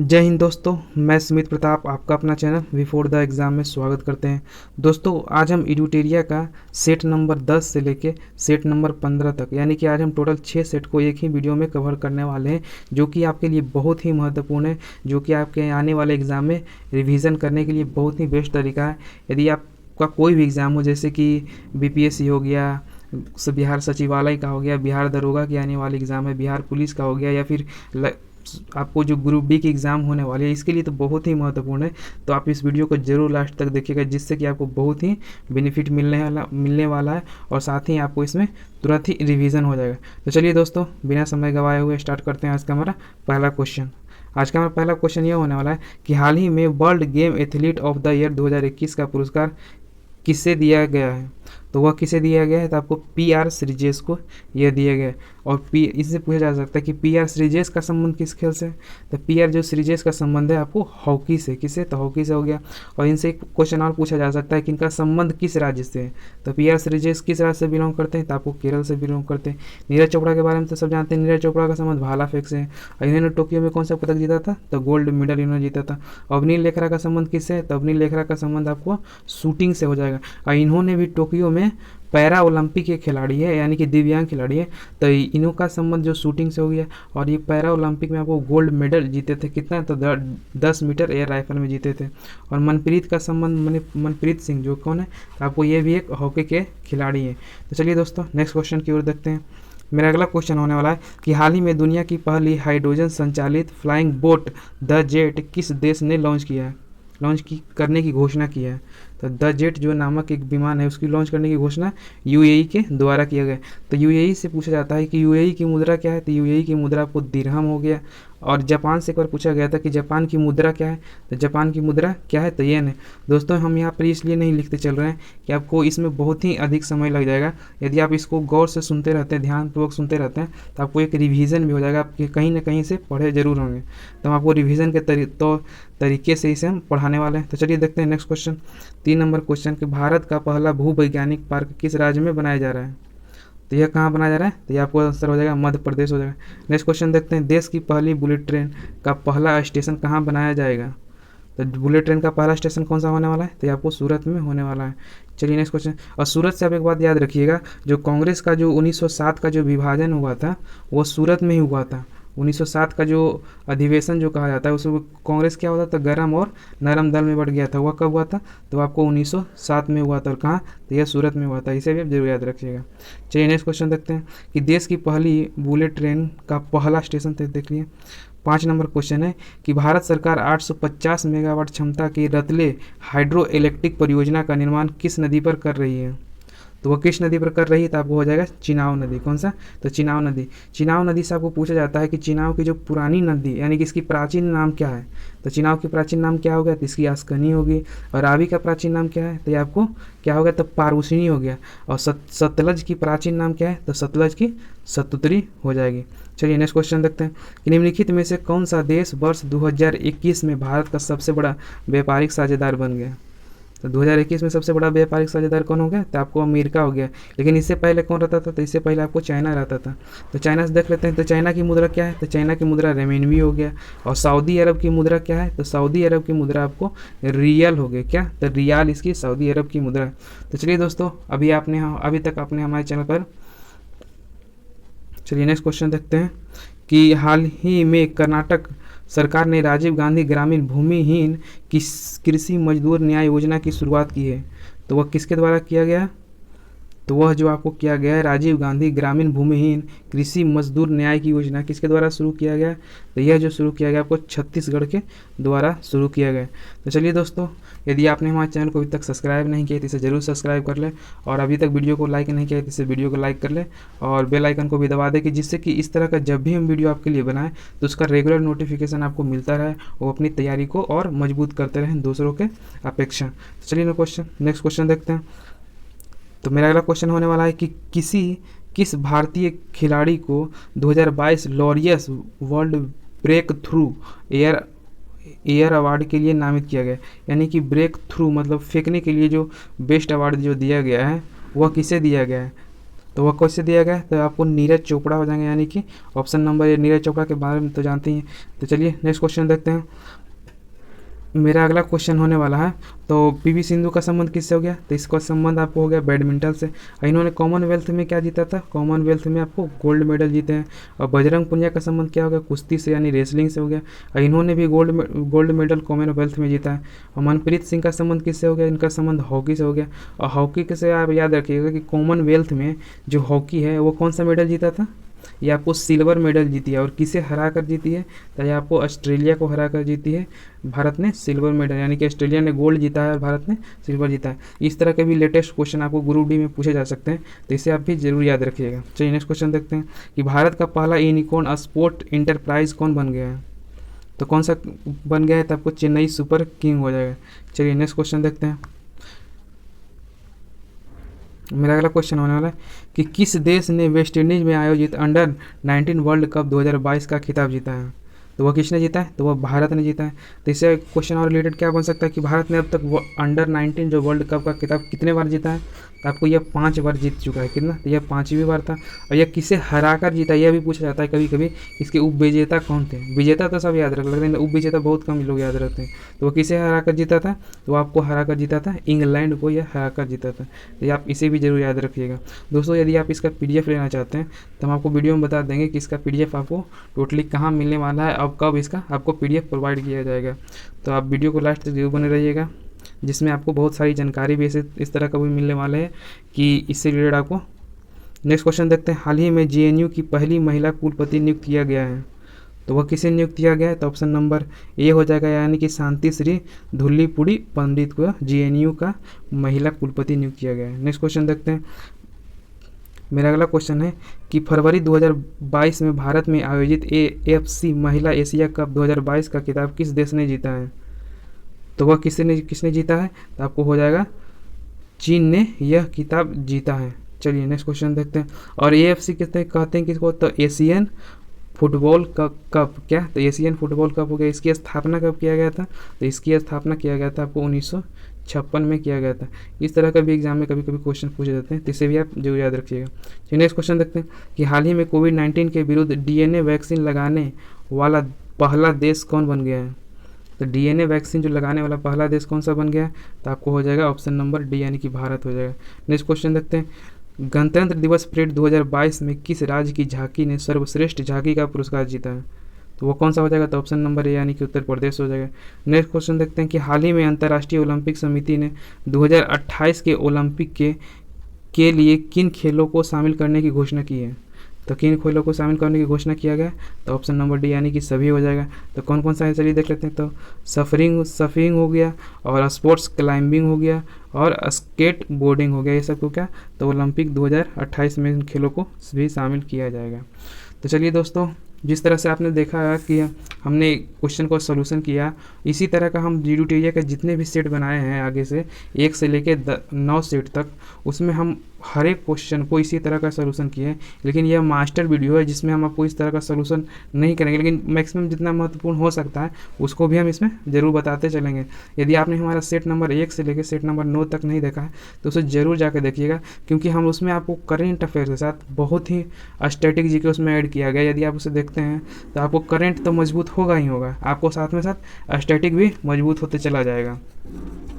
जय हिंद दोस्तों, मैं सुमित प्रताप आपका अपना चैनल बिफोर द एग्ज़ाम में स्वागत करते हैं। दोस्तों आज हम एडुटेरिया का सेट नंबर 10 से लेके सेट नंबर 15 तक यानी कि आज हम टोटल 6 सेट को एक ही वीडियो में कवर करने वाले हैं, जो कि आपके लिए बहुत ही महत्वपूर्ण है, जो कि आपके आने वाले एग्ज़ाम में रिवीजन करने के लिए बहुत ही बेस्ट तरीका है। यदि आपका कोई भी एग्ज़ाम हो, जैसे कि बीपीएससी हो गया, बिहार सचिवालय का हो गया, बिहार दरोगा की आने वाली एग्ज़ाम है, बिहार पुलिस का हो गया, या फिर आपको जो ग्रुप डी की एग्ज़ाम होने वाली है, इसके लिए तो बहुत ही महत्वपूर्ण है। तो आप इस वीडियो को जरूर लास्ट तक देखिएगा, जिससे कि आपको बहुत ही बेनिफिट मिलने वाला है और साथ ही आपको इसमें तुरंत ही रिवीजन हो जाएगा। तो चलिए दोस्तों, बिना समय गंवाए हुए स्टार्ट करते हैं आज का हमारा पहला क्वेश्चन। आज का हमारा पहला क्वेश्चन यह होने वाला है कि हाल ही में world game athlete of the year 2021 का पुरस्कार किसे दिया गया है? तो वह किसे दिया गया है? तो आपको पी.आर. श्रीजेश को यह दिया गया है। और इससे पूछा जा सकता है कि पी.आर. श्रीजेश का संबंध किस खेल से? तो पी.आर. जो श्रीजेश का संबंध है आपको हॉकी से। किससे? तो हॉकी से हो गया। और इनसे एक क्वेश्चन और पूछा जा सकता है कि इनका संबंध किस राज्य से है? तो पी.आर. श्रीजेश किस राज्य से बिलोंग करते हैं? तो आपको केरल से बिलोंग करते हैं। नीरज चोपड़ा के बारे में तो सब जानते हैं, नीरज चोपड़ा का संबंध भाला फेंक से है और इन्होंने टोक्यो में कौन सा पदक जीता था? तो गोल्ड मेडल इन्होंने जीता था। अवनील लेखरा का संबंध किससे है? तो अवनील लेखरा का संबंध आपको शूटिंग से हो जाएगा और इन्होंने भी टोक्यो में पैरा ओलंपिक के खिलाड़ी है, यानी कि दिव्यांग खिलाड़ी है। तो इन्हों का संबंध जो शूटिंग से हो गया और ये पैरा ओलंपिक में आपको गोल्ड मेडल जीते थे। कितना? तो 10 मीटर एयर राइफल में जीते थे। और मनप्रीत का संबंध मनप्रीत सिंह जो कौन है? तो आपको ये भी एक हॉकी के खिलाड़ी है। तो चलिए दोस्तों नेक्स्ट क्वेश्चन की ओर देखते हैं। मेरा अगला क्वेश्चन होने वाला है कि हाल ही में दुनिया की पहली हाइड्रोजन संचालित फ्लाइंग बोट द जेट किस देश ने लॉन्च करने की घोषणा की है? तो द जेट जो नामक एक विमान है, उसकी लॉन्च करने की घोषणा यूएई के द्वारा किया गया। तो यूएई से पूछा जाता है कि यूएई की मुद्रा क्या है? तो यूएई की मुद्रा आपको दिरहम हो गया। और जापान से एक बार पूछा गया था कि जापान की मुद्रा क्या है? तो जापान की मुद्रा क्या है? तो येन है। दोस्तों हम यहाँ पर इसलिए नहीं लिखते चल रहे हैं कि आपको इसमें बहुत ही अधिक समय लग जाएगा। यदि आप इसको गौर से सुनते रहते हैं, ध्यानपूर्वक सुनते रहते हैं, तो आपको एक रिवीजन भी हो जाएगा। आप कहीं ना कहीं से पढ़े जरूर होंगे, तो हम आपको रिवीजन के तरीके से इसे हम पढ़ाने वाले हैं। तो चलिए देखते हैं नेक्स्ट क्वेश्चन, 3 नंबर क्वेश्चन कि भारत का पहला भूवैज्ञानिक पार्क किस राज्य में बनाया जा रहा है? तो यह कहाँ बनाया जा रहा है? तो यह आपको आंसर हो जाएगा मध्य प्रदेश हो जाएगा। नेक्स्ट क्वेश्चन देखते हैं, देश की पहली बुलेट ट्रेन का पहला स्टेशन कहाँ बनाया जाएगा? तो बुलेट ट्रेन का पहला स्टेशन कौन सा होने वाला है? तो ये आपको सूरत में होने वाला है। चलिए नेक्स्ट क्वेश्चन, और सूरत से आप एक बात याद रखिएगा, जो कांग्रेस का जो 1907 का जो विभाजन हुआ था वो सूरत में ही हुआ था। 1907 का जो अधिवेशन जो कहा जाता है, उसमें कांग्रेस क्या होता था? गरम और नरम दल में बढ़ गया था। वह कब हुआ था? तो आपको 1907 में हुआ था। और कहाँ? तो यह सूरत में हुआ था। इसे भी आप जरूर याद रखिएगा। चलिए नेक्स्ट क्वेश्चन देखते हैं कि देश की पहली बुलेट ट्रेन का पहला स्टेशन देख लिए। 5 नंबर क्वेश्चन है कि भारत सरकार 850 मेगावाट क्षमता की रतले हाइड्रो इलेक्ट्रिक परियोजना का निर्माण किस नदी पर कर रही है? तो वह किस नदी पर कर रही है? तो आपको हो जाएगा चिनाव नदी। कौन सा? तो चिनाव नदी। चिनाव नदी से आपको पूछा जाता है कि चिनाव की जो पुरानी नदी यानी कि इसकी प्राचीन नाम क्या है? तो चिनाव की प्राचीन नाम क्या हो गया? तो इसकी आस्कनी होगी। और रावी का प्राचीन नाम क्या है? तो ये आपको क्या हो गया? तो पारूसनी हो गया। और सतलज की प्राचीन नाम क्या है? तो सतलज की सतुतरी हो जाएगी। चलिए नेक्स्ट क्वेश्चन देखते हैं कि निम्नलिखित में से कौन सा देश वर्ष 2021 में भारत का सबसे बड़ा व्यापारिक साझेदार बन गया? तो 2021 में सबसे बड़ा व्यापारिक साझेदार कौन हो गया? तो आपको अमेरिका हो गया। लेकिन इससे पहले कौन रहता था? तो इससे पहले आपको चाइना रहता था। तो चाइना से देख लेते हैं, तो चाइना की मुद्रा क्या है? तो चाइना की मुद्रा रेमिनवी हो गया। और सऊदी अरब की मुद्रा क्या है? तो सऊदी अरब की मुद्रा आपको रियल हो गया। क्या? तो रियाल इसकी सऊदी अरब की मुद्रा है। तो चलिए दोस्तों, अभी तक आपने हमारे चैनल पर, चलिए नेक्स्ट क्वेश्चन देखते हैं कि हाल ही में कर्नाटक सरकार ने राजीव गांधी ग्रामीण भूमिहीन कृषि मजदूर न्याय योजना की शुरुआत की है। तो वह किसके द्वारा किया गया? तो वह जो आपको किया गया है राजीव गांधी ग्रामीण भूमिहीन कृषि मजदूर न्याय की योजना किसके द्वारा शुरू किया गया? तो यह जो शुरू किया गया आपको छत्तीसगढ़ के द्वारा शुरू किया गया। तो चलिए दोस्तों, यदि आपने हमारे चैनल को अभी तक सब्सक्राइब नहीं किया तो इसे जरूर सब्सक्राइब कर ले, और अभी तक वीडियो को लाइक नहीं किया तो इसे वीडियो को लाइक कर ले और बेल आइकन को भी दबा दे, कि जिससे कि इस तरह का जब भी हम वीडियो आपके लिए बनाएं तो उसका रेगुलर नोटिफिकेशन आपको मिलता रहे, वो अपनी तैयारी को और मजबूत करते रहें दूसरों के अपेक्षा। तो चलिए नेक्स्ट क्वेश्चन देखते हैं। तो मेरा अगला क्वेश्चन होने वाला है कि किस भारतीय खिलाड़ी को 2022 Laureus world breakthrough year award के लिए नामित किया गया? यानी कि ब्रेक थ्रू मतलब फेंकने के लिए जो बेस्ट अवार्ड जो दिया गया है वह किसे दिया गया है? तो वह कैसे दिया गया है, तो आपको नीरज चोपड़ा हो जाएंगे, यानी कि option number A. Neeraj Chopra के बारे में तो जानते ही हैं। तो चलिए नेक्स्ट क्वेश्चन देखते हैं। मेरा अगला क्वेश्चन होने वाला है, तो पीवी सिंधु का संबंध किससे हो गया, तो इसका संबंध आपको हो गया बैडमिंटन से। इन्होंने कॉमनवेल्थ में क्या जीता था, कॉमनवेल्थ में आपको गोल्ड मेडल जीते हैं। और बजरंग पुनिया का संबंध क्या हो गया, कुश्ती से यानी रेसलिंग से हो गया, और इन्होंने भी गोल्ड मेडल कॉमनवेल्थ में जीता है। और मनप्रीत सिंह का संबंध किससे हो गया, इनका संबंध हॉकी से हो गया। और हॉकी के से आप याद रखिएगा कि कॉमनवेल्थ में जो हॉकी है वो कौन सा मेडल जीता था, ये आपको सिल्वर मेडल जीती है। और किसे हरा कर जीती है, तो ये आपको ऑस्ट्रेलिया को हरा कर जीती है। भारत ने सिल्वर मेडल, यानी कि ऑस्ट्रेलिया ने गोल्ड जीता है और भारत ने सिल्वर जीता है। इस तरह के भी लेटेस्ट क्वेश्चन आपको ग्रुप डी में पूछे जा सकते हैं, तो इसे आप भी जरूर याद रखिएगा। चलिए नेक्स्ट क्वेश्चन देखते हैं कि भारत का पहला यूनिकॉर्न स्पोर्ट इंटरप्राइज कौन बन गया है, तो कौन सा बन गया है, तो आपको चेन्नई सुपर किंग हो जाएगा। चलिए नेक्स्ट क्वेश्चन देखते हैं। मेरा अगला क्वेश्चन होने वाला है कि किस देश ने वेस्ट इंडीज में आयोजित अंडर-19 वर्ल्ड कप 2022 का खिताब जीता है, तो वह किसने जीता है, तो वह भारत ने जीता है। तो इससे क्वेश्चन और रिलेटेड क्या बन सकता है कि भारत ने अब तक अंडर-19 जो वर्ल्ड कप का खिताब कितने बार जीता है, तो आपको यह 5 बार जीत चुका है। कितना, तो यह 5वीं बार था। और यह किसे हरा कर जीता, यह भी पूछा जाता है कभी कभी, इसके उपविजेता कौन थे। विजेता तो सब याद रख लेते हैं, उपविजेता बहुत कम लोग याद रखते हैं। तो वो किसे हरा कर जीता था, तो आपको हरा कर जीता था इंग्लैंड को, यह हरा कर जीता था। तो आप इसे भी जरूर याद रखिएगा दोस्तों। यदि आप इसका PDF लेना चाहते हैं तो हम आपको वीडियो में बता देंगे कि इसका PDF आपको टोटली कहाँ मिलने वाला है और कब इसका आपको PDF प्रोवाइड किया जाएगा। तो आप वीडियो को लास्ट तक जरूर बने रहिएगा, जिसमें आपको बहुत सारी जानकारी भी इस तरह का भी मिलने वाले हैं कि इससे रिलेटेड आपको। नेक्स्ट क्वेश्चन देखते हैं। हाल ही में JNU की पहली महिला कुलपति नियुक्त किया गया है, तो वह किसे नियुक्त किया गया है, तो ऑप्शन नंबर ए हो जाएगा, यानी कि शांति श्री धुल्लीपुड़ी पंडित को JNU का महिला कुलपति नियुक्त किया गया है। नेक्स्ट क्वेश्चन देखते हैं। मेरा अगला क्वेश्चन है कि फरवरी 2022 में भारत में आयोजित AFC महिला एशिया कप 2022 का खिताब किस देश ने जीता है, तो वह किसने जीता है, तो आपको हो जाएगा चीन ने यह खिताब जीता है। चलिए नेक्स्ट क्वेश्चन देखते हैं। और AFC कहते हैं किसको, तो एशियन फुटबॉल कप, क्या, तो एशियन फुटबॉल कप हो गया। इसकी स्थापना कब किया गया था, तो इसकी स्थापना किया गया था आपको 1956 में किया गया था। इस तरह का भी एग्जाम में कभी कभी क्वेश्चन पूछे जाते हैं, तो इसे भी आप जरूर याद रखिएगा। चलिए नेक्स्ट क्वेश्चन देखते हैं कि हाल ही में कोविड-19 के विरुद्ध DNA वैक्सीन लगाने वाला पहला देश कौन बन गया है, तो DNA वैक्सीन जो लगाने वाला पहला देश कौन सा बन गया है, तो आपको हो जाएगा ऑप्शन नंबर डी, यानी कि भारत हो जाएगा। नेक्स्ट क्वेश्चन देखते हैं। गणतंत्र दिवस परेड 2022 में किस राज्य की झांकी ने सर्वश्रेष्ठ झांकी का पुरस्कार जीता है, तो वो कौन सा हो जाएगा, तो ऑप्शन नंबर ए, यानी कि उत्तर प्रदेश हो जाएगा। नेक्स्ट क्वेश्चन देखते हैं कि हाल ही में अंतर्राष्ट्रीय ओलंपिक समिति ने 2028 के ओलंपिक के लिए किन खेलों को शामिल करने की घोषणा की है, तो किन खेलों को शामिल करने की घोषणा किया गया, तो ऑप्शन नंबर डी, यानी कि सभी हो जाएगा। तो कौन कौन सा है चलिए देख लेते हैं। तो सफरिंग हो गया, और स्पोर्ट्स क्लाइंबिंग हो गया, और स्केट बोर्डिंग हो गया। ये सब को क्या, तो ओलंपिक 2028 में इन खेलों को भी शामिल किया जाएगा। तो चलिए दोस्तों, जिस तरह से आपने देखा है कि हमने क्वेश्चन को सोल्यूशन किया, इसी तरह का हम जीडीटेरिया के जितने भी सेट बनाए हैं आगे से 1 से लेके 9 सेट तक, उसमें हम हर एक क्वेश्चन को इसी तरह का सोल्यूशन किए हैं। लेकिन यह मास्टर वीडियो है जिसमें हम आपको इस तरह का सोल्यूशन नहीं करेंगे, लेकिन मैक्सिमम जितना महत्वपूर्ण हो सकता है उसको भी हम इसमें ज़रूर बताते चलेंगे। यदि आपने हमारा सेट नंबर 1 से लेकर सेट नंबर 9 तक नहीं देखा है तो उसे ज़रूर जाकर देखिएगा, क्योंकि हम उसमें आपको करेंट अफेयर के साथ बहुत ही स्टैटिक जीके उसमें ऐड किया गया। यदि आप उसे देखते हैं तो आपको करंट तो मजबूत होगा ही होगा, आपको साथ में साथ स्टैटिक भी मजबूत होते चला जाएगा।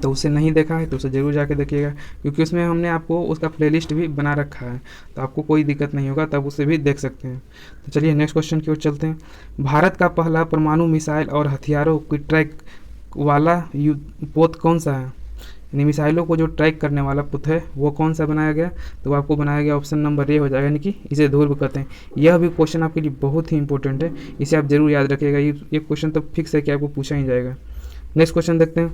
तो उसे नहीं देखा है तो उसे ज़रूर जाके देखिएगा, क्योंकि उसमें हमने आपको उसका प्लेलिस्ट भी बना रखा है, तो आपको कोई दिक्कत नहीं होगा, तब उसे भी देख सकते हैं। तो चलिए नेक्स्ट क्वेश्चन की ओर चलते हैं। भारत का पहला परमाणु मिसाइल और हथियारों की ट्रैक वाला पोत कौन सा है, यानी मिसाइलों को जो ट्रैक करने वाला पुत है वो कौन सा बनाया गया, तो आपको बनाया गया ऑप्शन नंबर ए हो जाएगा, यानी कि इसे ध्रुव कहते हैं। यह भी क्वेश्चन आपके लिए बहुत ही इंपॉर्टेंट है, इसे आप जरूर याद रखिएगा। ये क्वेश्चन तो फिक्स है कि आपको पूछा ही जाएगा। नेक्स्ट क्वेश्चन देखते हैं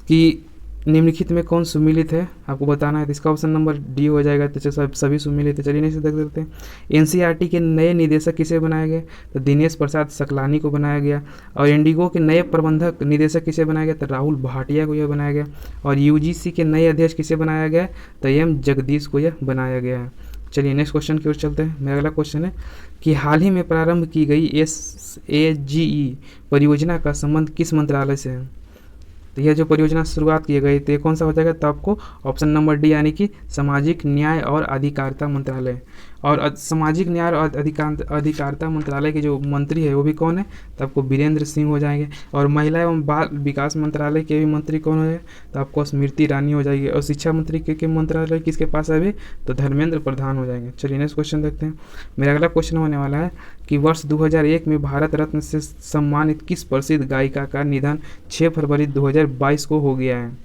कि निम्नलिखित में कौन सुमिलित है, आपको बताना है, तो इसका ऑप्शन नंबर डी हो जाएगा। तो सभी सुमिलित है। चलिए नेक्स्ट देख सकते हैं। NCERT के नए निदेशक किसे बनाया गया, तो दिनेश प्रसाद सकलानी को बनाया गया। और इंडिगो के नए प्रबंधक निदेशक किसे बनाया गया, तो राहुल भाटिया को यह बनाया गया। और UGC के नए अध्यक्ष किसे बनाया गया, तो M जगदीश को यह बनाया गया है। चलिए नेक्स्ट क्वेश्चन की ओर चलते हैं। मेरा अगला क्वेश्चन है कि हाल ही में प्रारंभ की गई SAGE परियोजना का संबंध किस मंत्रालय से है, तो यह जो परियोजना शुरुआत की गई तो ये कौन सा हो जाएगा, तो आपको ऑप्शन नंबर डी यानी कि सामाजिक न्याय और अधिकारिता मंत्रालय। और सामाजिक न्याय और अधिकारिता मंत्रालय के जो मंत्री है वो भी कौन है, तो आपको वीरेंद्र सिंह हो जाएंगे। और महिला एवं बाल विकास मंत्रालय के भी मंत्री कौन है, तो आपको स्मृति ईरानी हो जाएगी। और शिक्षा मंत्री के मंत्रालय किसके पास है अभी, तो धर्मेंद्र प्रधान हो जाएंगे। चलिए नेक्स्ट क्वेश्चन देखते हैं। मेरा अगला क्वेश्चन होने वाला है कि वर्ष 2001 में भारत रत्न से सम्मानित किस प्रसिद्ध गायिका का निधन 6 फरवरी 2022 को हो गया है।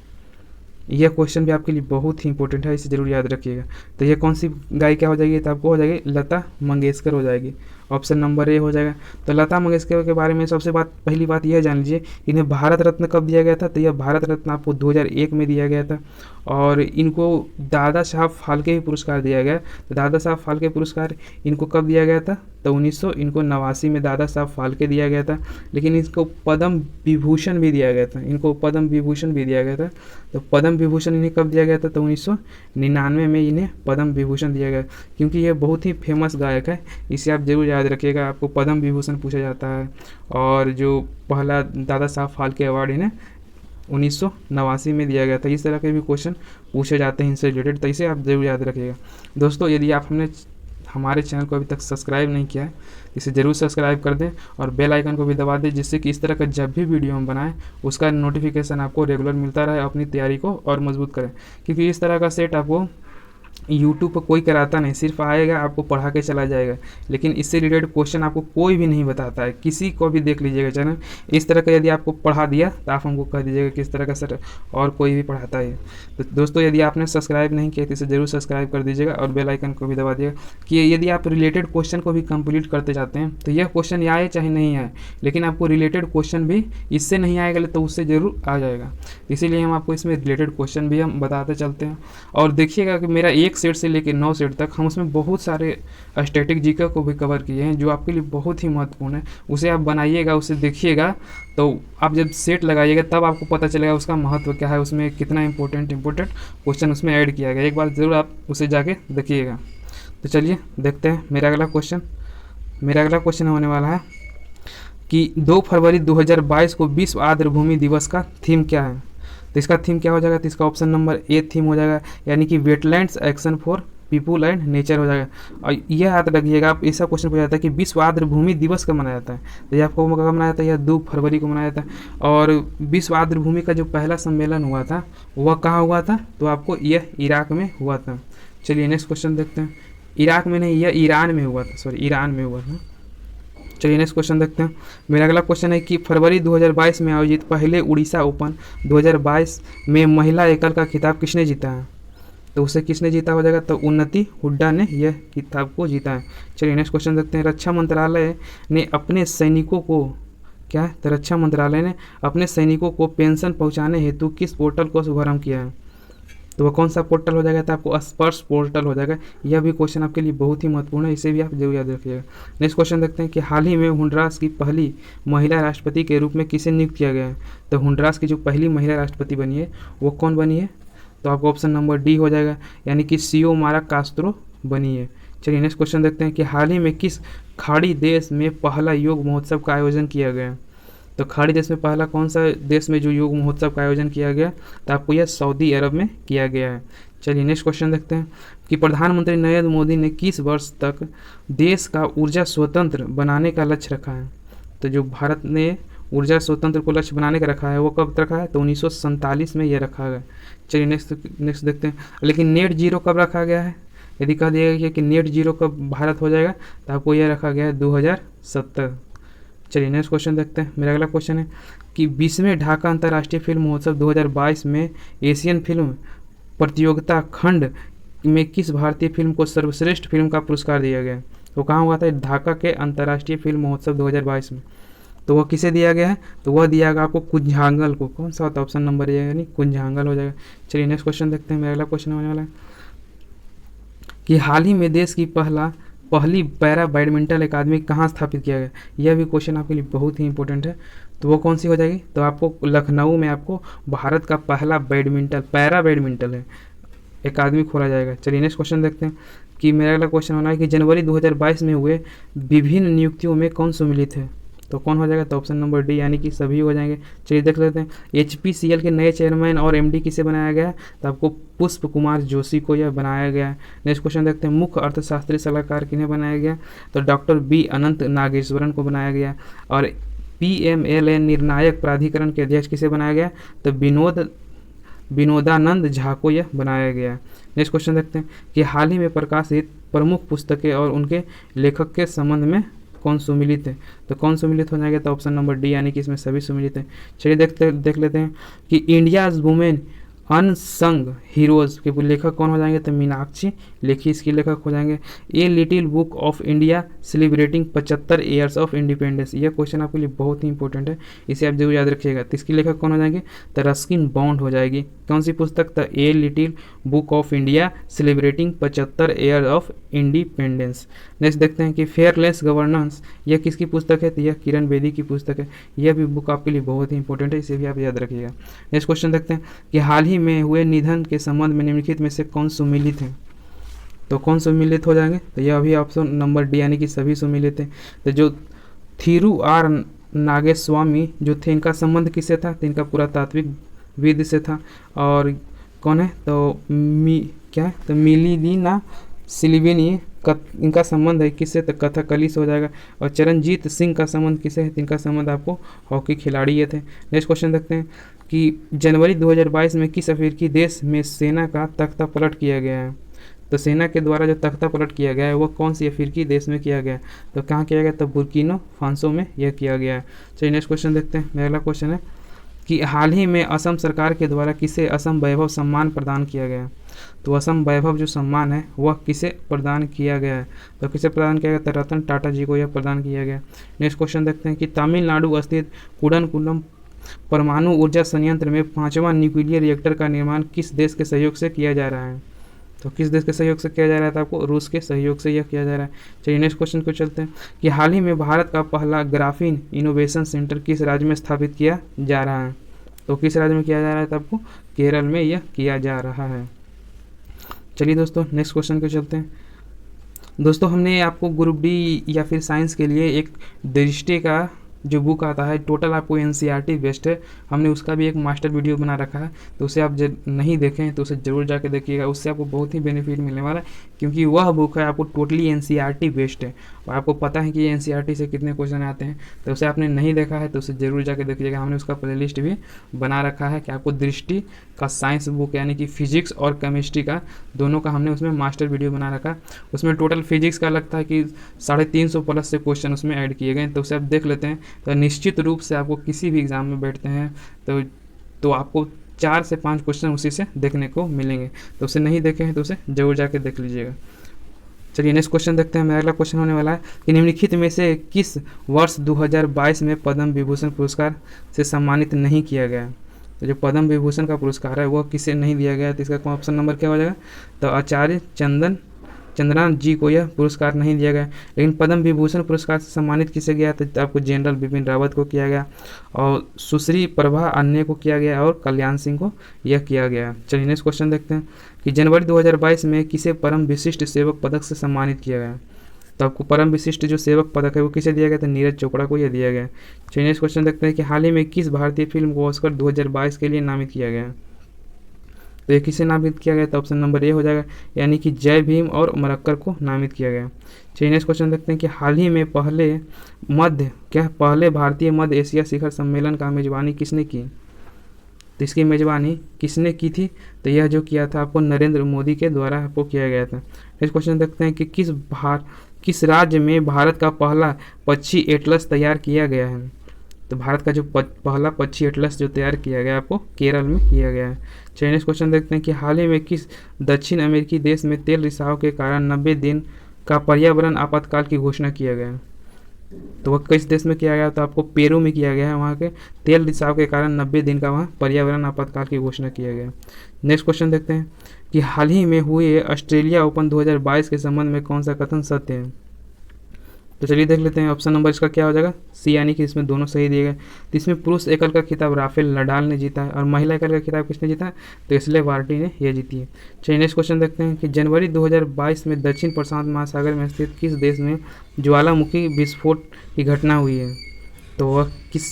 यह क्वेश्चन भी आपके लिए बहुत ही इंपॉर्टेंट है, इसे जरूर याद रखिएगा। तो ये कौन सी गायिका हो जाएगी, तो आपको हो जाएगी लता मंगेशकर हो जाएगी। ऑप्शन नंबर ए हो जाएगा। तो लता मंगेशकर के बारे में सबसे पहली बात यह जान लीजिए, इन्हें भारत रत्न कब दिया गया था, तो यह भारत रत्न आपको 2001 में दिया गया था। और इनको दादा साहब फाल्के पुरस्कार दिया गया। तो दादा साहब फाल्के पुरस्कार इनको कब दिया गया था, तो 1989 में दादा साहब फाल्के दिया गया था। लेकिन इसको पद्म विभूषण भी दिया गया था, इनको पद्म विभूषण भी दिया गया था। तो पद्म विभूषण इन्हें कब दिया गया था, तो 1999 में इन्हें पद्म विभूषण दिया गया, क्योंकि ये बहुत ही फेमस गायक है। इसे आप जरूर याद रखिएगा, आपको पद्म विभूषण पूछा जाता है। और जो पहला दादा साहब फाल्के अवार्ड इन्हें 1989 में दिया गया था। इस तरह के भी क्वेश्चन पूछे जाते हैं इनसे रिलेटेड, तो इसे आप जरूर याद रखिएगा। दोस्तों यदि आप हमारे चैनल को अभी तक सब्सक्राइब नहीं किया है, इसे ज़रूर सब्सक्राइब कर दें और बेल आइकन को भी दबा दें, जिससे कि इस तरह का जब भी वीडियो हम बनाएं उसका नोटिफिकेशन आपको रेगुलर मिलता रहे। अपनी तैयारी को और मजबूत करें, क्योंकि इस तरह का सेट आपको यूट्यूब पर कोई कराता नहीं, सिर्फ आएगा आपको पढ़ा के चला जाएगा, लेकिन इससे रिलेटेड क्वेश्चन आपको कोई भी नहीं बताता है। किसी को भी देख लीजिएगा चैनल, इस तरह का यदि आपको पढ़ा दिया तो आप हमको कह दीजिएगा किस तरह का सर और कोई भी पढ़ाता है। तो दोस्तों यदि आपने सब्सक्राइब नहीं किया तो इसे ज़रूर सब्सक्राइब कर दीजिएगा और बेल आइकन को भी दबा दीजिएगा, कि यदि आप रिलेटेड क्वेश्चन को भी कंप्लीट करते जाते हैं तो यह क्वेश्चन आए चाहे नहीं आए, लेकिन आपको रिलेटेड क्वेश्चन भी इससे नहीं आएगा तो उससे ज़रूर आ जाएगा। इसीलिए हम आपको इसमें रिलेटेड क्वेश्चन भी हम बताते चलते हैं। और देखिएगा कि मेरा 1 सेट से लेकर 9 सेट तक हम उसमें बहुत सारे स्टैटिक जीके को भी कवर किए हैं, जो आपके लिए बहुत ही महत्वपूर्ण है। उसे आप बनाइएगा, उसे देखिएगा, तो आप जब सेट लगाइएगा तब आपको पता चलेगा उसका महत्व क्या है, उसमें कितना इंपॉर्टेंट क्वेश्चन उसमें ऐड किया गया। एक बार ज़रूर आप उसे जाके देखिएगा। तो चलिए देखते हैं मेरा अगला क्वेश्चन होने वाला है कि 2 फरवरी 2022 को विश्व आर्द्र भूमि दिवस का थीम क्या है। तो इसका थीम क्या हो जाएगा, तो इसका ऑप्शन नंबर ए थीम हो जाएगा, यानी कि wetlands action for people and nature हो जाएगा। और यह याद रखिएगा, आप ऐसा क्वेश्चन पूछा जाता है कि विश्व आर्द्र भूमि दिवस कब मनाया जाता है, तो यह आपको कब मनाया जाता है, यह 2 फरवरी को मनाया जाता है। और विश्व आर्द्र भूमि का जो पहला सम्मेलन हुआ था वह कहाँ हुआ था, तो आपको यह इराक में हुआ था। चलिए नेक्स्ट क्वेश्चन देखते हैं। इराक में नहीं, यह ईरान में हुआ था, ईरान में हुआ था। चलिए नेक्स्ट क्वेश्चन देखते हैं। मेरा अगला क्वेश्चन है कि फरवरी 2022 में आयोजित पहले उड़ीसा ओपन 2022 में महिला एकल का खिताब किसने जीता है, तो उसे किसने जीता हो जाएगा, तो उन्नति हुड्डा ने यह खिताब को जीता है। चलिए नेक्स्ट क्वेश्चन देखते हैं। रक्षा मंत्रालय ने अपने सैनिकों को क्या है, तो रक्षा मंत्रालय ने अपने सैनिकों को पेंशन पहुंचाने हेतु किस पोर्टल को शुभारंभ किया है, तो वह कौन सा पोर्टल हो जाएगा, तो आपको स्पर्श पोर्टल हो जाएगा। यह भी क्वेश्चन आपके लिए बहुत ही महत्वपूर्ण है, इसे भी आप जरूर याद रखिएगा। नेक्स्ट क्वेश्चन देखते हैं कि हाल ही में होंडुरास की पहली महिला राष्ट्रपति के रूप में किसे नियुक्त किया गया है, तो होंडुरास की जो पहली महिला राष्ट्रपति बनी है वो कौन बनी है, तो आपको ऑप्शन नंबर डी हो जाएगा, यानी कि सियोमारा कास्त्रो बनी है। चलिए नेक्स्ट क्वेश्चन देखते हैं कि हाल ही में किस खाड़ी देश में पहला योग महोत्सव का आयोजन किया गया, तो खाड़ी देश में पहला कौन सा देश में जो योग महोत्सव का आयोजन किया गया, तो आपको यह सऊदी अरब में किया गया है। चलिए नेक्स्ट क्वेश्चन देखते हैं कि प्रधानमंत्री नरेंद्र मोदी ने किस वर्ष तक देश का ऊर्जा स्वतंत्र बनाने का लक्ष्य रखा है, तो जो भारत ने ऊर्जा स्वतंत्र को लक्ष्य बनाने का रखा है वो कब रखा है, तो 1947 में यह रखा गया। चलिए नेक्स्ट देखते हैं। लेकिन नेट जीरो कब रखा गया है, यदि कह दिया गया कि नेट जीरो कब भारत हो जाएगा, तो आपको यह रखा गया है 2070। चलिए नेक्स्ट क्वेश्चन देखते हैं। मेरा अगला क्वेश्चन है कि 20वें ढाका अंतर्राष्ट्रीय फिल्म महोत्सव 2022 में एशियन फिल्म प्रतियोगिता खंड में किस भारतीय फिल्म को सर्वश्रेष्ठ फिल्म का पुरस्कार दिया गया, तो कहाँ हुआ था, ढाका के अंतर्राष्ट्रीय फिल्म महोत्सव 2022 में। तो वह किसे दिया गया है, तो वह दिया गया आपको कुंजांगल को। कौन सा होता है, ऑप्शन नंबर ए यानी कुंजांगल हो जाएगा। चलिए नेक्स्ट क्वेश्चन देखते हैं। मेरा अगला क्वेश्चन होने वाला है कि हाल ही में देश की पहली पैरा बैडमिंटन अकादमी कहाँ स्थापित किया गया, यह भी क्वेश्चन आपके लिए बहुत ही इंपॉर्टेंट है। तो वो कौन सी हो जाएगी, तो आपको लखनऊ में आपको भारत का पहला पैरा बैडमिंटन है अकादमी खोला जाएगा। चलिए नेक्स्ट क्वेश्चन देखते हैं कि मेरा अगला क्वेश्चन होना है कि जनवरी 2022 में हुए विभिन्न नियुक्तियों में कौन सम्मिलित है, तो कौन हो जाएगा, तो ऑप्शन नंबर डी यानी कि सभी हो जाएंगे। चलिए देख लेते हैं HPCL के नए चेयरमैन और MD किसे बनाया गया है, तो आपको पुष्प कुमार जोशी को यह बनाया गया है। नेक्स्ट क्वेश्चन देखते हैं मुख्य अर्थशास्त्री सलाहकार किन्हें बनाया गया, तो डॉक्टर B अनंत नागेश्वरन को बनाया गया। और PMLN निर्णायक प्राधिकरण के अध्यक्ष किसे बनाया गया, तो विनोदानंद झा को यह बनाया गया। नेक्स्ट क्वेश्चन देखते हैं कि हाल ही में प्रकाशित प्रमुख पुस्तकें और उनके लेखक के संबंध में कौन सुमिलित है, तो कौन सुमिलित हो जाएगा, तो ऑप्शन नंबर डी यानी कि इसमें सभी सुमिलित हैं। चलिए देख लेते हैं कि इंडियाज वुमेन अनसंग हीरोज़ के लेखक कौन हो जाएंगे, तो मीनाक्षी लेखी इसकी लेखक हो जाएंगे। A little book of India celebrating 75 years of independence, यह क्वेश्चन आपके लिए बहुत ही इंपॉर्टेंट है, इसे आप जरूर याद रखिएगा। तो इसकी लेखक कौन हो जाएंगे, तो रस्किन बॉन्ड हो जाएगी। कौन सी पुस्तक, तो a little book of India celebrating 75 year of independence. Next देखते हैं कि फेयरलेस गवर्नेंस, यह किसकी पुस्तक है, तो यह किरण बेदी की पुस्तक है। यह भी बुक आपके लिए बहुत ही इंपॉर्टेंट है, इसे भी आप याद रखिएगा। नेक्स्ट क्वेश्चन देखते हैं कि हाल ही में हुए निधन के संबंध में निम्नलिखित में से कौन सुमिलित है, तो कौन सुमिलित हो जाएंगे, तो यह भी ऑप्शन नंबर डी यानी कि सभी सुमिलित हैं। तो जो थिरू आर नागेस्वामी जो थे, इनका संबंध किससे था, तो इनका पुरातात्विक विद से था। और कौन है, तो क्या है, तो मिलिना सिलिवेनी इनका संबंध है किससे, तो कथकली से हो जाएगा। और चरणजीत सिंह का संबंध किससे है, तो इनका संबंध आपको हॉकी खिलाड़ी ये थे। नेक्स्ट क्वेश्चन देखते हैं कि जनवरी 2022 में किस अफ्रीकी देश में सेना का तख्ता पलट किया गया है, तो सेना के द्वारा जो तख्ता पलट किया गया है वो कौन सी अफ्रीकी देश में किया गया है, तो कहाँ किया गया, तो बुर्किना फासो में यह किया गया है। चलिए नेक्स्ट क्वेश्चन देखते हैं। अगला क्वेश्चन है कि हाल ही में असम सरकार के द्वारा किसे असम वैभव सम्मान प्रदान किया गया, तो असम वैभव जो सम्मान है वह किसे प्रदान किया गया है, तो किसे प्रदान किया गया, तो रतन टाटा जी को यह प्रदान किया गया। नेक्स्ट क्वेश्चन देखते हैं कि तमिलनाडु स्थित कुडनकुलम परमाणु ऊर्जा संयंत्र में 5वां न्यूक्लियर रिएक्टर का निर्माण किस देश के सहयोग से किया जा रहा है, तो किस देश के सहयोग से किया जा रहा है, तो आपको रूस के सहयोग से यह किया जा रहा है। चलिए नेक्स्ट क्वेश्चन को चलते हैं कि हाल ही में भारत का पहला ग्राफीन इनोवेशन सेंटर किस राज्य में स्थापित किया जा रहा है, तो किस राज्य में किया जा रहा है, तो आपको केरल में यह किया जा रहा है। चलिए दोस्तों नेक्स्ट क्वेश्चन को चलते हैं। दोस्तों हमने आपको ग्रुप डी या फिर साइंस के लिए एक दृष्टि का जो बुक आता है, टोटल आपको NCERT बेस्ड है, हमने उसका भी एक मास्टर वीडियो बना रखा है, तो उसे आप नहीं देखें तो उसे ज़रूर जाके देखिएगा, उससे आपको बहुत ही बेनिफिट मिलने वाला है, क्योंकि वह बुक है आपको टोटली NCERT बेस्ड है और आपको पता है कि NCERT से कितने क्वेश्चन आते हैं। तो उसे आपने नहीं देखा है तो उसे ज़रूर जाके देखिएगा, हमने उसका प्लेलिस्ट भी बना रखा है कि आपको दृष्टि का साइंस बुक यानी कि फिजिक्स और केमिस्ट्री का दोनों का हमने उसमें मास्टर वीडियो बना रखा है। उसमें टोटल फिजिक्स का लगता है कि 350 प्लस से क्वेश्चन उसमें ऐड किए गए, तो उसे आप देख लेते हैं तो निश्चित रूप से आपको किसी भी एग्ज़ाम में बैठते हैं तो आपको 4 से 5 क्वेश्चन उसी से देखने को मिलेंगे। तो उसे नहीं देखे हैं तो उसे जरूर जाके देख लीजिएगा। चलिए नेक्स्ट क्वेश्चन देखते हैं। मेरा अगला क्वेश्चन होने वाला है कि निम्नलिखित में से किस वर्ष 2022 में पद्म विभूषण पुरस्कार से सम्मानित नहीं किया गया, तो जो पद्म विभूषण का पुरस्कार है वह किसे नहीं दिया गया, तो इसका ऑप्शन नंबर क्या हो जाएगा, तो आचार्य चंद्रनाथ जी को यह पुरस्कार नहीं दिया गया। लेकिन पद्म विभूषण पुरस्कार से सम्मानित किसे गया, तो आपको जनरल बिपिन रावत को किया गया और सुश्री प्रभा अन्य को किया गया और कल्याण सिंह को यह किया गया। चलिए नेक्स्ट क्वेश्चन देखते हैं कि जनवरी 2022 में किसे परम विशिष्ट सेवक पदक से सम्मानित किया गया, तो आपको परम विशिष्ट जो सेवक पदक है वो किसे दिया गया, तो नीरज चोपड़ा को यह दिया गया। चलिए नेक्स्ट क्वेश्चन देखते हैं कि हाल ही में किस भारतीय फिल्म को ऑस्कर 2022 के लिए नामित किया गया, तो ये किसे नामित किया गया, तो ऑप्शन नंबर ए हो जाएगा, यानी कि जय भीम और मरक्कर को नामित किया गया। चलिए नेक्स्ट क्वेश्चन देखते हैं कि हाल ही में पहले भारतीय मध्य एशिया शिखर सम्मेलन का मेजबानी किसने की, तो इसकी मेजबानी किसने की थी, तो यह जो किया था आपको नरेंद्र मोदी के द्वारा आपको किया गया था। नेक्स्ट क्वेश्चन देखते हैं कि किस राज्य में भारत का पहला पक्षी एटलस तैयार किया गया है, तो भारत का जो पहला पक्षी एटलस जो तैयार किया गया आपको केरल में किया गया है। चलिए नेक्स्ट क्वेश्चन देखते हैं कि हाल ही में किस दक्षिण अमेरिकी देश में तेल रिसाव के कारण 90 दिन का पर्यावरण आपातकाल की घोषणा किया गया, तो वह किस देश में किया गया, तो आपको पेरू में किया गया है। वहाँ के तेल रिसाव के कारण 90 दिन का वहाँ पर्यावरण आपातकाल की घोषणा किया गया। नेक्स्ट क्वेश्चन देखते हैं कि हाल ही में हुए ऑस्ट्रेलिया ओपन 2022 के संबंध में कौन सा कथन सत्य है, तो चलिए देख लेते हैं। ऑप्शन नंबर इसका क्या हो जाएगा, सी, यानी कि इसमें दोनों सही दिए गए। तो इसमें पुरुष एकल का खिताब राफेल नडाल ने जीता है और महिला एकल का खिताब किसने जीता है, तो एशले बार्टी ने यह जीती है। चलिए नेक्स्ट क्वेश्चन देखते हैं कि जनवरी 2022 में दक्षिण प्रशांत महासागर में स्थित किस देश में ज्वालामुखी विस्फोट की घटना हुई है, तो वह किस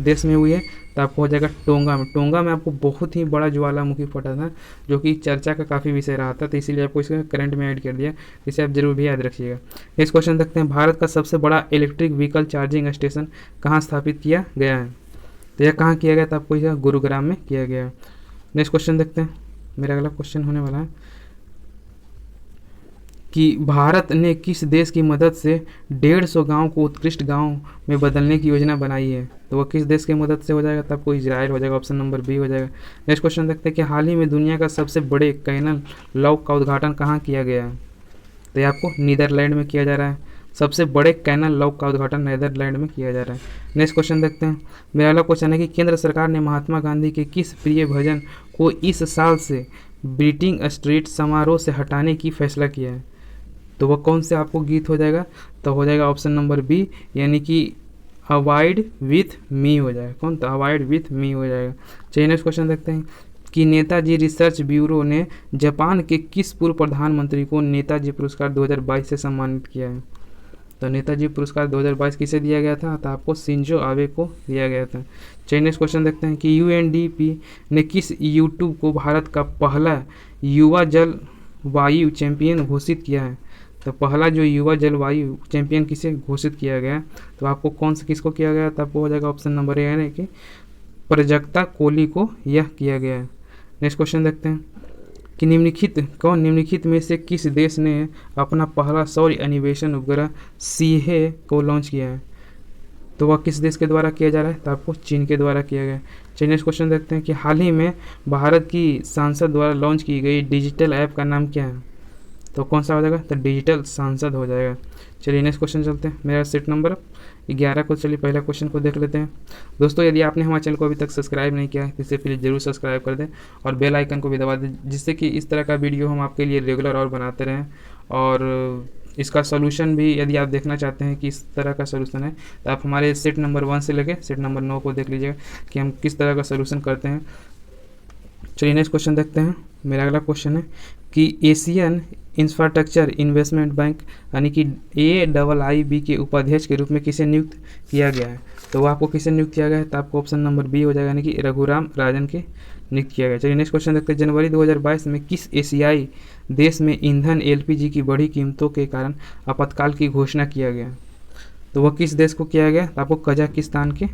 देश में हुई है? तो आपको हो जाएगा टोंगा में। टोंगा में आपको बहुत ही बड़ा ज्वालामुखी फटा था, जो कि चर्चा का काफ़ी विषय रहा था, तो इसीलिए आपको इसको करंट में ऐड कर दिया। इसे आप जरूर भी याद रखिएगा। नेक्स्ट क्वेश्चन देखते हैं, भारत का सबसे बड़ा इलेक्ट्रिक व्हीकल चार्जिंग स्टेशन कहाँ स्थापित किया गया है? तो यह कहाँ किया गया था? आपको यह गुरुग्राम में किया गया है। नेक्स्ट क्वेश्चन देखते हैं, मेरा अगला क्वेश्चन होने वाला है कि भारत ने किस देश की मदद से 150 गांव को उत्कृष्ट गांव में बदलने की योजना बनाई है? तो वह किस देश की मदद से हो जाएगा? तो आपको इजराइल हो जाएगा, ऑप्शन नंबर बी हो जाएगा। नेक्स्ट क्वेश्चन देखते हैं कि हाल ही में दुनिया का सबसे बड़े कैनल लॉक का उद्घाटन कहाँ किया गया है? तो ये आपको नीदरलैंड में किया जा रहा है। सबसे बड़े कैनल लॉक का उद्घाटन नीदरलैंड में किया जा रहा है। नेक्स्ट क्वेश्चन देखते हैं, मेरा अगला क्वेश्चन है कि केंद्र सरकार ने महात्मा गांधी के किस प्रिय भजन को इस साल से बीटिंग स्ट्रीट समारोह से हटाने की फैसला किया है? तो वह कौन से आपको गीत हो जाएगा? तो हो जाएगा ऑप्शन नंबर बी, यानी कि अवॉइड विथ मी हो जाएगा। कौन? तो अवॉइड विथ मी हो जाएगा। चलिए नेक्स्ट क्वेश्चन देखते हैं कि नेताजी रिसर्च ब्यूरो ने जापान के किस पूर्व प्रधानमंत्री को नेताजी पुरस्कार 2022 से सम्मानित किया है? तो नेताजी पुरस्कार 2022 किसे दिया गया था? तो आपको शिंजो आबे को दिया गया था। चलिए नेक्स्ट क्वेश्चन देखते हैं कि यूएनडीपी ने किस यूट्यूब को भारत का पहला युवा जलवायु चैंपियन घोषित किया है? तो पहला जो युवा जलवायु चैंपियन किसे घोषित किया गया? तो आपको कौन से किसको किया गया? तो आपको हो जाएगा ऑप्शन नंबर ए, यानी कि प्रजक्ता कोहली को यह किया गया है। नेक्स्ट क्वेश्चन देखते हैं कि निम्नलिखित में से किस देश ने अपना पहला सौर अन्वेषण उपग्रह सीहे को लॉन्च किया है? तो वह किस देश के द्वारा किया जा रहा है? तो आपको चीन के द्वारा किया गया है। चलिए नेक्स्ट क्वेश्चन देखते हैं कि हाल ही में भारत की संसद द्वारा लॉन्च की गई डिजिटल ऐप का नाम क्या है? तो कौन सा हो जाएगा? तो डिजिटल सांसद हो जाएगा। चलिए नेक्स्ट क्वेश्चन चलते हैं, मेरा सेट नंबर 11 को। चलिए पहला क्वेश्चन को देख लेते हैं। दोस्तों यदि आपने हमारे चैनल को अभी तक सब्सक्राइब नहीं किया है तो इसे प्लीज़ जरूर सब्सक्राइब कर दें और बेल आइकन को भी दबा दें, जिससे कि इस तरह का वीडियो हम आपके लिए रेगुलर और बनाते रहें। और इसका सोल्यूशन भी यदि आप देखना चाहते हैं कि इस तरह का सोल्यूशन है, तो आप हमारे सेट नंबर 1 से लेकर सेट नंबर 9 को देख लीजिएगा कि हम किस तरह का सोल्यूशन करते हैं। चलिए नेक्स्ट क्वेश्चन देखते हैं, मेरा अगला क्वेश्चन है कि एशियन इंफ्रास्ट्रक्चर इन्वेस्टमेंट बैंक यानी कि AIIB के उपाध्यक्ष के रूप में किसे नियुक्त किया गया है? तो वो आपको किसे नियुक्त किया गया है? तो आपको ऑप्शन नंबर बी हो जाएगा, यानी कि रघुराम राजन के नियुक्त किया गया। चलिए नेक्स्ट क्वेश्चन देखते हैं, जनवरी 2022 में किस एशियाई देश में ईंधन LPG की बढ़ी कीमतों के कारण आपातकाल की घोषणा किया गया? तो वह किस देश को किया गया? तो आपको कजाकिस्तान के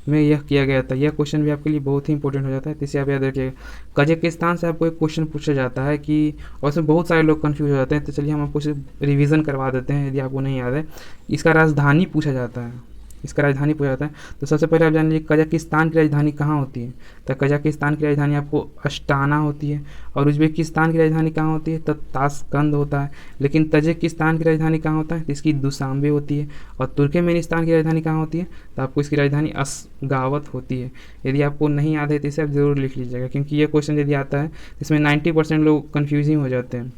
में यह किया गया था। यह क्वेश्चन भी आपके लिए बहुत ही इंपॉर्टेंट हो जाता है, तो इसे आप याद रखिएगा। कजाकिस्तान से आपको एक क्वेश्चन पूछा जाता है कि, और उसमें बहुत सारे लोग कंफ्यूज हो जाते हैं, तो चलिए हम आपको इसे रिवीजन करवा देते हैं यदि आपको नहीं याद है। इसका राजधानी पूछा जाता है, इसका राजधानी पूछा जाता है। तो सबसे पहले आप जान लीजिए कजाकिस्तान की राजधानी कहाँ होती है? तो कजाकिस्तान की राजधानी आपको अस्टाना होती है। और उज्बेकिस्तान की राजधानी कहाँ होती है? तो ताशकंद होता है। लेकिन तजिकिस्तान की राजधानी कहाँ होता है? तो इसकी दुशांबे होती है। और तुर्कमेनिस्तान की राजधानी कहाँ होती है? तो आपको इसकी राजधानी अशगावत होती है। यदि आपको नहीं याद है तो इसे आप ज़रूर लिख लीजिएगा, क्योंकि ये क्वेश्चन यदि आता है इसमें 90% लोग कन्फ्यूजिंग हो जाते हैं।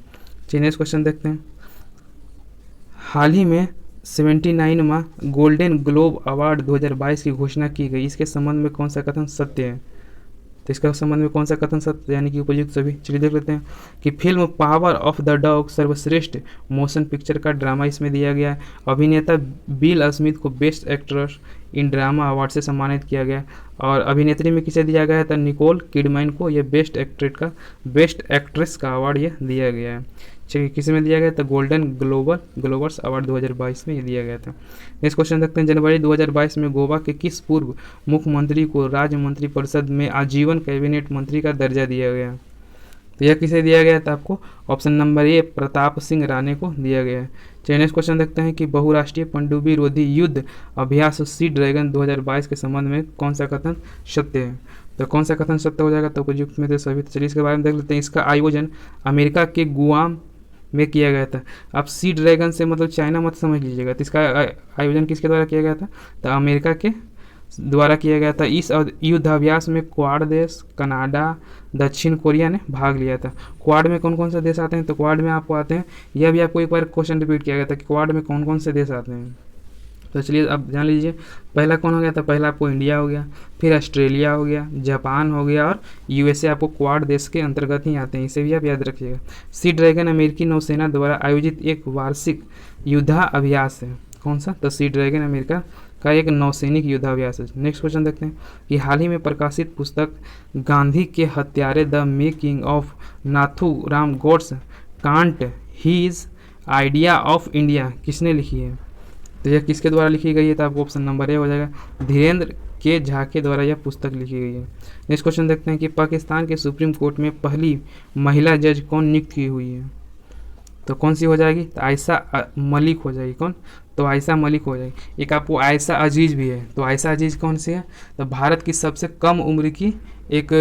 चलिए नेक्स्ट क्वेश्चन देखते हैं, हाल ही में 79वां गोल्डन ग्लोब अवार्ड 2022 की घोषणा की गई, इसके संबंध में कौन सा कथन सत्य है? तो इसका संबंध में कौन सा कथन सत्य यानी कि उपयुक्त सभी? चलिए देख लेते हैं कि film power of the dog सर्वश्रेष्ठ मोशन पिक्चर का ड्रामा इसमें दिया गया है। अभिनेता बिल स्मिथ को best actress in drama award से सम्मानित किया गया। और अभिनेत्री में किसे दिया गया है? तो निकोल किडमैन को यह बेस्ट एक्ट्रेस का अवार्ड यह दिया गया है। चलिए किसी में दिया गया था? गोल्डन ग्लोबर्स अवार्ड 2022 में ये दिया गया था। नेक्स्ट क्वेश्चन देखते हैं, जनवरी 2022 में गोवा के किस पूर्व मुख्यमंत्री को राज्य मंत्रिपरिषद में आजीवन कैबिनेट मंत्री का दर्जा दिया गया? तो यह किसे दिया गया था? आपको option number A, Pratap Singh Rane को दिया गया है। चलिए नेक्स्ट क्वेश्चन देखते हैं कि बहुराष्ट्रीय पनडुब्बी रोधी युद्ध अभ्यास सी ड्रैगन 2022 के संबंध में कौन सा कथन सत्य है? तो कौन सा कथन सत्य हो जाएगा? तो उपयुक्त में तो सभी। चलिए इसके बारे में देख लेते हैं। इसका आयोजन अमेरिका के गुआम में किया गया था। आप सी ड्रैगन से मतलब चाइना मत समझ लीजिएगा। तो इसका आयोजन किसके द्वारा किया गया था? तो अमेरिका के द्वारा किया गया था। इस युद्धाभ्यास में क्वाड देश, कनाडा, दक्षिण कोरिया ने भाग लिया था। क्वाड में कौन कौन से देश आते हैं? तो क्वाड में आपको आते हैं, यह भी आपको एक बार क्वेश्चन रिपीट किया गया था कि क्वाड में कौन कौन से देश आते हैं। तो चलिए अब जान लीजिए, पहला कौन हो गया था? पहला आपको इंडिया हो गया, फिर ऑस्ट्रेलिया हो गया, जापान हो गया और USA आपको क्वाड देश के अंतर्गत ही आते हैं। इसे भी आप याद रखिएगा। सी ड्रैगन अमेरिकी नौसेना द्वारा आयोजित एक वार्षिक युद्धाभ्यास है। कौन सा? तो सी ड्रैगन अमेरिका का एक नौसैनिक युद्धाभ्यास है। नेक्स्ट क्वेश्चन देखते हैं कि हाल ही में प्रकाशित पुस्तक गांधी के हत्यारे the making of Nathuram Godse कांट हीज आइडिया ऑफ इंडिया किसने लिखी है? तो यह किसके द्वारा लिखी गई है? तो आपको ऑप्शन नंबर ए हो जाएगा, धीरेन्द्र के झा के द्वारा यह पुस्तक लिखी गई है। नेक्स्ट क्वेश्चन देखते हैं कि पाकिस्तान के सुप्रीम कोर्ट में पहली महिला जज कौन नियुक्त की हुई है? तो कौन सी हो जाएगी? तो आयशा मलिक हो जाएगी। कौन? तो आयशा मलिक हो जाएगी। एक आपको आयशा अजीज भी है, तो आयशा अजीज कौन सी है? तो भारत की सबसे कम उम्र की एक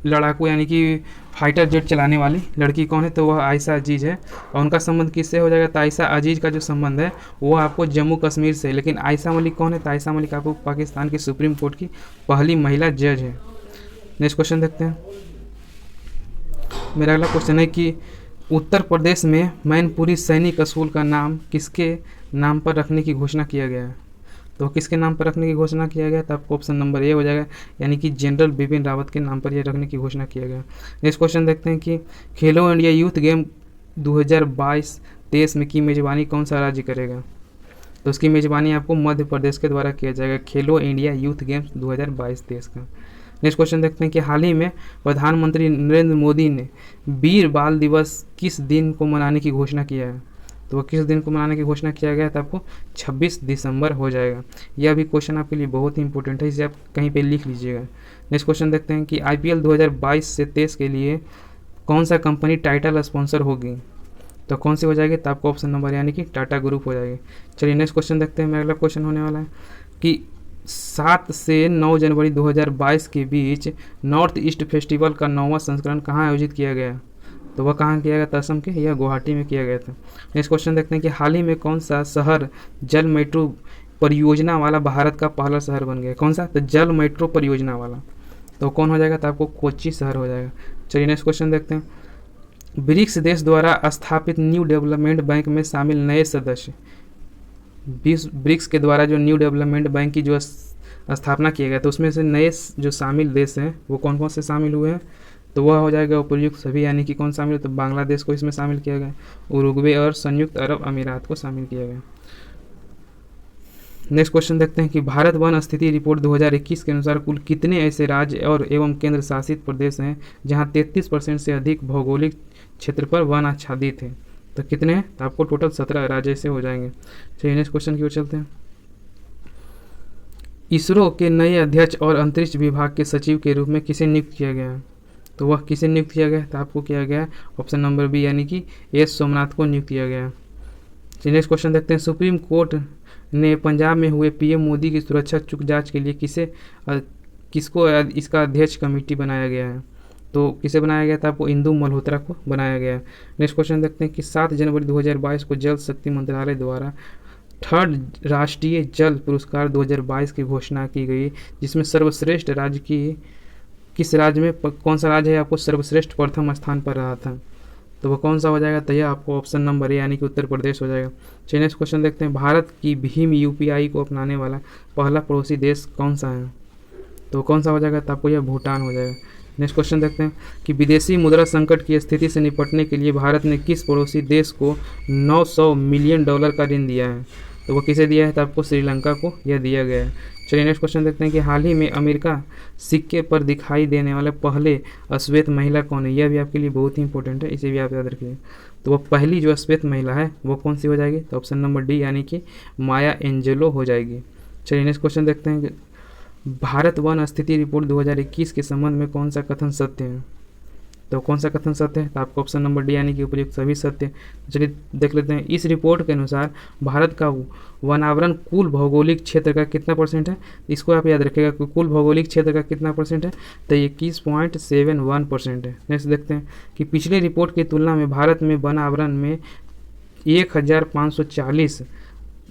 लड़ाकू यानी कि फाइटर जेट चलाने वाली लड़की कौन है? तो वह आयशा अजीज है। और उनका संबंध किससे हो जाएगा? तो आयशा अजीज का जो संबंध है वो आपको जम्मू कश्मीर से। लेकिन आयशा मलिक कौन है? तो आयशा मलिक आपको पाकिस्तान की सुप्रीम कोर्ट की पहली महिला जज है। नेक्स्ट क्वेश्चन देखते हैं। मेरा अगला क्वेश्चन है कि उत्तर प्रदेश में मैनपुरी सैनिक स्कूल का नाम किसके नाम पर रखने की घोषणा किया गया है? तो किसके नाम पर रखने की घोषणा किया गया? तो आपको ऑप्शन नंबर ए हो जाएगा, यानी कि जनरल बिपिन रावत के नाम पर यह रखने की घोषणा किया गया। नेक्स्ट क्वेश्चन देखते हैं कि खेलो इंडिया यूथ गेम 2022-23 में की मेजबानी कौन सा राज्य करेगा? तो उसकी मेजबानी आपको मध्य प्रदेश के द्वारा किया जाएगा, खेलो इंडिया यूथ गेम्स 2022-23 का। नेक्स्ट क्वेश्चन देखते हैं कि हाल ही में प्रधानमंत्री नरेंद्र मोदी ने वीर बाल दिवस किस दिन को मनाने की घोषणा किया है? तो वह किस दिन को मनाने की घोषणा किया गया? तो आपको 26 दिसंबर हो जाएगा। यह भी क्वेश्चन आपके लिए बहुत ही इंपॉर्टेंट है, इसे आप कहीं पे लिख लीजिएगा। नेक्स्ट क्वेश्चन देखते हैं कि IPL 2022 से 23 के लिए कौन सा कंपनी टाइटल स्पॉन्सर होगी? तो कौन सी हो जाएगी? तो आपको ऑप्शन नंबर यानी कि टाटा ग्रुप हो जाएगी। चलिए नेक्स्ट क्वेश्चन देखते हैं। मेरा अगला क्वेश्चन होने वाला है कि 7 से 9 जनवरी 2022 के बीच नॉर्थ ईस्ट फेस्टिवल का 9वां संस्करण कहाँ आयोजित किया गया? तो वह कहाँ किया गया था? असम के या गुवाहाटी में किया गया था। नेक्स्ट क्वेश्चन देखते हैं कि हाल ही में कौन सा शहर जल मेट्रो परियोजना वाला भारत का पहला शहर बन गया? कौन सा? तो जल मेट्रो परियोजना वाला। तो कौन हो जाएगा? तो आपको कोच्चि शहर हो जाएगा। चलिए नेक्स्ट क्वेश्चन देखते हैं। ब्रिक्स देश द्वारा स्थापित न्यू डेवलपमेंट बैंक में शामिल नए सदस्य, ब्रिक्स के द्वारा जो न्यू डेवलपमेंट बैंक की जो स्थापना किया गया तो उसमें से नए जो शामिल देश हैं वो कौन कौन से शामिल हुए हैं? तो वह हो जाएगा उपयुक्त सभी, यानी कि कौन शामिल है? तो बांग्लादेश को इसमें शामिल किया गया, उरुग्वे और संयुक्त अरब अमीरात को शामिल किया गया। नेक्स्ट क्वेश्चन देखते हैं कि भारत वन स्थिति रिपोर्ट 2021 के अनुसार कुल कितने ऐसे राज्य और एवं केंद्र शासित प्रदेश हैं जहां 33% से अधिक भौगोलिक क्षेत्र पर वन आच्छादित है? तो कितने हैं? तो आपको टोटल 17 राज्य से हो जाएंगे। चलिए नेक्स्ट क्वेश्चन की ओर चलते हैं। इसरो के नए अध्यक्ष और अंतरिक्ष विभाग के सचिव के रूप में किसे नियुक्त किया गया है? तो वह किसे नियुक्त किया गया? तो आपको किया गया ऑप्शन नंबर बी, यानी कि एस सोमनाथ को नियुक्त किया गया। चलिए नेक्स्ट क्वेश्चन देखते हैं। सुप्रीम कोर्ट ने पंजाब में हुए PM मोदी की सुरक्षा चुक जांच के लिए किसको इसका अध्यक्ष कमेटी बनाया गया है? तो किसे बनाया गया था? आपको इंदु मल्होत्रा को बनाया गया है। नेक्स्ट क्वेश्चन देखते हैं कि 7 जनवरी 2022 को जल शक्ति मंत्रालय द्वारा 3rd राष्ट्रीय जल पुरस्कार 2022 की घोषणा की गई, जिसमें सर्वश्रेष्ठ राज्य की किस राज्य में कौन सा राज्य है आपको सर्वश्रेष्ठ प्रथम स्थान पर रहा था? तो वह कौन सा हो जाएगा? तो यह आपको ऑप्शन नंबर ए यानी कि उत्तर प्रदेश हो जाएगा। चलिए नेक्स्ट क्वेश्चन देखते हैं। भारत की भीम UPI को अपनाने वाला पहला पड़ोसी देश कौन सा है? तो कौन सा हो जाएगा? तो आपको यह भूटान हो जाएगा। नेक्स्ट क्वेश्चन देखते हैं कि विदेशी मुद्रा संकट की स्थिति से निपटने के लिए भारत ने किस पड़ोसी देश को $900 मिलियन का ऋण दिया है? तो वो किसे दिया है? तो आपको श्रीलंका को यह दिया गया है। चलिए नेक्स्ट क्वेश्चन देखते हैं कि हाल ही में अमेरिका सिक्के पर दिखाई देने वाले पहले श्वेत महिला कौन है? यह भी आपके लिए बहुत ही इंपॉर्टेंट है, इसे भी आप याद रखिए। तो वह पहली जो श्वेत महिला है वो कौन सी हो जाएगी? तो ऑप्शन नंबर डी यानी कि माया एंजेलो हो जाएगी। चलिए नेक्स्ट क्वेश्चन देखते हैं कि भारत वन स्थिति रिपोर्ट 2021 के संबंध में कौन सा कथन सत्य है? तो कौन सा कथन सत्य है? तो आपको ऑप्शन नंबर डी यानी कि उपयुक्त सभी सत्य। चलिए देख लेते हैं। इस रिपोर्ट के अनुसार भारत का वनावरण कुल भौगोलिक क्षेत्र का कितना % है? इसको आप याद रखिएगा कि कुल भौगोलिक क्षेत्र का कितना % है? तो 21.71% है। नेक्स्ट देखते हैं कि पिछले रिपोर्ट की तुलना में भारत में वनावरण में 1540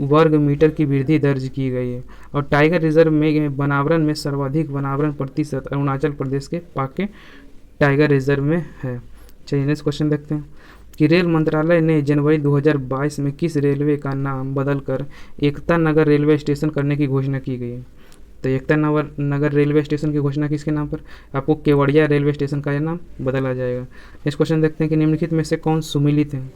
वर्ग मीटर की वृद्धि दर्ज की गई है और टाइगर रिजर्व में वनावरण में सर्वाधिक वनावरण प्रतिशत अरुणाचल प्रदेश के पाके टाइगर रिजर्व में है। चलिए नेक्स्ट क्वेश्चन देखते हैं कि रेल मंत्रालय ने जनवरी 2022 में किस रेलवे का नाम बदलकर एकता नगर रेलवे स्टेशन करने की घोषणा की गई है? तो एकता नगर रेलवे स्टेशन की घोषणा किसके नाम पर? आपको केवड़िया रेलवे स्टेशन का यह नाम बदला जाएगा। नेक्स्ट क्वेश्चन देखते हैं कि निम्नलिखित में से कौन सुमिलित है?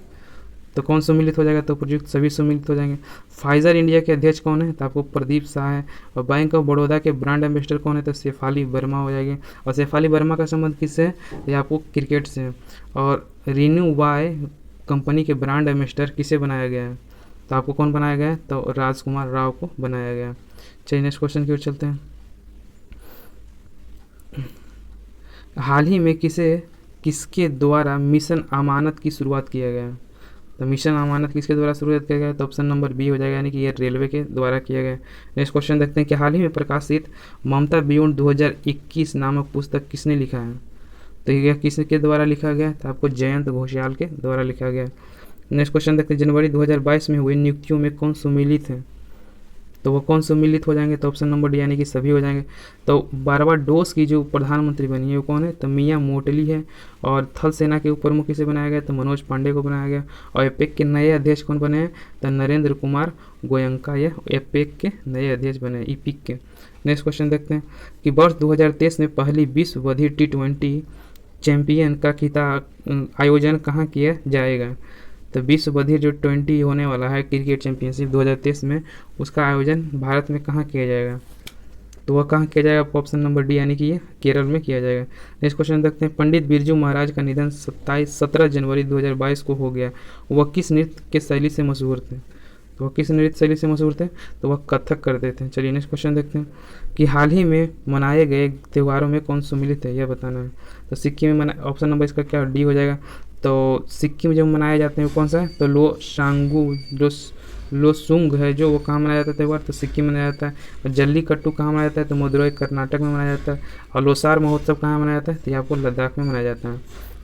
तो कौन सम्मिलित हो जाएगा, तो उपयुक्त सभी सम्मिलित हो जाएंगे। फाइजर इंडिया के अध्यक्ष कौन है, तो आपको प्रदीप शाह है। और बैंक ऑफ बड़ौदा के ब्रांड एम्बेसडर कौन है, तो शेफाली वर्मा हो जाएगी। और शेफाली वर्मा का संबंध किससे है, ये आपको क्रिकेट से है। और रीन्यू वाई कंपनी के ब्रांड एम्बेसडर किसे बनाया गया है, तो आपको कौन बनाया गया है, तो राजकुमार राव को बनाया गया है। चलिए नेक्स्ट क्वेश्चन की ओर चलते हैं। हाल ही में किसके द्वारा मिशन अमानत की शुरुआत किया गया है, तो मिशन अमानत किसके द्वारा शुरुआत किया गया है, तो ऑप्शन नंबर बी हो जाएगा, यानी कि ये रेलवे के द्वारा किया गया है। नेक्स्ट क्वेश्चन देखते हैं कि हाल ही में प्रकाशित ममता बियॉन्ड 2021 नामक पुस्तक किसने लिखा है, तो यह किसके द्वारा लिखा गया है, तो आपको जयंत घोषाल के द्वारा लिखा गया है। नेक्स्ट क्वेश्चन देखते हैं जनवरी 2022 में हुई नियुक्तियों में कौन सम्मिलित है, तो वो कौन सम्मिलित हो जाएंगे, तो ऑप्शन नंबर डी यानी कि सभी हो जाएंगे। तो बारबाडोस की जो प्रधानमंत्री बनी है वो कौन है, तो मिया मोटली है। और थल सेना के उप प्रमुख किसे बनाया गया, तो मनोज पांडे को बनाया गया। और एपेक के नए अध्यक्ष कौन बने हैं, तो नरेंद्र कुमार गोयंका यह एपेक के नए अध्यक्ष बने, ईपिक के। नेक्स्ट क्वेश्चन देखते हैं कि वर्ष 2023 में पहली विश्व बधिर T20 चैंपियन का खिताब आयोजन कहाँ किया जाएगा, तो विश्व बधिर जो 20 होने वाला है क्रिकेट चैंपियनशिप 2023 में, उसका आयोजन भारत में कहाँ किया जाएगा, तो वह कहाँ किया जाएगा, ऑप्शन नंबर डी यानी कि ये केरल में किया जाएगा। नेक्स्ट क्वेश्चन देखते हैं पंडित बिरजू महाराज का निधन 17 जनवरी 2022 को हो गया, वह किस नृत्य के शैली से मशहूर थे, तो वह किस नृत्य शैली से मशहूर थे, तो वह कथक करते थे। चलिए नेक्स्ट क्वेश्चन देखते हैं कि हाल ही में मनाए गए त्योहारों में कौन सम्मिलित है, यह बताना है। तो सिक्किम में ऑप्शन नंबर इसका क्या डी हो जाएगा। तो सिक्किम में जो मनाए जाते हैं वो कौन सा है, तो लोसुंग है जो, वो कहाँ मनाया जाता है त्यौहार, तो सिक्किम में मनाया जाता है। और जल्लीकट्टू कहाँ मनाया जाता है, तो मदुरई कर्नाटक में मनाया जाता है। और लोसार महोत्सव कहाँ मनाया जाता है, तो ये आपको लद्दाख में मनाया जाता है।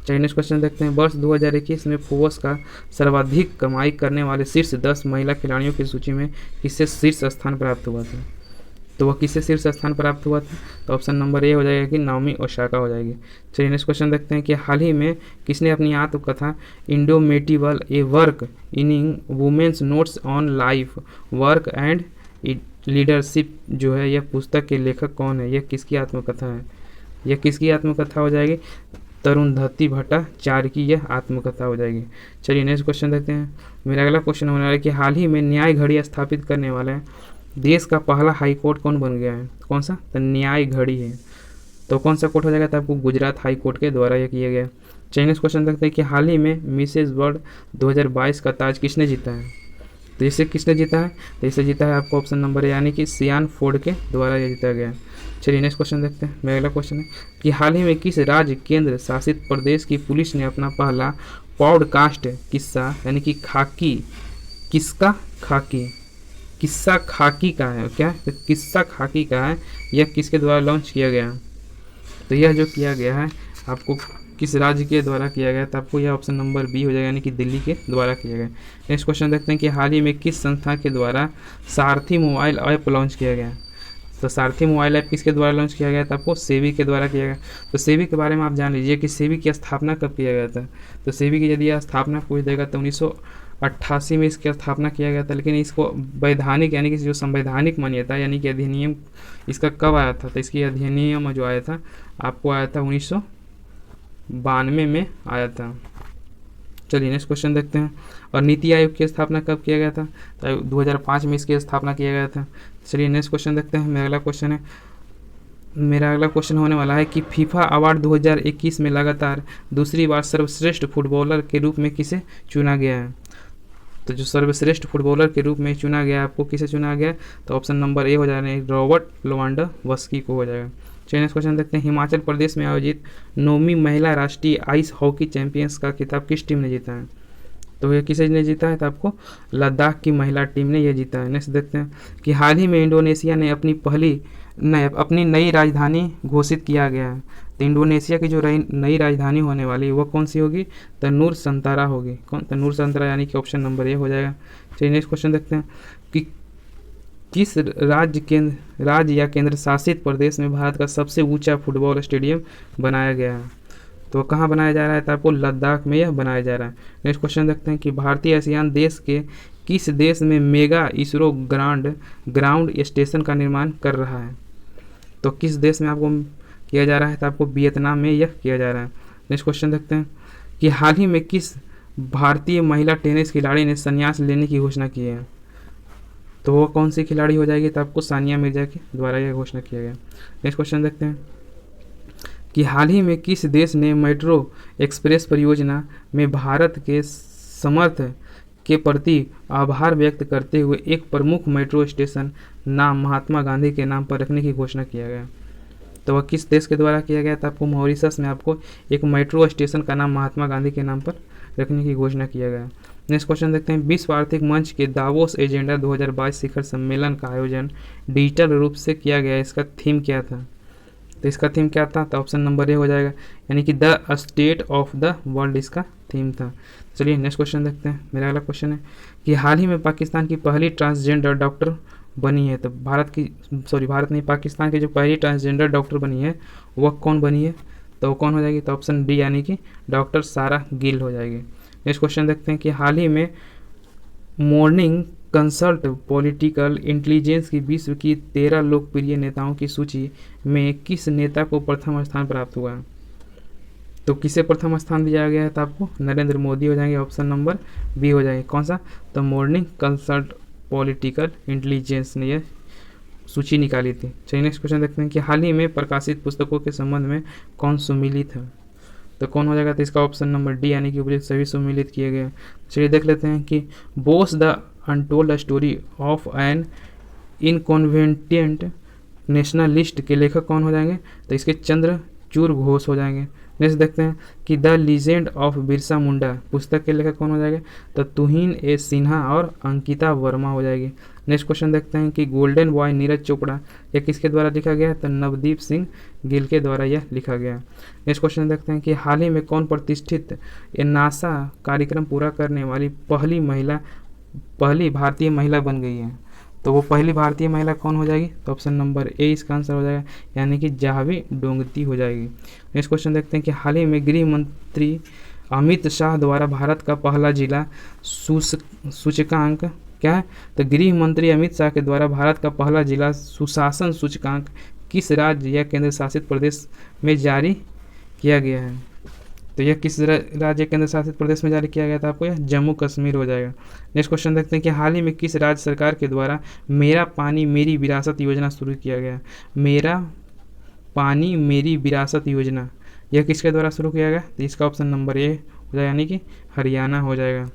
चलिए नेक्स्ट क्वेश्चन देखते हैं वर्ष 2021 में फोर्ब्स का सर्वाधिक कमाई करने वाले शीर्ष 10 महिला खिलाड़ियों की सूची में किससे शीर्ष स्थान प्राप्त हुआ था, तो वह किससे शीर्ष स्थान प्राप्त हुआ था, तो ऑप्शन नंबर ए हो जाएगा कि नाओमी ओसाका हो जाएगी। चलिए नेक्स्ट क्वेश्चन देखते हैं कि हाल ही में किसने अपनी आत्मकथा indomitable a work in women's notes on life work and leadership जो है, यह पुस्तक के लेखक कौन है, यह किसकी आत्मकथा है, यह किसकी आत्मकथा हो जाएगी, तरुणधति भट्टाचार्य की यह आत्मकथा हो जाएगी। चलिए नेक्स्ट क्वेश्चन देखते हैं। मेरा अगला क्वेश्चन होने वाला है कि हाल ही में न्याय घड़ी स्थापित करने वाले देश का पहला हाई कोर्ट कौन बन गया है, कौन सा, तो न्याय घड़ी है। तो कौन सा कोर्ट हो जाएगा, तो आपको गुजरात हाई कोर्ट के द्वारा यह किया गया। चलिए नेक्स्ट क्वेश्चन देखते हैं कि हाल ही में मिसेज वर्ल्ड 2022 का ताज किसने जीता है, तो इसे किसने जीता है, तो इसे जीता है आपको ऑप्शन नंबर ए यानी कि सियान फोर्ड के द्वारा यह जीता गया। चलिए नेक्स्ट क्वेश्चन देखते हैं। मेरा अगला क्वेश्चन है कि हाल ही में किस राज्य केंद्र शासित प्रदेश की पुलिस ने अपना पहला पॉडकास्ट किस्सा यानी कि किस्सा खाकी का है, क्या, तो किस्सा खाकी का है, यह किसके द्वारा लॉन्च किया गया, तो यह जो किया गया है आपको किस राज्य के द्वारा किया गया, तो आपको यह ऑप्शन नंबर बी हो जाएगा, यानी कि दिल्ली के द्वारा किया गया। नेक्स्ट क्वेश्चन देखते हैं कि हाल ही में किस संस्था के द्वारा सारथी मोबाइल ऐप लॉन्च किया गया, तो सारथी मोबाइल ऐप किसके द्वारा लॉन्च किया गया था, आपको सेबी के द्वारा किया गया। तो सेबी के बारे में आप जान लीजिए कि सेबी की स्थापना कब किया गया था, तो सेबी की यदि स्थापना पूछ देगा तो 1988 में इसकी स्थापना किया गया था, लेकिन इसको वैधानिक यानी कि जो संवैधानिक मान्यता यानी कि अधिनियम इसका कब आया था, तो इसकी अधिनियम जो आया था आपको आया था 1992 में आया था। चलिए नेक्स्ट क्वेश्चन देखते हैं। और नीति आयोग की स्थापना कब किया गया था, तो 2005 में इसकी स्थापना किया गया था। चलिए नेक्स्ट क्वेश्चन देखते हैं। मेरा अगला क्वेश्चन होने वाला है कि फीफा अवार्ड 2021 में लगातार दूसरी बार सर्वश्रेष्ठ फुटबॉलर के रूप में किसे चुना गया है, तो जो सर्वश्रेष्ठ फुटबॉलर के रूप में चुना गया आपको किसे चुना गया, तो ऑप्शन नंबर ए हो जाएगा रॉबर्ट लेवांडोव्स्की को हो जाएगा। चलिए नेक्स्ट क्वेश्चन देखते हैं। हिमाचल प्रदेश में आयोजित 9वीं महिला राष्ट्रीय आइस हॉकी चैंपियंस का खिताब किस टीम ने जीता है, तो ये किसे ने जीता है, तो आपको लद्दाख की महिला टीम ने यह जीता है। नेक्स्ट देखते हैं कि हाल ही में इंडोनेशिया ने अपनी नई राजधानी घोषित किया गया है, तो इंडोनेशिया की जो नई राजधानी होने वाली है वह कौन सी होगी, तो नूर संतारा होगी। कौन, तो नूर संतारा यानी कि ऑप्शन नंबर ए हो जाएगा। चलिए नेक्स्ट क्वेश्चन देखते हैं कि किस राज्य या केंद्र शासित प्रदेश में भारत का सबसे ऊंचा फुटबॉल स्टेडियम बनाया गया है, तो कहाँ बनाया जा रहा है, तो आपको लद्दाख में यह बनाया जा रहा है। नेक्स्ट क्वेश्चन देखते हैं कि भारतीय आसियान देश के किस देश में मेगा इसरो ग्राउंड स्टेशन का निर्माण कर रहा है, तो किस देश में आपको किया जा रहा है, तो आपको वियतनाम में यह किया जा रहा है। नेक्स्ट क्वेश्चन देखते हैं कि हाल ही में किस भारतीय महिला टेनिस खिलाड़ी ने संन्यास लेने की घोषणा की है, तो वो कौन सी खिलाड़ी हो जाएगी? तो आपको सानिया मिर्जा के द्वारा यह घोषणा किया गया। नेक्स्ट क्वेश्चन देखते हैं कि हाल ही में किस देश ने मेट्रो एक्सप्रेस परियोजना में भारत के समर्थ के प्रति आभार व्यक्त करते हुए एक प्रमुख मेट्रो स्टेशन नाम महात्मा गांधी के नाम पर रखने की घोषणा किया गया? तो वह किस देश के द्वारा किया गया? तो आपको मॉरिशस में आपको एक मेट्रो स्टेशन का नाम महात्मा गांधी के नाम पर रखने की घोषणा किया गया। नेक्स्ट क्वेश्चन देखते हैं, विश्व आर्थिक मंच के दावोस एजेंडा 2022 शिखर सम्मेलन का आयोजन डिजिटल रूप से किया गया, इसका थीम क्या था? तो इसका थीम क्या था? तो ऑप्शन नंबर ए हो जाएगा, यानी कि the state of the world इसका थीम था। चलिए नेक्स्ट क्वेश्चन देखते हैं। मेरा अगला क्वेश्चन है कि हाल ही में पाकिस्तान की पहली ट्रांसजेंडर डॉक्टर बनी है, तो भारत नहीं, पाकिस्तान की जो पहली ट्रांसजेंडर डॉक्टर बनी है वह कौन बनी है? तो वो कौन हो जाएगी? तो ऑप्शन डी, यानी कि डॉक्टर सारा गिल हो जाएगी। नेक्स्ट क्वेश्चन देखते हैं कि हाल ही में मॉर्निंग कंसल्ट पॉलिटिकल इंटेलिजेंस की विश्व की 13 लोकप्रिय नेताओं की सूची में किस नेता को प्रथम स्थान प्राप्त हुआ है? तो किसे प्रथम स्थान दिया गया है? तो आपको नरेंद्र मोदी हो जाएंगे, ऑप्शन नंबर बी हो जाएगा। कौन सा? तो मॉर्निंग कंसल्ट पॉलिटिकल इंटेलिजेंस ने यह सूची निकाली थी। चलिए नेक्स्ट क्वेश्चन देखते हैं कि हाल ही में प्रकाशित पुस्तकों के संबंध में कौन सुमिलित है? तो कौन हो जाएगा? तो इसका ऑप्शन नंबर डी, यानी कि उपयुक्त सभी सुमिलित किए गए। चलिए देख लेते हैं कि Bose the untold story of an inconvenient nationalist के लेखक कौन हो जाएंगे? तो इसके चंद्रचूड़ घोष हो जाएंगे। नेक्स्ट देखते हैं कि the legend of Birsa Munda पुस्तक के लेखक कौन हो जाएगा? तो तुहिन ए सिन्हा और अंकिता वर्मा हो जाएगी। नेक्स्ट क्वेश्चन देखते हैं कि गोल्डन बॉय नीरज चोपड़ा यह किसके द्वारा लिखा गया है? तो नवदीप सिंह गिल के द्वारा यह लिखा गया। नेक्स्ट क्वेश्चन देखते हैं कि हाल ही में कौन प्रतिष्ठित नासा कार्यक्रम पूरा करने वाली पहली भारतीय महिला बन गई है? तो वो पहली भारतीय महिला कौन हो जाएगी? तो ऑप्शन नंबर ए इसका आंसर हो जाएगा, यानी कि जाह्नवी डोंगती हो जाएगी। नेक्स्ट क्वेश्चन देखते हैं कि हाल ही में गृह मंत्री अमित शाह द्वारा भारत का पहला जिला सूचकांक क्या है? तो गृह मंत्री अमित शाह के द्वारा भारत का पहला जिला सुशासन सूचकांक किस राज्य या केंद्र शासित प्रदेश में जारी किया गया है? तो यह किस राज्य केंद्र शासित प्रदेश में जारी किया गया था? आपको यह जम्मू कश्मीर हो जाएगा। नेक्स्ट क्वेश्चन देखते हैं कि हाल ही में किस राज्य सरकार के द्वारा मेरा पानी मेरी विरासत योजना शुरू किया गया? मेरा पानी मेरी विरासत योजना यह किसके द्वारा शुरू किया गया? तो इसका ऑप्शन नंबर ए हो जाएगा, यानी कि हरियाणा हो जाएगा।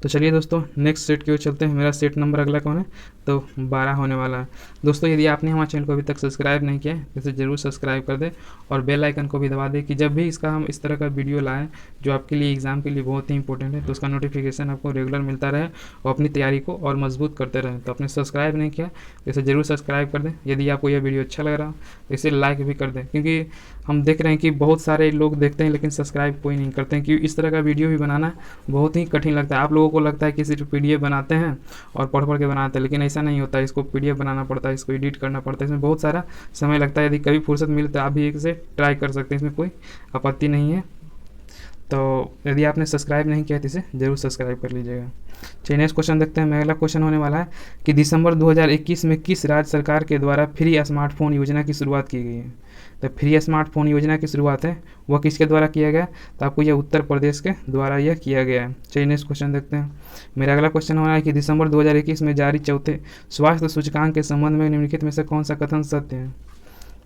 तो चलिए दोस्तों नेक्स्ट सेट की ओर चलते हैं। मेरा सेट नंबर अगला कौन है? तो 12 होने वाला है। दोस्तों यदि आपने हमारे चैनल को अभी तक सब्सक्राइब नहीं किया है तो इसे ज़रूर सब्सक्राइब कर दें और बेल आइकन को भी दबा दें कि जब भी इसका हम इस तरह का वीडियो लाएं जो आपके लिए एग्ज़ाम के लिए बहुत ही इंपॉर्टेंट है तो उसका नोटिफिकेशन आपको रेगुलर मिलता रहे और अपनी तैयारी को और मजबूत करते रहें। तो आपने सब्सक्राइब नहीं किया तो इसे ज़रूर सब्सक्राइब कर दें। यदि आपको यह वीडियो अच्छा लग रहा हो तो इसे लाइक भी कर दें, क्योंकि हम देख रहे हैं कि बहुत सारे लोग देखते हैं लेकिन सब्सक्राइब कोई नहीं करते हैं, क्योंकि इस तरह का वीडियो भी बनाना बहुत ही कठिन लगता है। आप लोगों को लगता है कि सिर्फ PDF बनाते हैं और पढ़ के बनाते हैं, लेकिन ऐसा नहीं होता है। इसको PDF बनाना पड़ता है, इसको एडिट करना पड़ता है, इसमें बहुत सारा समय लगता है। यदि कभी फुर्सत मिले तो आप भी इसे ट्राई कर सकते हैं, इसमें कोई आपत्ति नहीं है। तो यदि आपने सब्सक्राइब नहीं किया तो इसे जरूर सब्सक्राइब कर लीजिएगा। चलिए नेक्स्ट क्वेश्चन देखते हैं। मेरा अगला क्वेश्चन होने वाला है कि दिसंबर 2021 में किस राज्य सरकार के द्वारा फ्री स्मार्टफोन योजना की शुरुआत की गई है? तो फ्री स्मार्टफोन योजना की शुरुआत है वह किसके द्वारा किया गया? तो आपको यह उत्तर प्रदेश के द्वारा यह किया गया है। चलिए नेक्स्ट क्वेश्चन देखते हैं। मेरा अगला क्वेश्चन हो रहा है कि दिसंबर 2021 में जारी चौथे स्वास्थ्य सूचकांक के संबंध में निम्नलिखित में से कौन सा कथन सत्य है?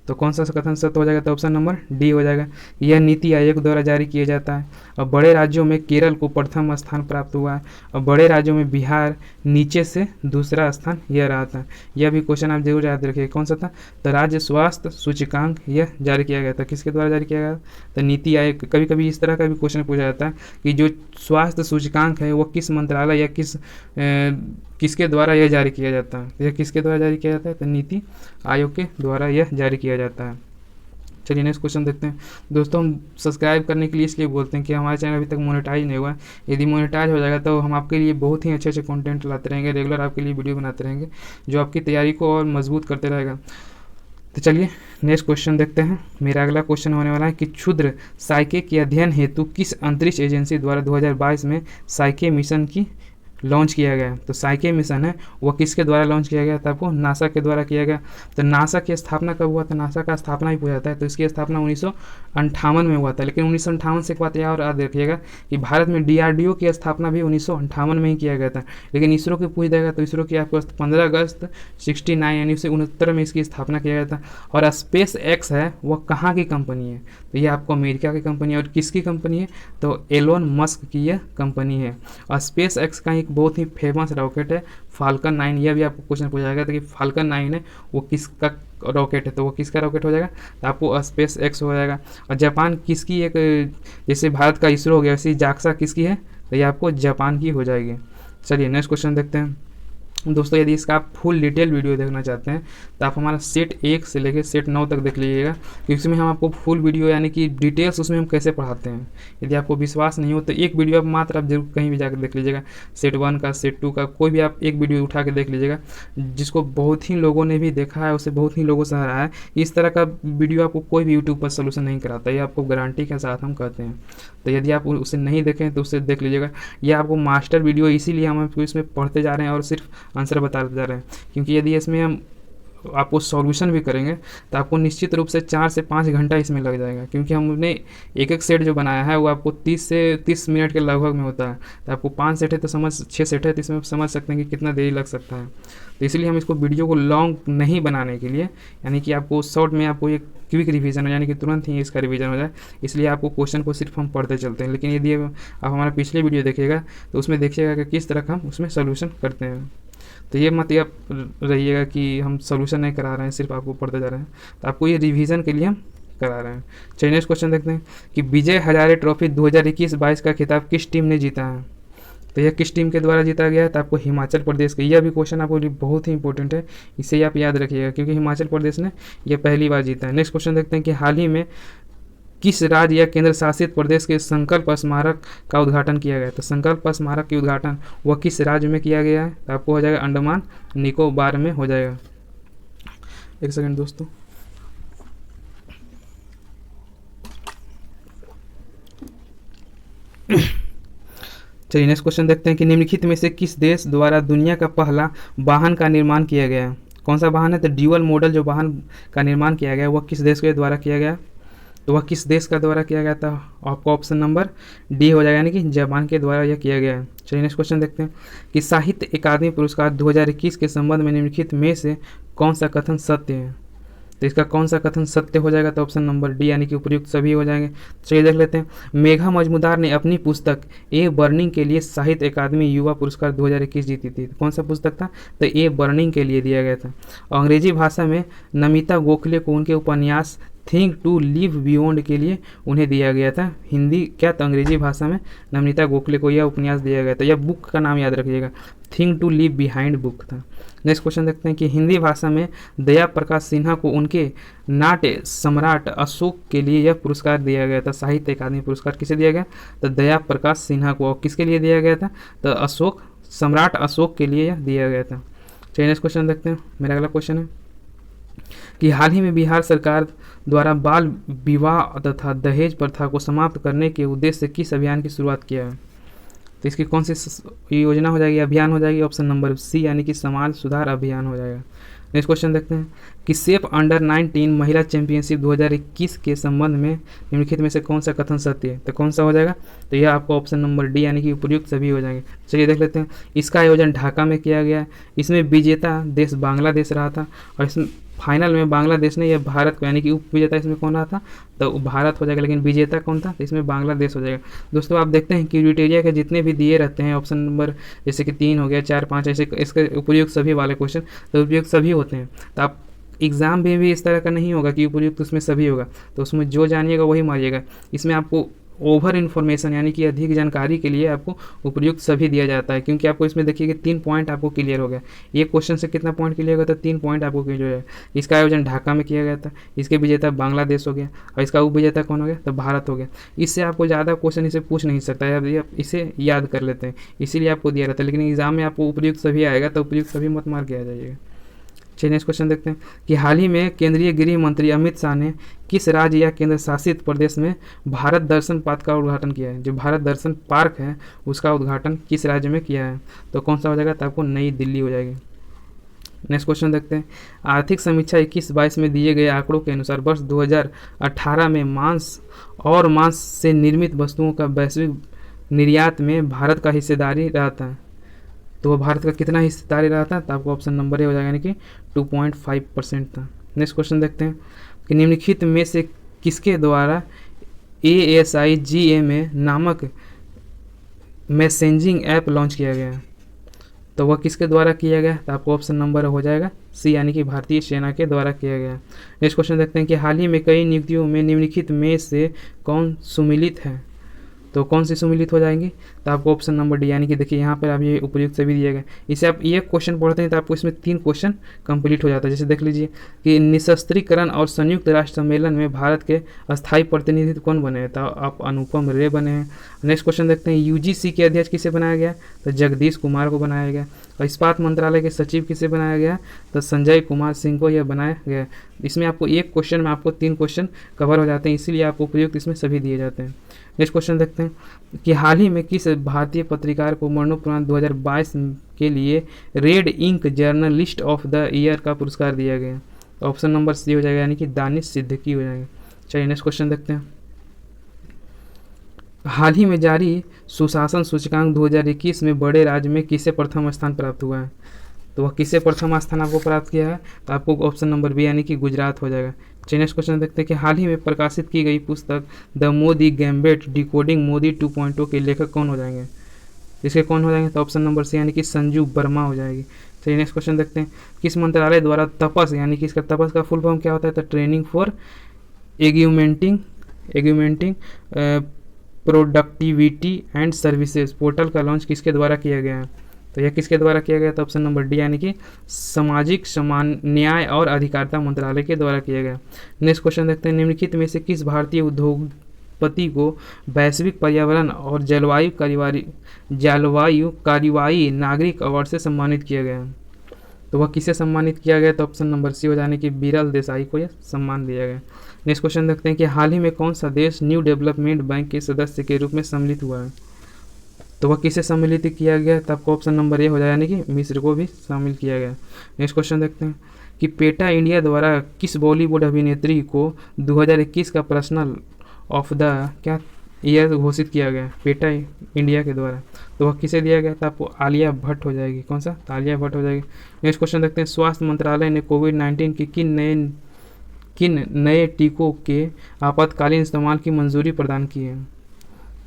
तो कौन सा कथन सत्य हो जाएगा? तो ऑप्शन नंबर डी हो जाएगा। यह नीति आयोग द्वारा जारी किया जाता है और बड़े राज्यों में केरल को प्रथम स्थान प्राप्त हुआ है और बड़े राज्यों में बिहार नीचे से दूसरा स्थान यह रहा था। यह भी क्वेश्चन आप जरूर याद रखिए। कौन सा था? तो राज्य स्वास्थ्य सूचकांक यह जारी किया गया था। किसके द्वारा जारी किया गया? तो नीति आयोग। कभी कभी इस तरह का भी क्वेश्चन पूछा जाता है कि जो स्वास्थ्य सूचकांक है वह किस मंत्रालय या किसके द्वारा यह जारी किया जाता है? यह किसके द्वारा जारी किया जाता है? तो नीति आयोग के द्वारा यह जारी किया जाता है। चलिए नेक्स्ट क्वेश्चन देखते हैं। दोस्तों हम सब्सक्राइब करने के लिए इसलिए बोलते हैं कि हमारा चैनल अभी तक मोनेटाइज नहीं हुआ है। यदि मोनेटाइज हो जाएगा तो हम आपके लिए बहुत ही अच्छे अच्छे कंटेंट लाते रहेंगे, रेगुलर आपके लिए वीडियो बनाते रहेंगे जो आपकी तैयारी को और मजबूत करते रहेगा। तो चलिए नेक्स्ट क्वेश्चन देखते हैं। मेरा अगला क्वेश्चन होने वाला है कि क्षुद्र साइके के अध्ययन हेतु किस अंतरिक्ष एजेंसी द्वारा 2022 में साइके मिशन की लॉन्च किया गया। तो साइके मिशन है वो किसके द्वारा लॉन्च किया गया था, आपको नासा के द्वारा किया गया। तो नासा की स्थापना कब हुआ था, नासा का स्थापना ही पूछा जाता है, तो इसकी स्थापना 1958 में हुआ था। लेकिन 1958 से एक बात याद रखिएगा कि भारत में DRDO की स्थापना भी 1958 में ही किया गया था। लेकिन इसरो की पूछ जाएगा तो इसरो की आपको 15 अगस्त 69 यानी 1969 में इसकी स्थापना किया गया था। और स्पेस एक्स है वह कहाँ की कंपनी है, तो ये आपको अमेरिका की कंपनी है। और किसकी कंपनी है, तो एलोन मस्क की यह कंपनी है। और स्पेस एक्स का एक बहुत ही फेमस रॉकेट है फाल्कन 9। यह भी आपको क्वेश्चन पूछा जाएगा था कि फाल्कन 9 है वो किसका रॉकेट है, तो वो किसका रॉकेट हो जाएगा, तो आपको स्पेस एक्स हो जाएगा। और जापान किसकी एक, जैसे भारत का इसरो हो गया वैसे जाक्सा किसकी है, तो ये आपको जापान की हो जाएगी। चलिए नेक्स्ट क्वेश्चन देखते हैं दोस्तों। यदि इसका आप फुल डिटेल वीडियो देखना चाहते हैं तो आप हमारा सेट 1 से लेकर सेट 9 तक देख लीजिएगा, क्योंकि उसमें हम आपको फुल वीडियो यानी कि डिटेल्स उसमें हम कैसे पढ़ाते हैं। यदि आपको विश्वास नहीं हो तो एक वीडियो आप जरूर कहीं भी जाकर देख लीजिएगा, सेट 1 का सेट 2 का कोई भी आप एक वीडियो उठा के देख लीजिएगा, जिसको बहुत ही लोगों ने भी देखा है, उसे बहुत ही लोगों से सराहा है। इस तरह का वीडियो आपको कोई भी यूट्यूब पर सोल्यूशन नहीं कराता, ये आपको गारंटी के साथ हम कहते हैं। तो यदि आप उसे नहीं देखें तो उसे देख लीजिएगा। यह आपको मास्टर वीडियो इसीलिए हम आपको इसमें पढ़ते जा रहे हैं और सिर्फ आंसर बताते जा रहे हैं, क्योंकि यदि इसमें हम आपको सॉल्यूशन भी करेंगे तो आपको निश्चित रूप से 4 से 5 घंटा इसमें लग जाएगा, क्योंकि हमने एक एक सेट जो बनाया है वो आपको 30 से 30 मिनट के लगभग में होता है। तो आपको 5 सेट है तो 6 सेट है तो इसमें समझ सकते हैं कि कितना देरी लग सकता है। तो इसलिए हम इसको वीडियो को लॉन्ग नहीं बनाने के लिए, यानी कि आपको शॉर्ट में आपको एक क्विक रिवीजन हो, यानी कि तुरंत ही इसका रिवीजन हो जाए, इसलिए आपको क्वेश्चन को सिर्फ हम पढ़ते चलते हैं। लेकिन यदि आप हमारा पिछले वीडियो देखिएगा तो उसमें देखिएगा कि किस तरह का हम उसमें सोल्यूशन करते हैं। तो ये मत आप रहिएगा कि हम सोल्यूशन नहीं करा रहे हैं, सिर्फ आपको पढ़ते जा रहे हैं, तो आपको ये रिवीजन के लिए हम करा रहे हैं। चलिए नेक्स्ट क्वेश्चन देखते हैं कि विजय हजारे ट्रॉफी 2021-22 का खिताब किस टीम ने जीता है, तो यह किस टीम के द्वारा जीता गया है, तो आपको हिमाचल प्रदेश का। यह भी क्वेश्चन आपको लिए बहुत ही इंपॉर्टेंट है, इसे आप याद रखिएगा क्योंकि हिमाचल प्रदेश ने यह पहली बार जीता है। नेक्स्ट क्वेश्चन देखते हैं कि हाल ही में किस राज्य या केंद्र शासित प्रदेश के संकल्प स्मारक का उद्घाटन किया गया है, तो संकल्प स्मारक के उद्घाटन वह किस राज्य में किया गया है, तो आपको हो जाएगा अंडमान निकोबार में हो जाएगा। एक सेकंड दोस्तों, चलिए नेक्स्ट क्वेश्चन देखते हैं कि निम्नलिखित में से किस देश द्वारा दुनिया का पहला वाहन का निर्माण किया गया है। कौन सा वाहन है, तो ड्यूअल मॉडल जो वाहन का निर्माण किया गया है वह किस देश के द्वारा किया गया, तो वह किस देश का द्वारा किया गया था, आपको ऑप्शन नंबर डी हो जाएगा, यानी कि जापान के द्वारा यह किया गया है। चलिए नेक्स्ट क्वेश्चन देखते हैं कि साहित्य अकादमी पुरस्कार 2021 के संबंध में निम्नलिखित में से कौन सा कथन सत्य है, तो इसका कौन सा कथन सत्य हो जाएगा, तो ऑप्शन नंबर डी यानी कि उपयुक्त सभी हो जाएंगे। चलिए देख लेते हैं। मेघा मजमुदार ने अपनी पुस्तक ए बर्निंग के लिए साहित्य अकादमी युवा पुरस्कार 2021 जीती थी। कौन सा पुस्तक था, तो ए बर्निंग के लिए दिया गया था। अंग्रेजी भाषा में नमिता गोखले को उनके उपन्यास थिंक टू लिव बियॉन्ड के लिए उन्हें दिया गया था। हिंदी क्या, तो अंग्रेजी भाषा में नमिता गोखले को यह उपन्यास दिया गया था। यह बुक का नाम याद रखिएगा, think to live behind book था। नेक्स्ट क्वेश्चन देखते हैं कि हिंदी भाषा में दया प्रकाश सिन्हा को उनके नाट्य सम्राट अशोक के लिए यह पुरस्कार दिया गया था। साहित्य अकादमी पुरस्कार किसे दिया गया, तो दया प्रकाश सिन्हा को। और किसके लिए दिया गया था, तो अशोक सम्राट अशोक के लिए यह दिया गया था। चलिए नेक्स्ट क्वेश्चन देखते हैं। मेरा अगला क्वेश्चन है कि हाल ही में बिहार सरकार द्वारा बाल विवाह तथा दहेज प्रथा को समाप्त करने के उद्देश्य से किस अभियान की शुरुआत किया है, तो इसकी कौन सी योजना हो जाएगी, अभियान हो जाएगी, ऑप्शन नंबर सी यानी कि समाज सुधार अभियान हो जाएगा। नेक्स्ट क्वेश्चन देखते हैं कि सेफ अंडर 19 महिला चैंपियनशिप 2021 के संबंध में निम्नलिखित में से कौन सा कथन सत्य है, तो कौन सा हो जाएगा, तो यह आपको ऑप्शन नंबर डी यानी कि उपयुक्त सभी हो जाएंगे। चलिए देख लेते हैं। इसका आयोजन ढाका में किया गया है। इसमें विजेता देश बांग्लादेश रहा था और इसमें फाइनल में बांग्लादेश ने यह भारत को, यानी कि उप विजेता इसमें कौन रहा था, तो भारत हो जाएगा, लेकिन विजेता कौन था, तो इसमें बांग्लादेश हो जाएगा। दोस्तों आप देखते हैं कि क्राइटेरिया के जितने भी दिए रहते हैं ऑप्शन नंबर जैसे कि 3 हो गया, 4, 5 ऐसे, इसके उपयुक्त सभी वाले क्वेश्चन तो उपयुक्त सभी होते हैं। तो आप एग्ज़ाम में भी इस तरह का नहीं होगा कि उपयुक्त उसमें सभी होगा, तो उसमें जो जानिएगा वही मारिएगा। इसमें आपको ओवर इन्फॉर्मेशन यानी कि अधिक जानकारी के लिए आपको उपयुक्त सभी दिया जाता है, क्योंकि आपको इसमें देखिए कि 3 पॉइंट आपको क्लियर हो गया। एक क्वेश्चन से कितना पॉइंट क्लियर होगा, तो 3 पॉइंट आपको क्लियर हो गया। इसका आयोजन ढाका में किया गया था, इसके विजेता बांग्लादेश हो गया और इसका उप विजेता कौन हो गया, तो भारत हो गया। इससे आपको ज़्यादा क्वेश्चन इसे पूछ नहीं सकता है, आप इसे याद कर लेते हैं, इसीलिए आपको दिया रहता है। लेकिन एग्जाम में आपको उपयुक्त सभी आएगा तो उपयुक्त सभी मत मार के आ जाइएगा। चलिए नेक्स्ट क्वेश्चन देखते हैं कि हाल ही में केंद्रीय गृह मंत्री अमित शाह ने किस राज्य या केंद्र शासित प्रदेश में भारत दर्शन पार्क का उद्घाटन किया है। जो भारत दर्शन पार्क है उसका उद्घाटन किस राज्य में किया है, तो कौन सा हो जाएगा, तो आपको नई दिल्ली हो जाएगी। नेक्स्ट क्वेश्चन देखते हैं आर्थिक समीक्षा 21-22 में दिए गए आंकड़ों के अनुसार वर्ष 2018 में मांस और मांस से निर्मित वस्तुओं का वैश्विक निर्यात में भारत का हिस्सेदारी रहा था। तो वो भारत का कितना हिस्सेदारी रहा था, तो आपको ऑप्शन नंबर ए हो जाएगा, यानी कि 2.5% था। नेक्स्ट क्वेश्चन देखते हैं कि निम्नलिखित में से किसके द्वारा ASIGMA नामक मैसेजिंग ऐप लॉन्च किया गया, तो वह किसके द्वारा किया गया, तो आपको ऑप्शन नंबर हो जाएगा सी, यानी कि भारतीय सेना के द्वारा किया गया। नेक्स्ट क्वेश्चन देखते हैं कि हाल ही में कई नियुक्तियों में निम्नलिखित में से कौन सुमिलित है, तो कौन सी सुमिलित हो जाएंगी, तो आपको ऑप्शन नंबर डी, यानी कि देखिए यहाँ पर आप ये उपयुक्त सभी दिया गया। इसे आप ये क्वेश्चन पढ़ते हैं तो आपको इसमें 3 क्वेश्चन कंप्लीट हो जाता है। जैसे देख लीजिए कि निशस्त्रीकरण और संयुक्त राष्ट्र सम्मेलन में भारत के अस्थायी प्रतिनिधि कौन बने हैं, तो आप अनुपम रे बने हैं। नेक्स्ट क्वेश्चन देखते हैं UGC के अध्यक्ष किसे बनाया गया, तो जगदीश कुमार को बनाया गया। और इस्पात मंत्रालय के सचिव किसे बनाया गया, तो संजय कुमार सिंह को यह बनाया गया। इसमें आपको एक क्वेश्चन में आपको 3 क्वेश्चन कवर हो जाते हैं, इसीलिए आपको उपयुक्त इसमें सभी दिए जाते हैं। नेक्स्ट क्वेश्चन देखते हैं कि हाल ही में किस भारतीय पत्रकार को मरणोपरांत 2022 के लिए red ink journalist of the year का पुरस्कार दिया गया, तो ऑप्शन नंबर सी हो जाएगा, यानी कि दानिश सिद्दीकी हो जाएगा। चलिए नेक्स्ट क्वेश्चन देखते हैं हाल ही में जारी सुशासन सूचकांक 2021 में बड़े राज्य में किसे प्रथम स्थान प्राप्त हुआ है, तो वह किसे प्रथम स्थान आपको प्राप्त किया है, तो आपको ऑप्शन नंबर बी, यानी कि गुजरात हो जाएगा। चलिए नेक्स्ट क्वेश्चन देखते हैं कि हाल ही में प्रकाशित की गई पुस्तक the Modi gambit decoding Modi 2.0 के लेखक कौन हो जाएंगे, इसके कौन हो जाएंगे, तो ऑप्शन नंबर सी, यानी कि संजू वर्मा हो जाएगी। चलिए नेक्स्ट क्वेश्चन देखते हैं किस मंत्रालय द्वारा तपस, यानी कि इसका तपस का फुल फॉर्म क्या होता है, तो training for augmenting productivity and services portal का लॉन्च किसके द्वारा किया गया है, तो यह किसके द्वारा किया गया, तो ऑप्शन नंबर डी, यानी कि सामाजिक समान न्याय और अधिकारिता मंत्रालय के द्वारा किया गया। नेक्स्ट क्वेश्चन देखते हैं निम्नलिखित में से किस भारतीय उद्योगपति को वैश्विक पर्यावरण और जलवायु कार्यवाही नागरिक अवार्ड से सम्मानित किया गया, तो वह किसे सम्मानित किया गया, तो ऑप्शन नंबर सी हो जाने की बीरल देसाई को यह सम्मान दिया गया। नेक्स्ट क्वेश्चन देखते हैं कि हाल ही में कौन सा देश न्यू डेवलपमेंट बैंक के सदस्य के रूप में सम्मिलित हुआ है, तो वह किसे सम्मिलित किया गया, तो आपको ऑप्शन नंबर ए हो जाए, यानी कि मिस्र को भी शामिल किया गया। नेक्स्ट क्वेश्चन देखते हैं कि पेटा इंडिया द्वारा किस बॉलीवुड अभिनेत्री को 2021 का पर्सनल ऑफ द क्या ईयर घोषित किया गया, पेटा इंडिया के द्वारा, तो वह किसे दिया गया, तो आपको आलिया भट्ट हो जाएगी। कौन सा, तो आलिया भट्ट हो जाएगी। नेक्स्ट क्वेश्चन देखते हैं स्वास्थ्य मंत्रालय ने कोविड-19 के किन नए टीकों के आपातकालीन इस्तेमाल की मंजूरी प्रदान की है,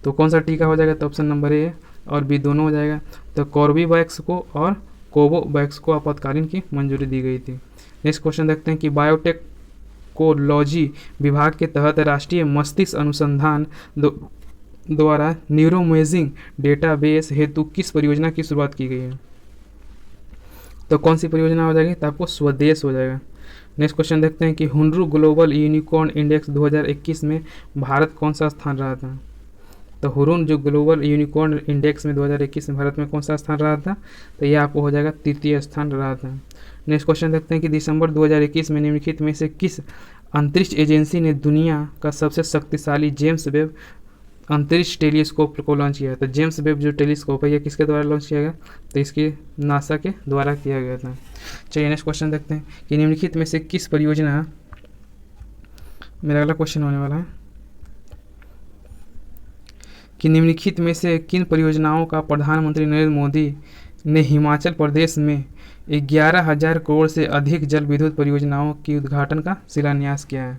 तो कौन सा टीका हो जाएगा, तो ऑप्शन नंबर ए और बी दोनों हो जाएगा। तो कॉर्बेवैक्स को और कोवोवैक्स को आपातकालीन की मंजूरी दी गई थी। नेक्स्ट क्वेश्चन देखते हैं कि बायोटेक्नोलॉजी विभाग के तहत राष्ट्रीय मस्तिष्क अनुसंधान द्वारा न्यूरोइमेजिंग डेटाबेस हेतु किस परियोजना की शुरुआत की गई है, तो कौन सी परियोजना हो जाएगी, तो आपको स्वदेश हो जाएगा। नेक्स्ट क्वेश्चन देखते हैं कि हुनरू ग्लोबल यूनिकॉर्न इंडेक्स 2021 में भारत कौन सा स्थान रहा था, तो हुरून जो ग्लोबल यूनिकॉर्न इंडेक्स में 2021 में भारत में कौन सा स्थान रहा था, तो यह आपको हो जाएगा 3य स्थान रहा था। नेक्स्ट क्वेश्चन देखते हैं कि दिसंबर 2021 में निम्नलिखित में से किस अंतरिक्ष एजेंसी ने दुनिया का सबसे शक्तिशाली जेम्स वेब अंतरिक्ष टेलीस्कोप को लॉन्च किया है, तो जेम्स वेब जो टेलीस्कोप है यह किसके द्वारा लॉन्च किया गया, तो इसके नासा के द्वारा किया गया था। चलिए नेक्स्ट क्वेश्चन देखते हैं कि निम्नलिखित में से किस परियोजना, मेरा अगला क्वेश्चन होने वाला है कि निम्नलिखित में से किन परियोजनाओं का प्रधानमंत्री नरेंद्र मोदी ने हिमाचल प्रदेश में 11,000 करोड़ से अधिक जल विद्युत परियोजनाओं की उद्घाटन का शिलान्यास किया है,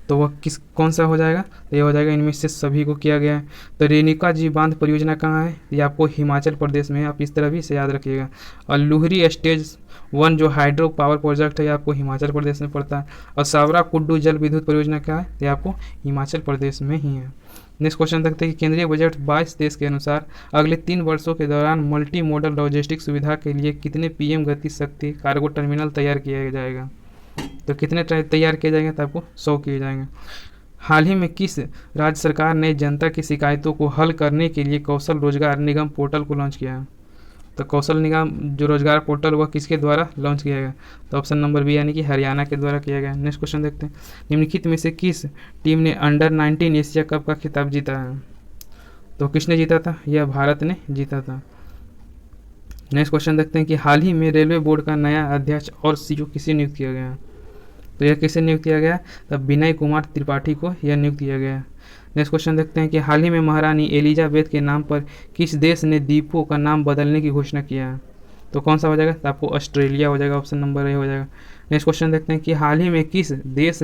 तो वह कौन सा हो जाएगा, तो यह हो जाएगा इनमें से सभी को किया गया है। तो रेणुका जी बांध परियोजना कहाँ है, ये आपको हिमाचल प्रदेश में, आप इस तरह भी इसे याद रखिएगा। और लुहरी स्टेज 1 जो हाइड्रो पावर प्रोजेक्ट है ये आपको हिमाचल प्रदेश में पड़ता है। और सावरा कुड्डू जल विद्युत परियोजना क्या है, ये आपको हिमाचल प्रदेश में ही है। नेक्स्ट क्वेश्चन देखते हैं कि केंद्रीय बजट 22 देश के अनुसार अगले 3 वर्षों के दौरान मल्टी मॉडल लॉजिस्टिक सुविधा के लिए कितने PM गति शक्ति कार्गो टर्मिनल तैयार किया जाएगा, तो कितने तैयार किए जाएंगे, तो आपको 100 किए जाएंगे। हाल ही में किस राज्य सरकार ने जनता की शिकायतों को हल करने के लिए कौशल रोजगार निगम पोर्टल को लॉन्च किया है, तो कौशल निगम जो रोजगार पोर्टल वह किसके द्वारा लॉन्च किया गया? तो ऑप्शन नंबर बी यानी कि हरियाणा के द्वारा किया गया। नेक्स्ट क्वेश्चन देखते हैं, निम्नलिखित में से किस टीम ने अंडर-19 एशिया कप का खिताब जीता है? तो किसने जीता था? यह भारत ने जीता था। नेक्स्ट क्वेश्चन देखते हैं कि हाल ही में रेलवे बोर्ड का नया अध्यक्ष और सीईओ किसे नियुक्त किया गया? तो यह किसे नियुक्त किया गया? तब विनय कुमार त्रिपाठी को यह नियुक्त किया गया। नेक्स्ट क्वेश्चन देखते हैं कि हाल ही में महारानी एलिजाबेथ के नाम पर किस देश ने द्वीपों का नाम बदलने की घोषणा किया है? तो कौन सा हो जाएगा? तो आपको ऑस्ट्रेलिया हो जाएगा, ऑप्शन नंबर ए हो जाएगा। नेक्स्ट क्वेश्चन देखते हैं कि हाल ही में किस देश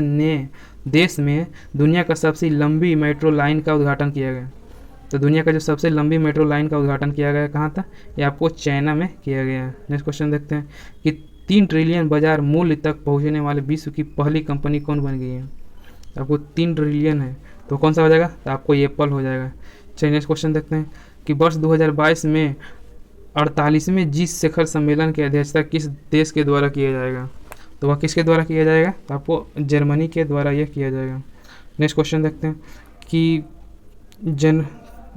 में दुनिया का सबसे लंबी मेट्रो लाइन का उद्घाटन किया गया? तो दुनिया का जो सबसे लंबी मेट्रो लाइन का उद्घाटन किया गया कहाँ था? ये आपको चाइना में किया गया। नेक्स्ट क्वेश्चन देखते हैं कि 3 ट्रिलियन बाजार मूल्य तक पहुँचने वाले विश्व की पहली कंपनी कौन बन गई है? आपको 3 ट्रिलियन है, तो कौन सा हो जाएगा? तो आपको एप्पल हो जाएगा। चलिए नेक्स्ट क्वेश्चन देखते हैं कि वर्ष 2022 में 48वें जी शिखर सम्मेलन की अध्यक्षता किस देश के द्वारा किया जाएगा? तो वह किसके द्वारा किया जाएगा? तो आपको जर्मनी के द्वारा यह किया जाएगा। नेक्स्ट क्वेश्चन देखते हैं कि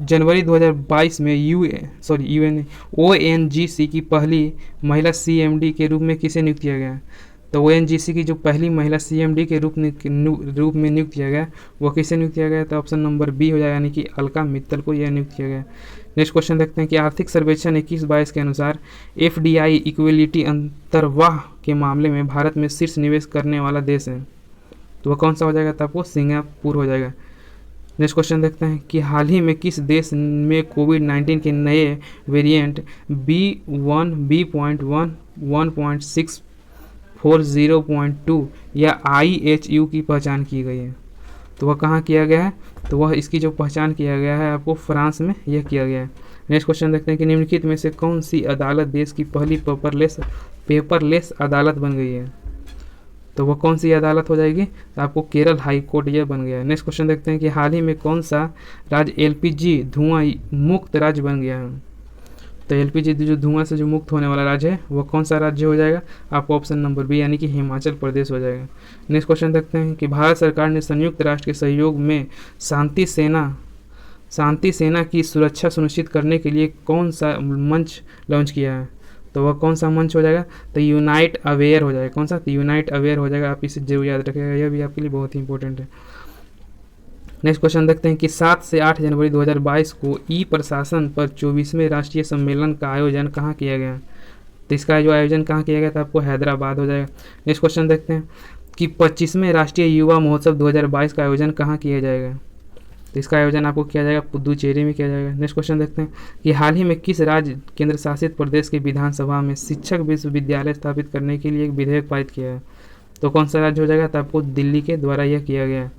जनवरी 2022 में यूएन ओएनजीसी की पहली महिला सीएमडी के रूप में किसे नियुक्त किया गया? तो ओएनजीसी की जो पहली महिला सीएमडी के रूप में नियुक्त किया गया वो किसे नियुक्त किया गया? तो ऑप्शन नंबर बी हो जाएगा, यानी कि अलका मित्तल को यह नियुक्त किया गया। नेक्स्ट क्वेश्चन देखते हैं कि आर्थिक सर्वेक्षण 21-22 के अनुसार एफडीआई इक्विटी अंतर्वाह के मामले में भारत में शीर्ष निवेश करने वाला देश है, तो वह कौन सा हो जाएगा? तो आपको सिंगापुर हो जाएगा। नेक्स्ट क्वेश्चन देखते हैं कि हाल ही में किस देश में कोविड-19 के नए वेरिएंट B1, B.1, 1.640.2 या IHU की पहचान की गई है? तो वह कहाँ किया गया है? तो वह इसकी जो पहचान किया गया है आपको फ्रांस में यह किया गया है। नेक्स्ट क्वेश्चन देखते हैं कि निम्नलिखित में से कौन सी अदालत देश की पहली पेपरलेस अदालत बन गई है? तो वह कौन सी अदालत हो जाएगी? तो आपको केरल हाई कोर्ट यह बन गया है। नेक्स्ट क्वेश्चन देखते हैं कि हाल ही में कौन सा राज्य एलपीजी धुआं मुक्त राज्य बन गया है? तो एलपीजी जो धुआं से जो मुक्त होने वाला राज्य है वो कौन सा राज्य हो जाएगा? आपको ऑप्शन नंबर बी यानी कि हिमाचल प्रदेश हो जाएगा। नेक्स्ट क्वेश्चन देखते हैं कि भारत सरकार ने संयुक्त राष्ट्र के सहयोग में शांति सेना की सुरक्षा सुनिश्चित करने के लिए कौन सा मंच लॉन्च किया है? तो वह कौन सा मंच हो जाएगा? तो यूनाइट अवेयर हो जाएगा। कौन सा? तो यूनाइट अवेयर हो जाएगा। आप इसे जरूर याद रखिएगा, यह भी आपके लिए बहुत ही इंपॉर्टेंट है। नेक्स्ट क्वेश्चन देखते हैं कि 7 से 8 जनवरी 2022 को ई प्रशासन पर 24वें राष्ट्रीय सम्मेलन का आयोजन कहाँ किया गया? तो इसका जो आयोजन कहाँ किया गया था आपको हैदराबाद हो जाएगा। नेक्स्ट क्वेश्चन देखते हैं कि 25वें राष्ट्रीय युवा महोत्सव 2022 का आयोजन कहाँ किया जाएगा? तो इसका आयोजन आपको किया जाएगा पुदुचेरी में किया जाएगा। नेक्स्ट क्वेश्चन देखते हैं कि हाल ही में किस राज्य केंद्र शासित प्रदेश की विधानसभा में शिक्षक विश्वविद्यालय स्थापित करने के लिए एक विधेयक पारित किया है? तो कौन सा राज्य हो जाएगा? तो आपको दिल्ली के द्वारा यह किया गया है।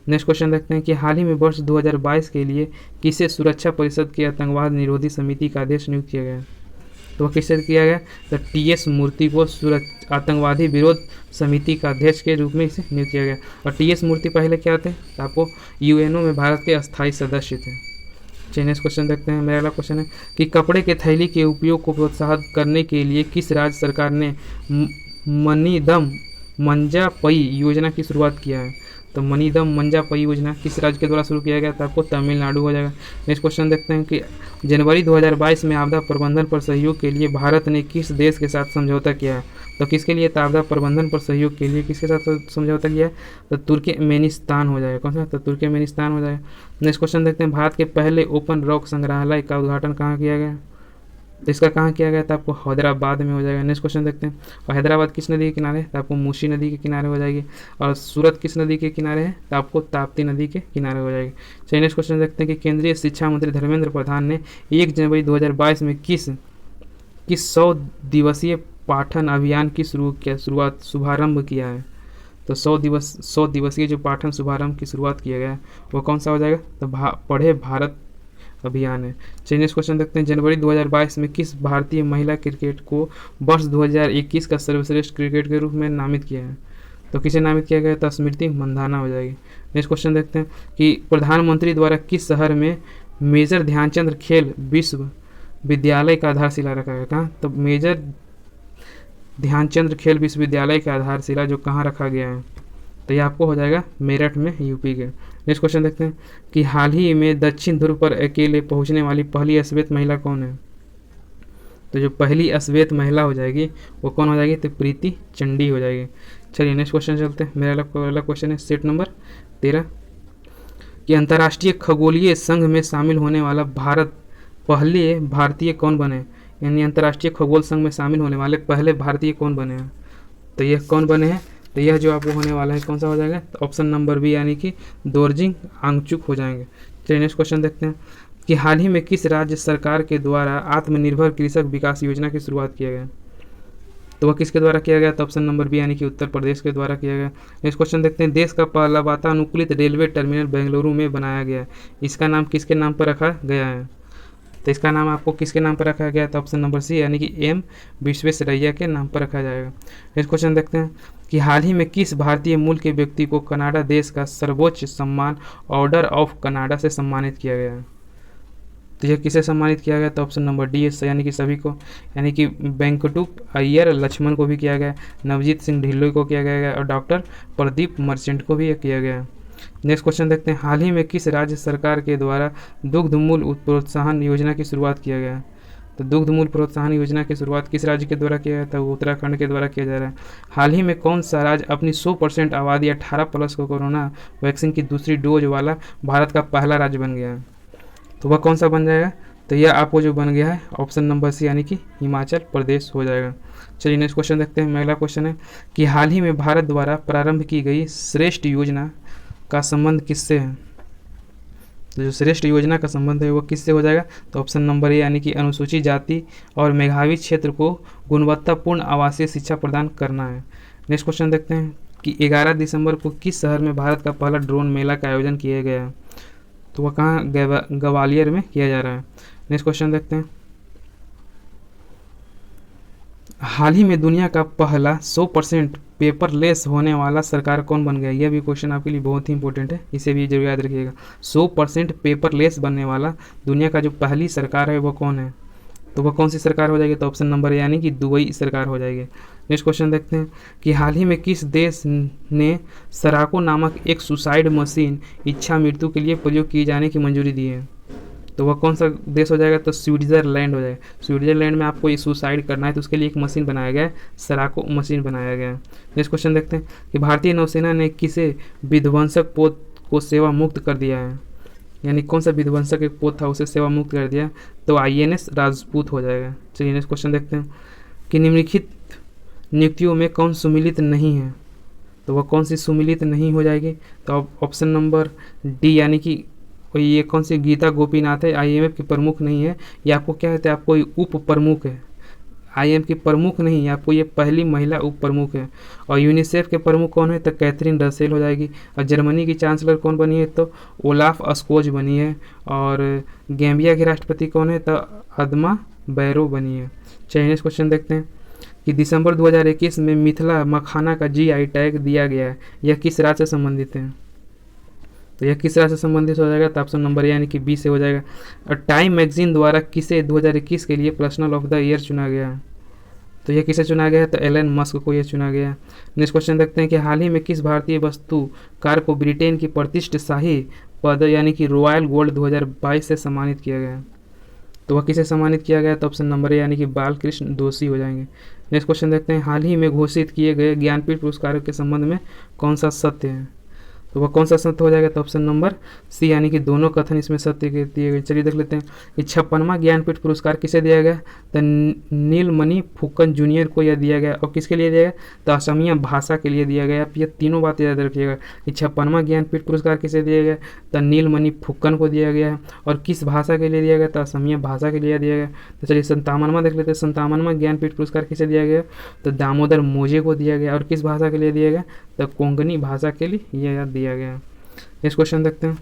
नेक्स्ट क्वेश्चन देखते हैं कि हाल ही में वर्ष 2022 के लिए किसे सुरक्षा परिषद की आतंकवाद निरोधी समिति का अध्यक्ष नियुक्त किया गया? तो वह किससे किया गया? तो टीएस मूर्ति को आतंकवादी विरोध समिति का अध्यक्ष के रूप में इसे नियुक्त किया गया। और टीएस मूर्ति पहले क्या थे? तो आपको यूएनओ में भारत के अस्थायी सदस्य थे। चलिए नेक्स्ट क्वेश्चन देखते हैं। मेरा अगला क्वेश्चन है कि कपड़े के थैली के उपयोग को प्रोत्साहित करने के लिए किस राज्य सरकार ने मनीदम मंजापई योजना की शुरुआत किया है? तो मनीदम मंजापई योजना किस राज्य के द्वारा शुरू किया गया? तो आपको तमिलनाडु हो जाएगा। नेक्स्ट क्वेश्चन देखते हैं कि जनवरी 2022 में आपदा प्रबंधन पर सहयोग के लिए भारत ने किस देश के साथ समझौता किया है? तो किसके लिए? आपदा प्रबंधन पर सहयोग के लिए किसके साथ समझौता किया है? तो तुर्कमेनिस्तान हो जाएगा। कौन सा? तो तुर्कमेनिस्तान हो जाएगा। नेक्स्ट क्वेश्चन देखते हैं भारत के पहले ओपन रॉक संग्रहालय का उद्घाटन कहाँ किया गया? तो इसका कहाँ किया गया? तो आपको हैदराबाद में हो जाएगा। नेक्स्ट क्वेश्चन देखते हैं और हैदराबाद किस नदी के किनारे है? तो आपको मूसी नदी के किनारे हो जाएगी। और सूरत किस नदी के किनारे है? तो आपको ताप्ती नदी के किनारे हो जाएगी। चलिए नेक्स्ट क्वेश्चन देखते हैं कि केंद्रीय शिक्षा मंत्री धर्मेंद्र प्रधान ने 1 जनवरी 2022 में किस 100 दिवसीय पाठन अभियान की शुभारंभ किया है? तो 100 दिवसीय जो पाठन शुभारंभ की शुरुआत किया गया है वो कौन सा हो जाएगा? तो पढ़े भारत अभियान है। चलिए नेक्स्ट क्वेश्चन देखते हैं जनवरी 2022 में किस भारतीय महिला क्रिकेट को वर्ष 2021 का सर्वश्रेष्ठ क्रिकेट के रूप में नामित किया है? तो किसे नामित किया गया? तो स्मृति मंधाना हो जाएगी। नेक्स्ट क्वेश्चन देखते हैं कि प्रधानमंत्री द्वारा किस शहर में मेजर ध्यानचंद खेल विश्वविद्यालय का आधारशिला रखा गया? कहाँ? तो मेजर ध्यानचंद खेल विश्वविद्यालय का आधारशिला जो कहाँ रखा गया है? तो ये आपको हो जाएगा मेरठ में, यूपी के। नेक्स्ट क्वेश्चन देखते हैं कि हाल ही में दक्षिण ध्रुव पर अकेले पहुंचने वाली पहली श्वेत महिला कौन है? तो जो पहली अश्वेत महिला हो जाएगी वो कौन हो जाएगी, तो प्रीति चंडी हो जाएगी। चलिए नेक्स्ट क्वेश्चन चलते हैं। मेरा अगला क्वेश्चन है सेट नंबर 13 कि अंतर्राष्ट्रीय खगोलीय संघ में शामिल होने वाला पहले भारतीय कौन बने, यानी अंतर्राष्ट्रीय खगोल संघ में शामिल होने वाले पहले भारतीय कौन बने हैं। तो यह कौन बने हैं, तो यह जो आपको होने वाला है कौन सा हो जाएगा, तो ऑप्शन नंबर बी यानी कि दोरजिंग आंगचुक हो जाएंगे। चलिए नेक्स्ट क्वेश्चन देखते हैं कि हाल ही में किस राज्य सरकार के द्वारा आत्मनिर्भर कृषक विकास योजना की शुरुआत किया गया। तो वह किसके द्वारा किया गया, तो ऑप्शन नंबर बी यानी कि उत्तर प्रदेश के द्वारा किया गया। नेक्स्ट क्वेश्चन देखते हैं देश का पहला वातानुकूलित रेलवे टर्मिनल बेंगलुरु में बनाया गया है, इसका नाम किसके नाम पर रखा गया है। तो इसका नाम आपको किसके नाम पर रखा गया, तो ऑप्शन नंबर सी यानी कि एम विश्वेश्वरैया के नाम पर रखा जाएगा। नेक्स्ट क्वेश्चन देखते हैं कि हाल ही में किस भारतीय मूल के व्यक्ति को कनाडा देश का सर्वोच्च सम्मान ऑर्डर ऑफ कनाडा से सम्मानित किया गया है। तो यह किसे सम्मानित किया गया, तो ऑप्शन नंबर डी यानी कि सभी को, यानी कि वेंकटुप अय्यर लक्ष्मण को भी किया गया, नवजीत सिंह ढिल्लों को किया गया और डॉक्टर प्रदीप मर्चेंट को भी किया गया। नेक्स्ट क्वेश्चन देखते हैं हाल ही में किस राज्य सरकार के द्वारा दुग्ध मूल्य प्रोत्साहन योजना की शुरुआत किया गया। तो दुग्ध मूल्य प्रोत्साहन योजना की शुरुआत किस राज्य के द्वारा किया गया था, उत्तराखंड के द्वारा किया जा रहा है। हाल ही में कौन सा राज्य अपनी 100% आबादी 18+ को कोरोना वैक्सीन की दूसरी डोज वाला भारत का पहला राज्य बन गया है। तो वह कौन सा बन जाएगा, तो यह आपको जो बन गया है ऑप्शन नंबर सी यानी कि हिमाचल प्रदेश हो जाएगा। चलिए नेक्स्ट क्वेश्चन देखते हैं। अगला क्वेश्चन है कि हाल ही में भारत द्वारा प्रारंभ की गई श्रेष्ठ योजना का संबंध किससे है। तो जो श्रेष्ठ योजना का संबंध है वो किससे हो जाएगा, तो ऑप्शन नंबर ए यानी कि अनुसूचित जाति और मेधावी क्षेत्र को गुणवत्तापूर्ण आवासीय शिक्षा प्रदान करना है। नेक्स्ट क्वेश्चन देखते हैं कि 11 दिसंबर को किस शहर में भारत का पहला ड्रोन मेला का आयोजन किया गया है। तो वह कहाँ, ग्वालियर में किया जा रहा है। नेक्स्ट क्वेश्चन देखते हैं हाल ही में दुनिया का पहला 100% पेपरलेस होने वाला सरकार कौन बन गया। यह भी क्वेश्चन आपके लिए बहुत ही इंपॉर्टेंट है, इसे भी जरूर याद रखिएगा। 100% पेपरलेस बनने वाला दुनिया का जो पहली सरकार है वो कौन है, तो वह कौन सी सरकार हो जाएगी, तो ऑप्शन नंबर ए यानी कि दुबई सरकार हो जाएगी। नेक्स्ट क्वेश्चन देखते हैं कि हाल ही में किस देश ने सराको नामक एक सुसाइड मशीन इच्छा मृत्यु के लिए प्रयोग किए जाने की मंजूरी दी है। तो वह कौन सा देश हो जाएगा, तो स्विट्जरलैंड हो जाएगा। स्विट्जरलैंड में आपको ये सुसाइड करना है तो उसके लिए एक मशीन बनाया गया है, सराको मशीन बनाया गया है। नेक्स्ट क्वेश्चन देखते हैं कि भारतीय नौसेना ने किसे विध्वंसक पोत को सेवा मुक्त कर दिया है, यानी कौन सा विध्वंसक एक पोत था उसे सेवा मुक्त कर दिया, तो INS राजपूत हो जाएगा। चलिए नेक्स्ट क्वेश्चन देखते हैं कि निम्नलिखित नियुक्तियों में कौन सुमिलित नहीं है। तो वह कौन सी सुमिलित नहीं हो जाएगी, तो ऑप्शन नंबर डी यानी कि ये कौन सी गीता गोपीनाथ है, IMF की प्रमुख नहीं है, ये आपको क्या कहते हैं, आपको उप प्रमुख है। IMF की प्रमुख नहीं है, आपको ये पहली महिला उप प्रमुख है। और यूनिसेफ के प्रमुख कौन है, तो कैथरीन रसेल हो जाएगी। और जर्मनी की चांसलर कौन बनी है, तो ओलाफ अस्कोज बनी है। और गैम्बिया के राष्ट्रपति कौन है, तो अदमा बैरो बनी है। चलिए नेक्स्ट क्वेश्चन देखते हैं कि दिसंबर 2021 में मिथिला मखाना का GI टैग दिया गया है, यह किस राज्य से संबंधित है। तो यह किस राज्य से संबंधित हो जाएगा, तो ऑप्शन नंबर यानी कि बी से हो जाएगा। और टाइम मैगजीन द्वारा किसे 2021 के लिए पर्सनल ऑफ द ईयर चुना गया है। तो यह किसे चुना गया है, तो एलन मस्क को यह चुना गया है। नेक्स्ट क्वेश्चन देखते हैं कि हाल ही में किस भारतीय वस्तुकार को ब्रिटेन की प्रतिष्ठित पद यानी कि रॉयल गोल्ड 2022 से सम्मानित किया गया है। तो वह किसे सम्मानित किया गया, तो ऑप्शन नंबर ए यानी कि बालकृष्ण दोषी हो जाएंगे। नेक्स्ट क्वेश्चन देखते हैं हाल ही में घोषित किए गए ज्ञानपीठ पुरस्कारों के संबंध में कौन सा सत्य है। तो वह कौन सा सत्य हो जाएगा, तो ऑप्शन नंबर सी यानी कि दोनों कथन इसमें सत्य के दिए गए। चलिए देख लेते हैं कि 56वां ज्ञानपीठ पुरस्कार किसे दिया गया, तो नीलमणि फुकन जूनियर को यह दिया गया। और किसके लिए दिया गया, तो असमिया भाषा के लिए दिया गया। आप ये तीनों बातें याद रखिएगा कि 56वां ज्ञानपीठ पुरस्कार किसे दिया गया, तो नीलमणि फुकन को दिया गया है। और किस भाषा के लिए दिया गया, तो असमिया भाषा के लिए दिया गया। तो चलिए 57वां देख लेते हैं। 57वां ज्ञानपीठ पुरस्कार किसे दिया गया, तो दामोदर मोजे को दिया गया। और किस भाषा के लिए दिया गया, तो कोंकणी भाषा के लिए यह दिया गया। नेक्स्ट क्वेश्चन देखते हैं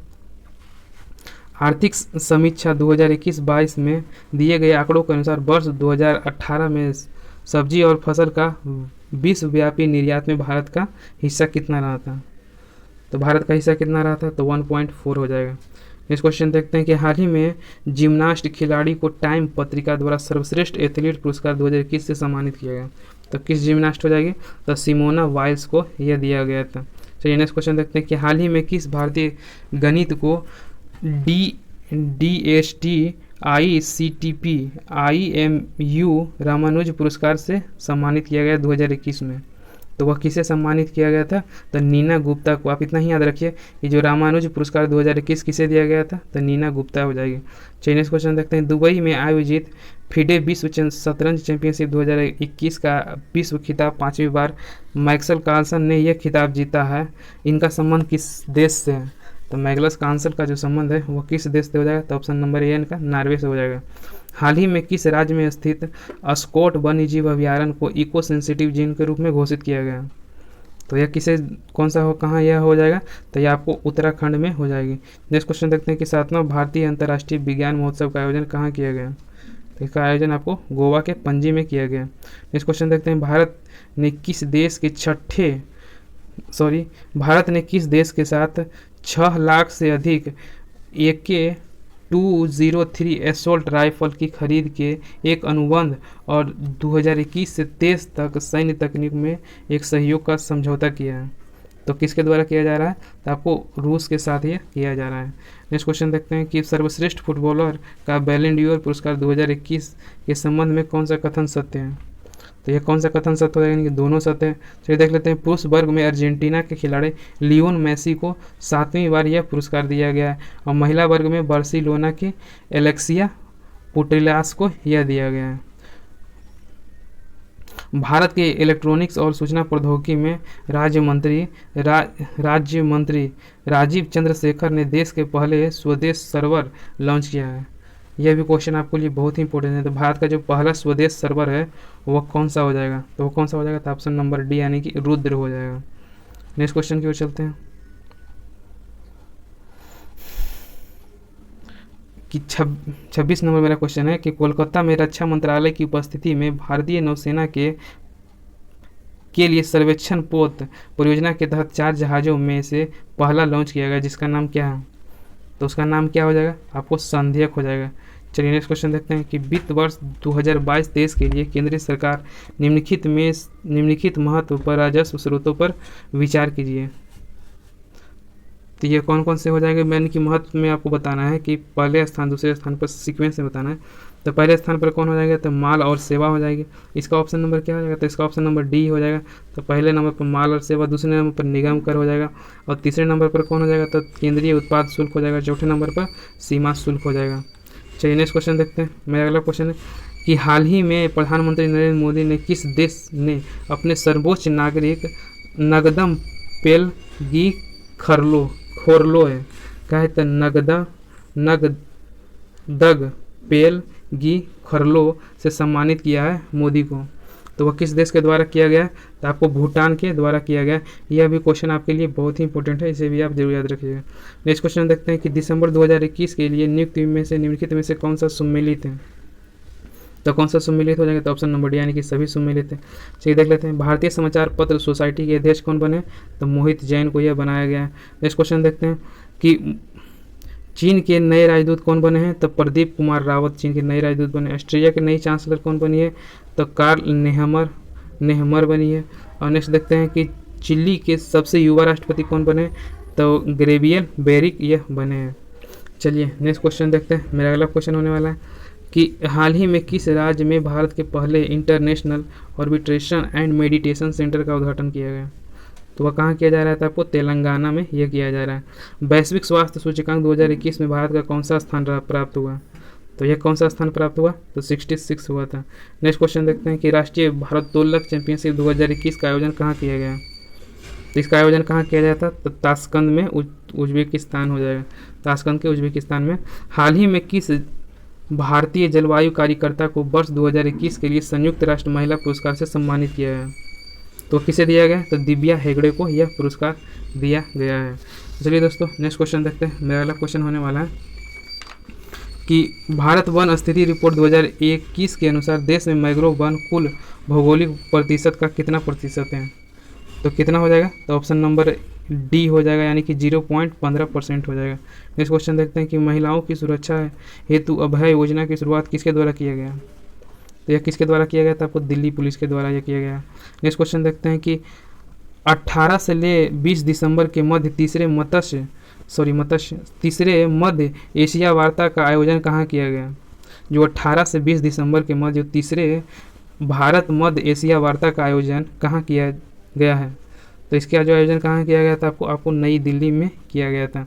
आर्थिक समीक्षा 2021-22 में दिए गए आंकड़ों के अनुसार वर्ष 2018 में सब्जी और फसल का विश्वव्यापी निर्यात में भारत का हिस्सा कितना रहा था। तो भारत का हिस्सा कितना रहा था, तो 1.4 हो जाएगा। नेक्स्ट क्वेश्चन देखते हैं कि हाल ही में जिम्नास्ट खिलाड़ी को टाइम पत्रिका द्वारा सर्वश्रेष्ठ एथलीट पुरस्कार 2021 से सम्मानित किया गया। तो किस जिम्नास्ट हो जाएगी, तो सिमोना वाइल्स को यह दिया गया था। चलिए नेक्स्ट क्वेश्चन देखते हैं कि हाल ही में किस भारतीय गणित को DST ICTP IMU रामानुज पुरस्कार से सम्मानित किया गया 2021 में। तो वह किसे सम्मानित किया गया था? तो नीना गुप्ता को। आप इतना ही याद रखिए कि जो रामानुज पुरस्कार 2021 किसे दिया गया था? तो नीना गुप्ता हो जाएगी। चलिए नेक्स्ट क्वेश्चन देखते हैं। दुबई में आयोजित फिडे विश्व शतरंज चैंपियनशिप 2021 का विश्व खिताब 5वीं बार मैक्सवेल कार्लसन ने यह खिताब जीता है। इनका संबंध किस देश से है? तो मैग्नस कार्लसन का जो संबंध है वो किस देश से हो जाएगा? तो ऑप्शन नंबर ए इनका नॉर्वे से हो जाएगा। हाल ही में किस राज्य में स्थित अस्कोट वन्यजीव अभयारण्य को इको सेंसिटिव जीन के रूप में घोषित किया गया? तो यह किसे कौन सा हो कहाँ यह हो जाएगा? तो यह आपको उत्तराखंड में हो जाएगी। नेक्स्ट क्वेश्चन देखते हैं कि 7वां भारतीय अंतर्राष्ट्रीय विज्ञान महोत्सव का आयोजन कहाँ किया गया? तो इसका आयोजन आपको गोवा के पणजी में किया गया। नेक्स्ट क्वेश्चन देखते हैं। भारत ने किस देश के साथ 6 लाख से अधिक AK-203 एसोल्ट राइफल की खरीद के एक अनुबंध और 2021 से 23 तक सैन्य तकनीक में एक सहयोग का समझौता किया है? तो किसके द्वारा किया जा रहा है? तो आपको रूस के साथ ये किया जा रहा है। नेक्स्ट क्वेश्चन देखते हैं कि सर्वश्रेष्ठ फुटबॉलर का बैलन डी'ओर पुरस्कार 2021 के संबंध में कौन सा कथन सत्य है? तो यह कौन सा कथन सत्य हो जाएगा? दोनों सत्य है। चलिए देख लेते हैं। पुरुष वर्ग में अर्जेंटीना के खिलाड़ी लियोन मेसी को 7वीं बार यह पुरस्कार दिया गया है और महिला वर्ग में बार्सिलोना के एलेक्सिया पुटेलास को यह दिया गया है। भारत के इलेक्ट्रॉनिक्स और सूचना प्रौद्योगिकी में राज्य मंत्री राजीव चंद्रशेखर ने देश के पहले स्वदेश सर्वर लॉन्च किया है। यह भी क्वेश्चन आपके लिए बहुत ही इंपॉर्टेंट है। तो भारत का जो पहला स्वदेश सर्वर है वह कौन सा हो जाएगा? तो वो कौन सा हो जाएगा? तो ऑप्शन नंबर डी यानी कि रुद्र हो जाएगा। नेक्स्ट क्वेश्चन की ओर चलते हैं कि 26 नंबर मेरा क्वेश्चन है कि कोलकाता में रक्षा मंत्रालय की उपस्थिति में भारतीय नौसेना के लिए सर्वेक्षण पोत परियोजना के तहत 4 जहाज़ों में से पहला लॉन्च किया गया, जिसका नाम क्या है? तो उसका नाम क्या हो जाएगा? आपको संध्यक हो जाएगा। चलिए नेक्स्ट क्वेश्चन देखते हैं कि वित्त वर्ष 2022-23 के लिए केंद्र सरकार निम्नलिखित महत्व पर राजस्व स्रोतों पर विचार कीजिए। तो ये कौन कौन से हो जाएंगे? मैंने कि महत्व में आपको बताना है कि पहले स्थान दूसरे स्थान पर सीक्वेंस में बताना है। तो पहले स्थान पर कौन हो जाएगा? तो माल और सेवा हो जाएगी। इसका ऑप्शन नंबर क्या हो जाएगा? तो इसका ऑप्शन नंबर डी हो जाएगा। तो पहले नंबर पर माल और सेवा, दूसरे नंबर पर निगम कर हो जाएगा और तीसरे नंबर पर कौन हो जाएगा? तो केंद्रीय उत्पाद शुल्क हो जाएगा। चौथे नंबर पर सीमा शुल्क हो जाएगा। चलिए नेक्स्ट क्वेश्चन देखते हैं। मेरा अगला क्वेश्चन है कि हाल ही में प्रधानमंत्री नरेंद्र मोदी ने किस देश ने अपने सर्वोच्च नागरिक नगदम पेलगी खोरलो है क्या है? तो नगदग पेलगी खोरलो से सम्मानित किया है मोदी को। तो वह किस देश के द्वारा किया गया? तो आपको भूटान के द्वारा किया गया। यह भी क्वेश्चन आपके लिए बहुत ही इंपॉर्टेंट है, इसे भी आप जरूर याद रखिएगा। नेक्स्ट क्वेश्चन देखते हैं कि दिसंबर 2021 के लिए निम्नलिखित में से कौन सा सम्मिलित है? तो कौन सा सम्मिलित हो जाएगा? तो ऑप्शन नंबर डी यानी कि सभी सम्मिलित है। चलिए देख लेते हैं। भारतीय समाचार पत्र सोसाइटी के अध्यक्ष कौन बने? तो मोहित जैन को यह बनाया गया है। नेक्स्ट क्वेश्चन देखते हैं कि चीन के नए राजदूत कौन बने हैं? तो प्रदीप कुमार रावत चीन के नए राजदूत बने। ऑस्ट्रेलिया के नई चांसलर कौन बनी है? तो कार्ल नेहमर बनी है। और नेक्स्ट देखते हैं कि चिली के सबसे युवा राष्ट्रपति कौन बने? तो ग्रेवियल बेरिक यह बने हैं। चलिए नेक्स्ट क्वेश्चन देखते हैं। मेरा अगला क्वेश्चन होने वाला है कि हाल ही में किस राज्य में भारत के पहले international arbitration and meditation centre का उद्घाटन किया गया? तो वह कहाँ किया जा रहा था? आपको तेलंगाना में यह किया जा रहा है। वैश्विक स्वास्थ्य सूचकांक 2021 में भारत का कौन सा स्थान प्राप्त हुआ? तो यह कौन सा स्थान प्राप्त हुआ? तो 66 हुआ था। नेक्स्ट क्वेश्चन देखते हैं कि राष्ट्रीय भारोत्तोलक चैंपियनशिप 2021 का आयोजन कहाँ किया गया? तो इसका आयोजन कहाँ किया जाता? तो ताशकंद में उज्बेकिस्तान हो जाएगा। ताशकंद के उज्बेकिस्तान में। हाल ही में किस भारतीय जलवायु कार्यकर्ता को वर्ष 2021 के लिए संयुक्त राष्ट्र महिला पुरस्कार से सम्मानित किया गया? तो किसे दिया गया? तो दिव्या हेगड़े को यह पुरस्कार दिया गया है। चलिए दोस्तों नेक्स्ट क्वेश्चन देखते हैं। मेरा अगला क्वेश्चन होने वाला है कि भारत वन स्थिति रिपोर्ट 2021 के अनुसार देश में मैंग्रोव वन कुल भौगोलिक प्रतिशत का कितना प्रतिशत है? तो कितना हो जाएगा? तो ऑप्शन नंबर डी हो जाएगा यानी कि 0.15% हो जाएगा। नेक्स्ट क्वेश्चन देखते हैं कि महिलाओं की सुरक्षा हेतु अभय योजना की शुरुआत किसके द्वारा किया गया? तो यह किसके द्वारा किया गया था? आपको दिल्ली पुलिस के द्वारा यह किया गया। नेक्स्ट क्वेश्चन देखते हैं कि 18 से ले 20 दिसंबर के मध्य तीसरे मध्य एशिया वार्ता का आयोजन कहाँ किया गया? जो 18 से 20 दिसंबर के मध्य जो तीसरे भारत मध्य एशिया वार्ता का आयोजन कहाँ किया गया है? तो इसका जो आयोजन कहाँ किया गया था? आपको नई दिल्ली में किया गया था।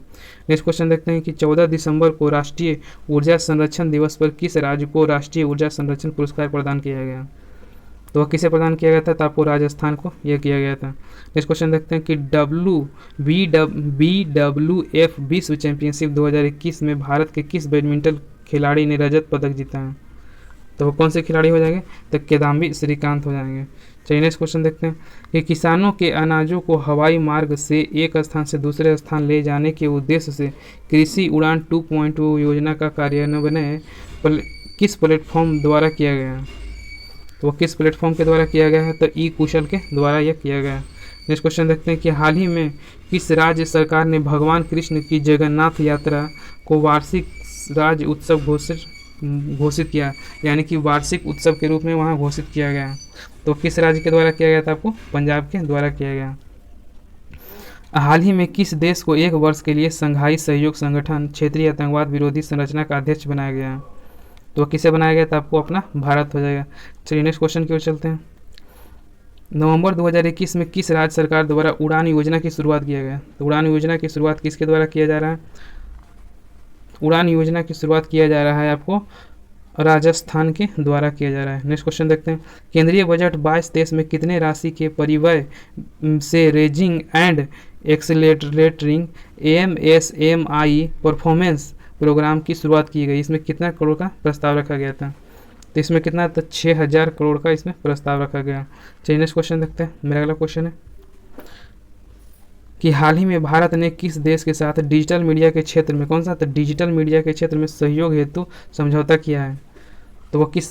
नेक्स्ट क्वेश्चन देखते हैं कि 14 दिसंबर को राष्ट्रीय ऊर्जा संरक्षण दिवस पर किस राज्य को राष्ट्रीय ऊर्जा संरक्षण पुरस्कार प्रदान किया गया? तो वह किसे प्रदान किया गया था? तो आपको राजस्थान को यह किया गया था। नेक्स्ट क्वेश्चन देखते हैं कि BWF विश्व चैंपियनशिप 2021 में भारत के किस बैडमिंटन खिलाड़ी ने रजत पदक जीता है? तो वो कौन से खिलाड़ी हो जाएंगे? तो किदाम्बी श्रीकांत हो जाएंगे। चलिए नेक्स्ट क्वेश्चन देखते हैं कि किसानों के अनाजों को हवाई मार्ग से एक स्थान से दूसरे स्थान ले जाने के उद्देश्य से कृषि उड़ान 2.0 योजना का कार्यान्वयन किस प्लेटफॉर्म द्वारा किया गया? तो वो किस प्लेटफॉर्म के द्वारा किया गया है? तो ई कुशल के द्वारा यह किया गया है। नेक्स्ट क्वेश्चन देखते हैं कि हाल ही में किस राज्य सरकार ने भगवान कृष्ण की जगन्नाथ यात्रा को वार्षिक राज्य उत्सव घोषित किया, यानी कि वार्षिक उत्सव के रूप में वहाँ घोषित किया गया? तो किस राज्य के द्वारा किया गया था? आपको पंजाब के द्वारा किया गया। हाल ही में किस देश को 1 वर्ष के लिए संघाई सहयोग संगठन क्षेत्रीय आतंकवाद विरोधी संरचना का अध्यक्ष बनाया गया? तो किसे बनाया गया था? आपको अपना भारत हो जाएगा। चलिए नेक्स्ट क्वेश्चन की ओर चलते हैं। नवंबर 2021 में किस राज्य सरकार द्वारा उड़ान योजना की शुरुआत किया गया? तो उड़ान योजना की शुरुआत किसके द्वारा किया जा रहा है? उड़ान योजना की शुरुआत किया जा रहा है आपको राजस्थान के द्वारा किया जा रहा है। नेक्स्ट क्वेश्चन देखते हैं। केंद्रीय बजट 22-23 में कितने राशि के परिव्यय से raising and accelerating AMSMI performance programme की शुरुआत की गई? इसमें कितना करोड़ का प्रस्ताव रखा गया था? तो इसमें कितना? तो 6000 करोड़ का इसमें प्रस्ताव रखा गया। चलिए नेक्स्ट क्वेश्चन देखते हैं। मेरा अगला क्वेश्चन है कि हाल ही में भारत ने किस देश के साथ डिजिटल मीडिया के क्षेत्र में, कौन सा? तो डिजिटल मीडिया के क्षेत्र में सहयोग हेतु समझौता किया है? तो वो किस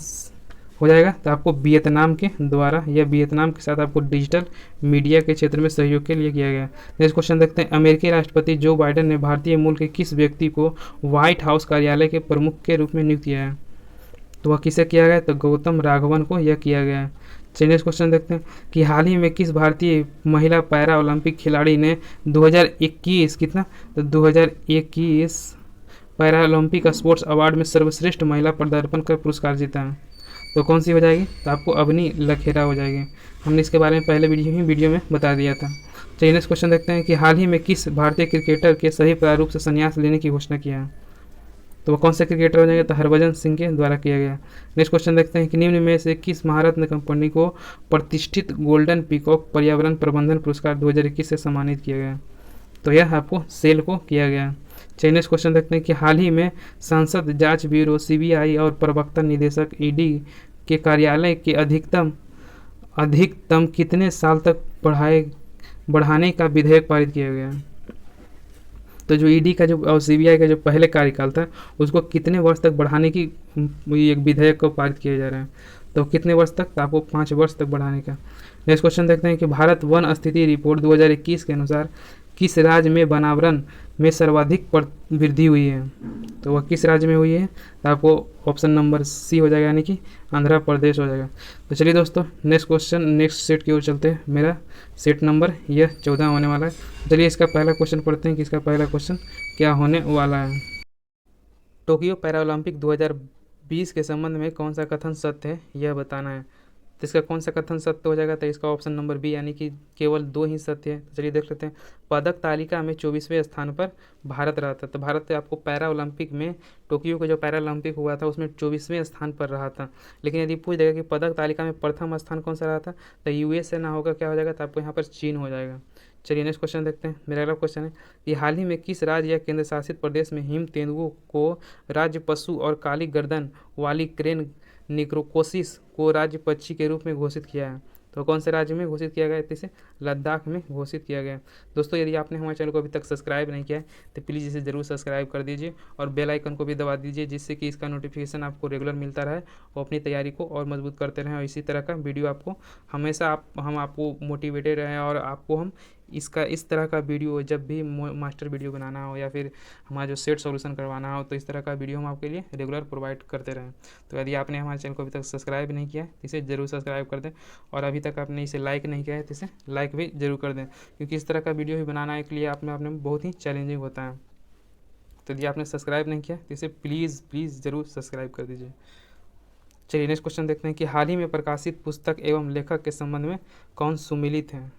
हो जाएगा? तो आपको वियतनाम के द्वारा, या वियतनाम के साथ आपको डिजिटल मीडिया के क्षेत्र में सहयोग के लिए किया गया। नेक्स्ट क्वेश्चन देखते हैं। अमेरिकी राष्ट्रपति जो बाइडेन ने भारतीय मूल के किस व्यक्ति को व्हाइट हाउस कार्यालय के प्रमुख के रूप में नियुक्त किया है? तो वह किसे किया गया? तो गौतम राघवन को यह किया गया है। चलिए नेक्स्ट क्वेश्चन देखते हैं कि हाल ही में किस भारतीय महिला पैरा ओलंपिक खिलाड़ी ने 2021 कितना? तो 2021 पैरा ओलंपिक स्पोर्ट्स अवार्ड में सर्वश्रेष्ठ महिला पदार्पण का पुरस्कार जीता है? तो कौन सी हो जाएगी? तो आपको अवनी लखेरा हो जाएगी। हमने इसके बारे में पहले वीडियो में बता दिया था। चलिए नेक्स्ट क्वेश्चन देखते हैं कि हाल ही में किस भारतीय क्रिकेटर के सही प्रारूप से संन्यास लेने की घोषणा किया है? तो वो कौन से क्रिकेटर हो जाएंगे? तो हरभजन सिंह के द्वारा किया गया। नेक्स्ट क्वेश्चन देखते हैं कि निम्न में से किस महारत्न कंपनी को प्रतिष्ठित गोल्डन पीकॉक पर्यावरण प्रबंधन पुरस्कार 2021 से सम्मानित किया गया? तो यह आपको सेल को किया गया। चलिए नेक्स्ट क्वेश्चन देखते हैं कि हाल ही में संसद जांच ब्यूरो CBI और प्रवक्ता निदेशक ED के कार्यालय के अधिकतम कितने साल तक बढ़ाने का विधेयक पारित किया गया? तो जो ED का जो और CBI का जो पहले कार्यकाल था उसको कितने वर्ष तक बढ़ाने की एक विधेयक को पारित किया जा रहा है? तो कितने वर्ष तक? तो आपको 5 वर्ष तक बढ़ाने का। नेक्स्ट क्वेश्चन देखते हैं कि भारत वन स्थिति रिपोर्ट 2021 के अनुसार किस राज्य में वनावरण में सर्वाधिक वृद्धि हुई है? तो वह किस राज्य में हुई है? तो आपको ऑप्शन नंबर C हो जाएगा, यानी कि आंध्र प्रदेश हो जाएगा। तो चलिए दोस्तों नेक्स्ट क्वेश्चन, नेक्स्ट सेट की ओर चलते हैं। मेरा सेट नंबर यह 14 होने वाला है। चलिए इसका पहला क्वेश्चन पढ़ते हैं कि इसका पहला क्वेश्चन क्या होने वाला है। टोक्यो पैरालंपिक 2020 के संबंध में कौन सा कथन सत्य है यह बताना है। तो इसका कौन सा कथन सत्य हो जाएगा? तो इसका ऑप्शन नंबर B, यानी कि केवल 2 ही सत्य है। तो चलिए देख लेते हैं। पदक तालिका में 24वें स्थान पर भारत रहा था। तो भारत आपको पैरा ओलंपिक में, टोक्यो का जो पैरा ओलंपिक हुआ था उसमें 24वें स्थान पर रहा था। लेकिन यदि पूछ देगा कि पदक तालिका में प्रथम स्थान कौन सा रहा था, तो USA ना होगा, क्या हो जाएगा? तो आपको यहाँ पर चीन हो जाएगा। चलिए नेक्स्ट क्वेश्चन देखते हैं। मेरा अगला क्वेश्चन है कि हाल ही में किस राज्य या केंद्र शासित प्रदेश में हिम तेंदुओं को राज्य पशु और काली गर्दन वाली क्रेन निक्रोकोसिस को राज्य पक्षी के रूप में घोषित किया है? तो कौन से राज्य में घोषित किया गया? इसे लद्दाख में घोषित किया गया। दोस्तों यदि आपने हमारे चैनल को अभी तक सब्सक्राइब नहीं किया है तो प्लीज़ इसे ज़रूर सब्सक्राइब कर दीजिए और बेल आइकन को भी दबा दीजिए, जिससे कि इसका नोटिफिकेशन आपको रेगुलर मिलता रहे और अपनी तैयारी को और मजबूत करते रहें। और इसी तरह का वीडियो आपको हमेशा हम आपको मोटिवेटेड रहें और आपको हम इस तरह का वीडियो जब भी मास्टर वीडियो बनाना हो या फिर हमारा जो सेट सॉल्यूशन करवाना हो, तो इस तरह का वीडियो हम आपके लिए रेगुलर प्रोवाइड करते रहें। तो यदि आपने हमारे चैनल को अभी तक सब्सक्राइब नहीं किया है तो इसे ज़रूर सब्सक्राइब कर दें, और अभी तक आपने इसे लाइक नहीं किया है तो इसे लाइक भी ज़रूर कर दें, क्योंकि इस तरह का वीडियो भी बनाना के लिए अपने आप में बहुत ही चैलेंजिंग होता है। तो यदि आपने सब्सक्राइब नहीं किया तो इसे प्लीज़ प्लीज़ ज़रूर सब्सक्राइब कर दीजिए। चलिए नेक्स्ट क्वेश्चन देखते हैं कि हाल ही में प्रकाशित पुस्तक एवं लेखक के संबंध में कौन सुमिलित हैं।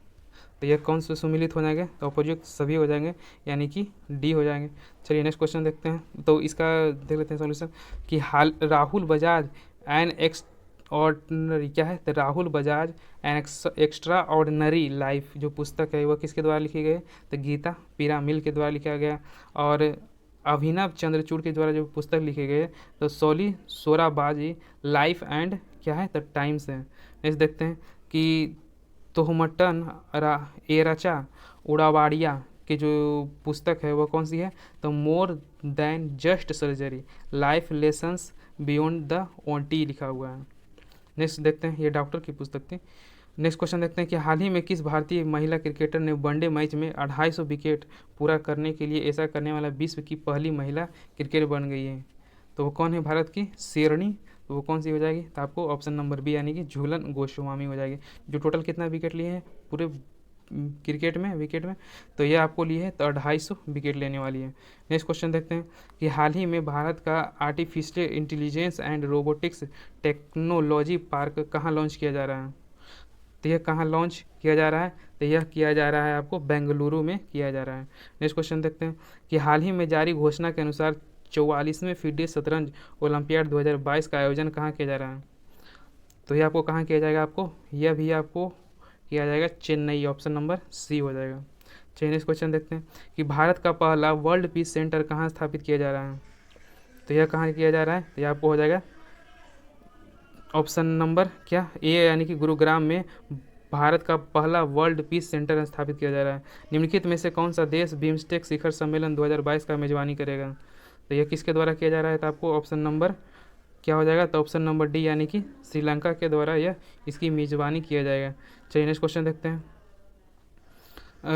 तो यह कौन से सुमिलित हो जाएंगे, तो उपयुक्त सभी हो जाएंगे, यानी कि डी हो जाएंगे। चलिए नेक्स्ट क्वेश्चन देखते हैं, तो इसका देख लेते हैं सॉल्यूशन कि हाल Rahul Bajaj an extraordinary क्या है, तो Rahul Bajaj an extraordinary life जो पुस्तक है वह किसके द्वारा लिखी गई है, तो गीता पिरामिल के द्वारा लिखा गया। और अभिनव चंद्रचूड़ के द्वारा जो पुस्तक लिखे गए तो सोली सोराबाजी लाइफ एंड क्या है, तो टाइम्स है। नेक्स्ट देखते हैं कि तोहमटन एराचा उड़ावाड़िया की जो पुस्तक है वह कौन सी है, तो more than just surgery life lessons beyond the OT लिखा हुआ है। नेक्स्ट देखते हैं, ये डॉक्टर की पुस्तक थी। नेक्स्ट क्वेश्चन देखते हैं कि हाल ही में किस भारतीय महिला क्रिकेटर ने वनडे मैच में 250 विकेट पूरा करने के लिए ऐसा करने वाला विश्व की पहली महिला क्रिकेटर बन गई है। तो वो कौन है, भारत की शेरनी। तो वो कौन सी हो जाएगी, तो आपको ऑप्शन नंबर बी यानी कि झूलन गोस्वामी हो जाएगी। जो टोटल कितना विकेट लिए हैं पूरे विकेट में, तो ये आपको लिए है तो 250 विकेट लेने वाली है। नेक्स्ट क्वेश्चन देखते हैं कि हाल ही में भारत का artificial intelligence and robotics technology park कहाँ लॉन्च किया जा रहा है। तो यह कहाँ लॉन्च किया जा रहा है, तो यह किया जा रहा है आपको बेंगलुरु में किया जा रहा है। नेक्स्ट क्वेश्चन देखते हैं कि हाल ही में जारी घोषणा के अनुसार 44वें फीडे शतरंज ओलंपियाड 2022 का आयोजन कहाँ किया जा रहा है। तो यह आपको कहाँ किया जाएगा, आपको यह भी आपको किया जाएगा चेन्नई, ऑप्शन नंबर सी हो जाएगा। चलिए नेक्स्ट क्वेश्चन देखते हैं कि भारत का पहला वर्ल्ड पीस सेंटर कहाँ स्थापित किया जा रहा है। तो यह कहाँ किया जा रहा है, तो यह आपको हो जाएगा ऑप्शन नंबर क्या ए यानी कि गुरुग्राम में भारत का पहला वर्ल्ड पीस सेंटर स्थापित किया जा रहा है। निम्नलिखित में से कौन सा देश बिम्स्टेक शिखर सम्मेलन 2022 का मेजबानी करेगा। तो यह किसके द्वारा किया जा रहा है, तो आपको ऑप्शन नंबर क्या हो जाएगा, तो ऑप्शन नंबर डी यानी कि श्रीलंका के द्वारा यह इसकी मेजबानी किया जाएगा। चलिए नेक्स्ट क्वेश्चन देखते हैं।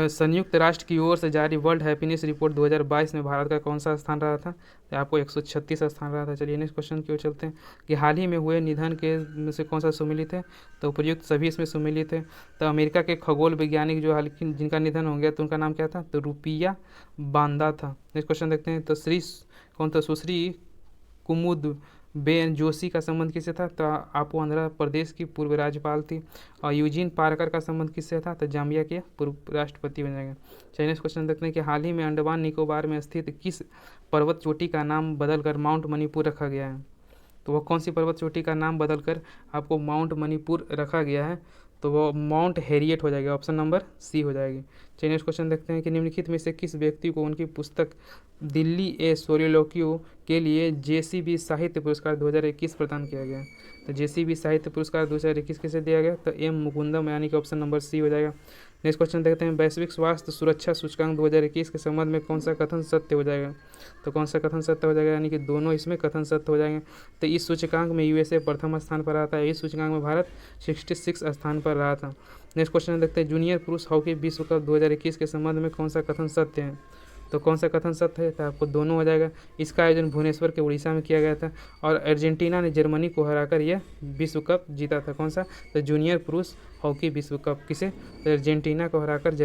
संयुक्त राष्ट्र की ओर से जारी वर्ल्ड हैप्पीनेस रिपोर्ट 2022 में भारत का कौन सा स्थान रहा था, तो आपको 136 स्थान रहा था। चलिए नेक्स्ट क्वेश्चन की ओर चलते हैं कि हाल ही में हुए निधन के में से कौन सा सुमिलित है, तो उपयुक्त सभी इसमें सुमिलित है। तो अमेरिका के खगोल वैज्ञानिक जो हाल जिनका निधन हो गया तो उनका नाम क्या था, तो रुपिया बांदा था। नेक्स्ट क्वेश्चन देखते हैं, तो सुश्री कुमुद बेन जोशी का संबंध किससे था, तो आपो आंध्र प्रदेश की पूर्व राज्यपाल थी। और यूजीन पार्कर का संबंध किससे था, तो जाम्बिया के पूर्व राष्ट्रपति बन जाएंगे। चलिए नेक्स्ट क्वेश्चन देखते हैं कि हाल ही में अंडमान निकोबार में स्थित किस पर्वत चोटी का नाम बदलकर माउंट मणिपुर रखा गया है। तो वह कौन सी पर्वत चोटी का नाम बदलकर आपको माउंट मणिपुर रखा गया है, तो वो माउंट हैरियट हो जाएगी, ऑप्शन नंबर सी हो जाएगी। चलिए नेक्स्ट क्वेश्चन देखते हैं कि निम्नलिखित में से किस व्यक्ति को उनकी पुस्तक दिल्ली ए सोलिलोक्यू के लिए जेसीबी साहित्य पुरस्कार 2021 प्रदान किया गया। तो जेसीबी साहित्य पुरस्कार 2021 किसे दिया गया, तो एम मुकुंदम यानी कि ऑप्शन नंबर सी हो जाएगा। नेक्स्ट क्वेश्चन देखते हैं वैश्विक स्वास्थ्य सुरक्षा सूचकांक 2021 के संबंध में कौन सा कथन सत्य हो जाएगा। तो कौन सा कथन सत्य हो जाएगा, यानी कि दोनों इसमें कथन सत्य हो जाएंगे। तो इस सूचकांक में यूएसए प्रथम स्थान पर रहा था, इस सूचकांक में भारत 66 स्थान पर रहा था। नेक्स्ट क्वेश्चन देखते हैं जूनियर पुरुष हॉकी विश्व कप 2021 के संबंध में कौन सा कथन सत्य है। तो कौन सा कथन सत्य है, तो आपको दोनों हो जाएगा। इसका आयोजन भुवनेश्वर के उड़ीसा में किया गया था और अर्जेंटीना ने जर्मनी को हराकर यह विश्व कप जीता था। कौन सा, तो जूनियर पुरुष हॉकी विश्व कप किसे, तो अर्जेंटीना को हराकर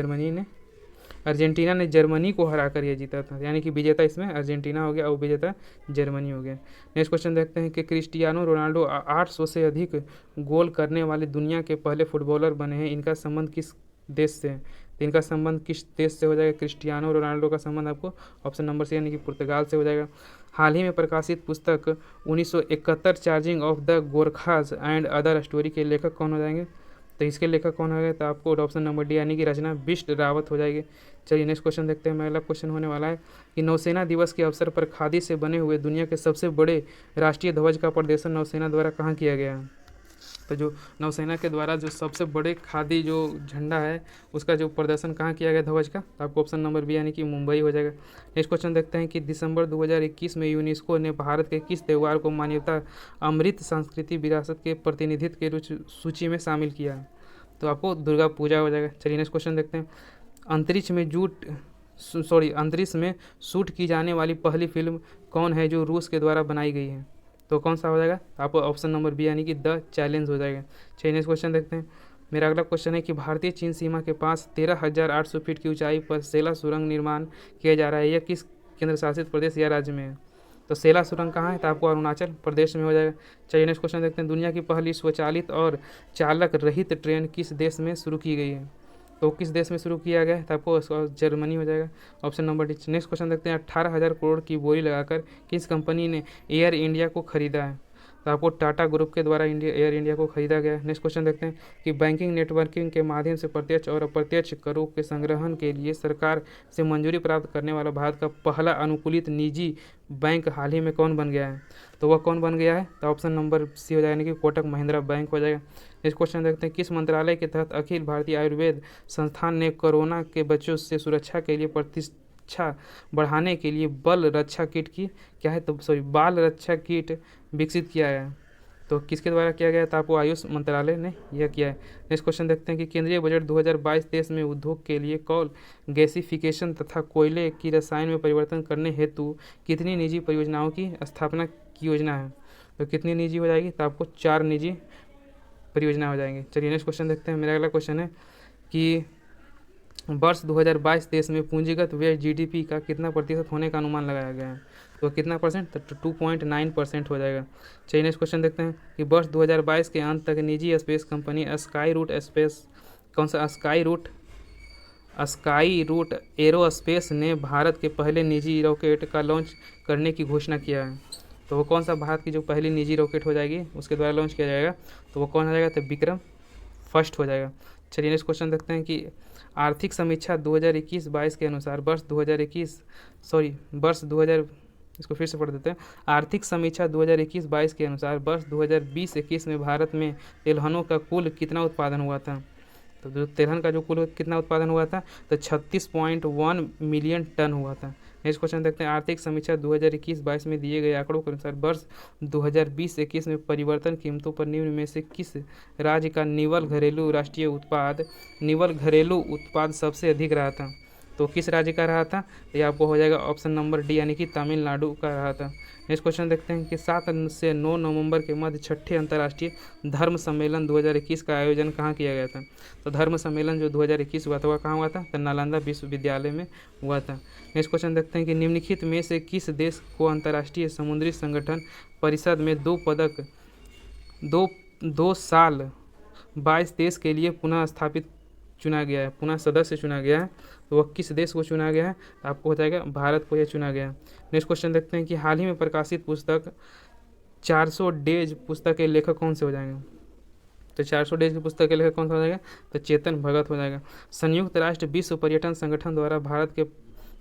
अर्जेंटीना ने जर्मनी को हराकर यह जीता था, यानी कि विजेता इसमें अर्जेंटीना हो गया और विजेता जर्मनी हो गया। नेक्स्ट क्वेश्चन देखते हैं कि क्रिस्टियानो रोनाल्डो 800 से अधिक गोल करने वाले दुनिया के पहले फुटबॉलर बने हैं। इनका संबंध किस देश से है, तो इनका संबंध किस देश से हो जाएगा, क्रिस्टियानो रोनाल्डो का संबंध आपको ऑप्शन नंबर सी यानी कि पुर्तगाल से हो जाएगा। हाल ही में प्रकाशित पुस्तक 1971 charging of the Gorkhas and other story के लेखक कौन हो जाएंगे, तो इसके लेखक कौन हो गए, तो आपको ऑप्शन नंबर डी यानी कि रचना बिष्ट रावत हो जाएगी। चलिए नेक्स्ट क्वेश्चन देखते हैं। पहला क्वेश्चन होने वाला है कि नौसेना दिवस के अवसर पर खादी से बने हुए दुनिया के सबसे बड़े राष्ट्रीय ध्वज का प्रदर्शन नौसेना द्वारा कहाँ किया गया है। तो जो नौसेना के द्वारा जो सबसे बड़े खादी जो झंडा है उसका जो प्रदर्शन कहाँ किया गया ध्वज का, तो आपको ऑप्शन नंबर बी यानी कि मुंबई हो जाएगा। नेक्स्ट क्वेश्चन देखते हैं कि दिसंबर 2021 में यूनेस्को ने भारत के किस त्यौहार को मान्यता अमृत सांस्कृतिक विरासत के प्रतिनिधित्व के सूची में शामिल किया है, तो आपको दुर्गा पूजा हो जाएगा। चलिए नेक्स्ट क्वेश्चन देखते हैं। अंतरिक्ष में शूट की जाने वाली पहली फिल्म कौन है जो रूस के द्वारा बनाई गई है, तो कौन सा हो जाएगा, आपको ऑप्शन नंबर बी यानी कि द चैलेंज हो जाएगा। चलिए नेक्स्ट क्वेश्चन देखते हैं। मेरा अगला क्वेश्चन है कि भारतीय चीन सीमा के पास 13,800 फीट की ऊंचाई पर सेला सुरंग निर्माण किया जा रहा है, यह किस केंद्र शासित प्रदेश या राज्य में है? तो सेला सुरंग कहाँ है? तो आपको अरुणाचल प्रदेश में हो जाएगा। चलिए नेक्स्ट क्वेश्चन देखते हैं, दुनिया की पहली स्वचालित और चालक रहित ट्रेन किस देश में शुरू की गई है? तो किस देश में शुरू किया गया है? तो आपको जर्मनी हो जाएगा, option number D. Next question देखते हैं, 18,000 करोड़ की बोली लगाकर किस कंपनी ने एयर इंडिया को खरीदा है? तो आपको टाटा ग्रुप के द्वारा एयर इंडिया को खरीदा गया है। नेक्स्ट क्वेश्चन देखते हैं कि बैंकिंग नेटवर्किंग के माध्यम से प्रत्यक्ष और अप्रत्यक्ष करों के संग्रहण के लिए सरकार से मंजूरी प्राप्त करने वाला भारत का पहला अनुकूलित निजी बैंक हाल ही में कौन बन गया है? तो वह कौन बन गया है? तो ऑप्शन नंबर सी हो जाएगा, यानी कि कोटक महिंद्रा बैंक हो जाएगा। नेक्स्ट क्वेश्चन देखते हैं, किस मंत्रालय के तहत अखिल भारतीय आयुर्वेद संस्थान ने कोरोना के बच्चों से सुरक्षा के लिए प्रतिरक्षा बढ़ाने के लिए बाल रक्षा किट विकसित किया है? तो किसके द्वारा किया गया? तो आपको आयुष मंत्रालय ने यह किया है। नेक्स्ट क्वेश्चन देखते हैं कि केंद्रीय बजट 2022-23 में उद्योग के लिए कोल गैसिफिकेशन तथा कोयले की रसायन में परिवर्तन करने हेतु कितनी निजी परियोजनाओं की स्थापना की योजना है? तो कितनी निजी हो जाएगी? तो आपको 4 निजी परियोजना हो जाएंगे। चलिए नेक्स्ट क्वेश्चन देखते हैं, मेरा अगला क्वेश्चन है कि वर्ष 2022-23 में पूंजीगत व्यय जीडीपी का कितना प्रतिशत होने का अनुमान लगाया गया है? तो कितना परसेंट? तो 2.9% हो जाएगा। चलिए नेक्स्ट क्वेश्चन देखते हैं कि वर्ष 2022 के अंत तक निजी space company Skyroot aerospace ने भारत के पहले निजी रॉकेट का लॉन्च करने की घोषणा किया है। तो वो कौन सा भारत की जो पहली निजी रॉकेट हो जाएगी उसके द्वारा लॉन्च किया जाएगा? तो वो कौन हो जाएगा? तो विक्रम फर्स्ट हो जाएगा। चलिए नेक्स्ट क्वेश्चन देखते हैं कि आर्थिक समीक्षा 2021-22 के अनुसार इसको फिर से पढ़ देते हैं। आर्थिक समीक्षा 2021-22 के अनुसार वर्ष 2020-21 में भारत में तिलहनों का कुल कितना उत्पादन हुआ था? तो जो तिलहन का जो कुल कितना उत्पादन हुआ था? तो 36.1 मिलियन टन हुआ था। नेक्स्ट क्वेश्चन देखते हैं, आर्थिक समीक्षा 2021-22 में दिए गए आंकड़ों के अनुसार वर्ष 2020-21 में परिवर्तन कीमतों पर निम्न में से किस राज्य का निवल घरेलू उत्पाद सबसे अधिक रहा था? तो किस राज्य का रहा था? ये आपको हो जाएगा ऑप्शन नंबर डी, यानी कि तमिलनाडु का रहा था। नेक्स्ट क्वेश्चन देखते हैं कि 7 से 9 नवंबर के मध्य 6ठे अंतर्राष्ट्रीय धर्म सम्मेलन 2021 का आयोजन कहाँ किया गया था? तो धर्म सम्मेलन जो 2021 हुआ था वह कहाँ हुआ था? तो नालंदा विश्वविद्यालय में हुआ था। नेक्स्ट क्वेश्चन देखते हैं कि निम्नलिखित में से किस देश को अंतर्राष्ट्रीय समुद्री संगठन परिषद में 2 साल 22 देश के लिए पुनः सदस्य चुना गया है? तो वह किस देश को चुना गया है? आपको हो जाएगा भारत को यह चुना गया है। नेक्स्ट क्वेश्चन देखते हैं कि हाल ही में प्रकाशित पुस्तक 400 डेज पुस्तक के लेखक कौन से हो जाएंगे? तो 400 डेज की पुस्तक के लेखक कौन सा हो जाएगा? तो चेतन भगत हो जाएगा। संयुक्त राष्ट्र विश्व पर्यटन संगठन द्वारा भारत के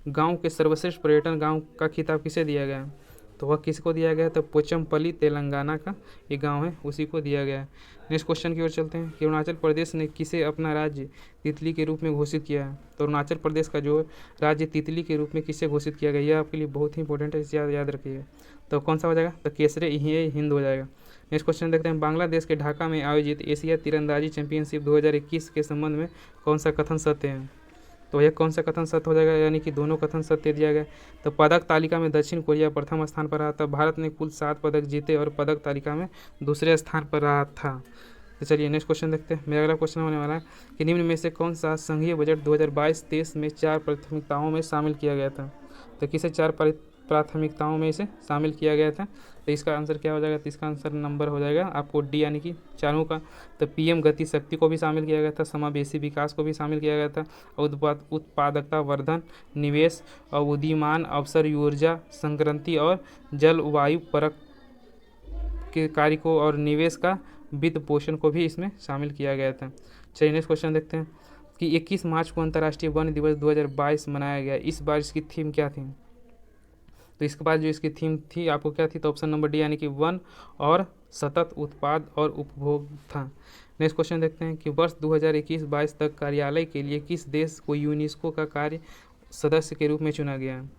गाँव के सर्वश्रेष्ठ पर्यटन गाँव का खिताब किसे दिया गया है? तो वह किसको दिया गया है? तो पोचमपल्ली तेलंगाना का एक गांव है, उसी को दिया गया है। नेक्स्ट क्वेश्चन की ओर चलते हैं कि अरुणाचल प्रदेश ने किसे अपना राज्य तितली के रूप में घोषित किया है? तो अरुणाचल प्रदेश का जो राज्य तितली के रूप में किससे घोषित किया गया, यह आपके लिए बहुत ही इंपॉर्टेंट है, इसे याद रखिएगा। तो कौन सा हो जाएगा? तो केसरे हिंद हो जाएगा। नेक्स्ट क्वेश्चन देखते हैं, बांग्लादेश के ढाका में आयोजित एशिया तीरंदाजी चैंपियनशिप 2021 के संबंध में कौन सा कथन सत्य है? तो यह कौन सा कथन सत्य हो जाएगा, यानी कि दोनों कथन सत्य दिया गया। तो पदक तालिका में दक्षिण कोरिया प्रथम स्थान पर रहा था। भारत ने कुल 7 पदक जीते और पदक तालिका में दूसरे स्थान पर रहा था। तो चलिए नेक्स्ट क्वेश्चन देखते हैं। मेरा अगला क्वेश्चन होने वाला है कि निम्न में से कौन सा संघीय बजट 2022-23 में 4 प्राथमिकताओं में शामिल किया गया था? तो किसे 4 प्राथमिकताओं में इसे शामिल किया गया था? तो इसका आंसर क्या हो जाएगा? तो इसका आंसर नंबर हो जाएगा आपको डी, यानी कि चारों का। तो पीएम गति शक्ति को भी शामिल किया गया था, समावेशी विकास को भी शामिल किया गया था, उत्पादकता वर्धन, निवेश और उदीयमान अवसर, ऊर्जा संक्रांति और जलवायु परक के कार्य को और निवेश का वित्त पोषण को भी इसमें शामिल किया गया था। चलिए नेक्स्ट क्वेश्चन देखते हैं कि 21 मार्च को अंतर्राष्ट्रीय वन दिवस 2022 मनाया गया। इस बार इसकी थीम क्या थी? तो इसके बाद जो इसकी थीम थी आपको क्या थी? तो ऑप्शन नंबर डी, यानी कि वन और सतत उत्पाद और उपभोग था। नेक्स्ट क्वेश्चन देखते हैं कि वर्ष 2021-22 तक कार्यालय के लिए किस देश को यूनेस्को का कार्य सदस्य के रूप में चुना गया है?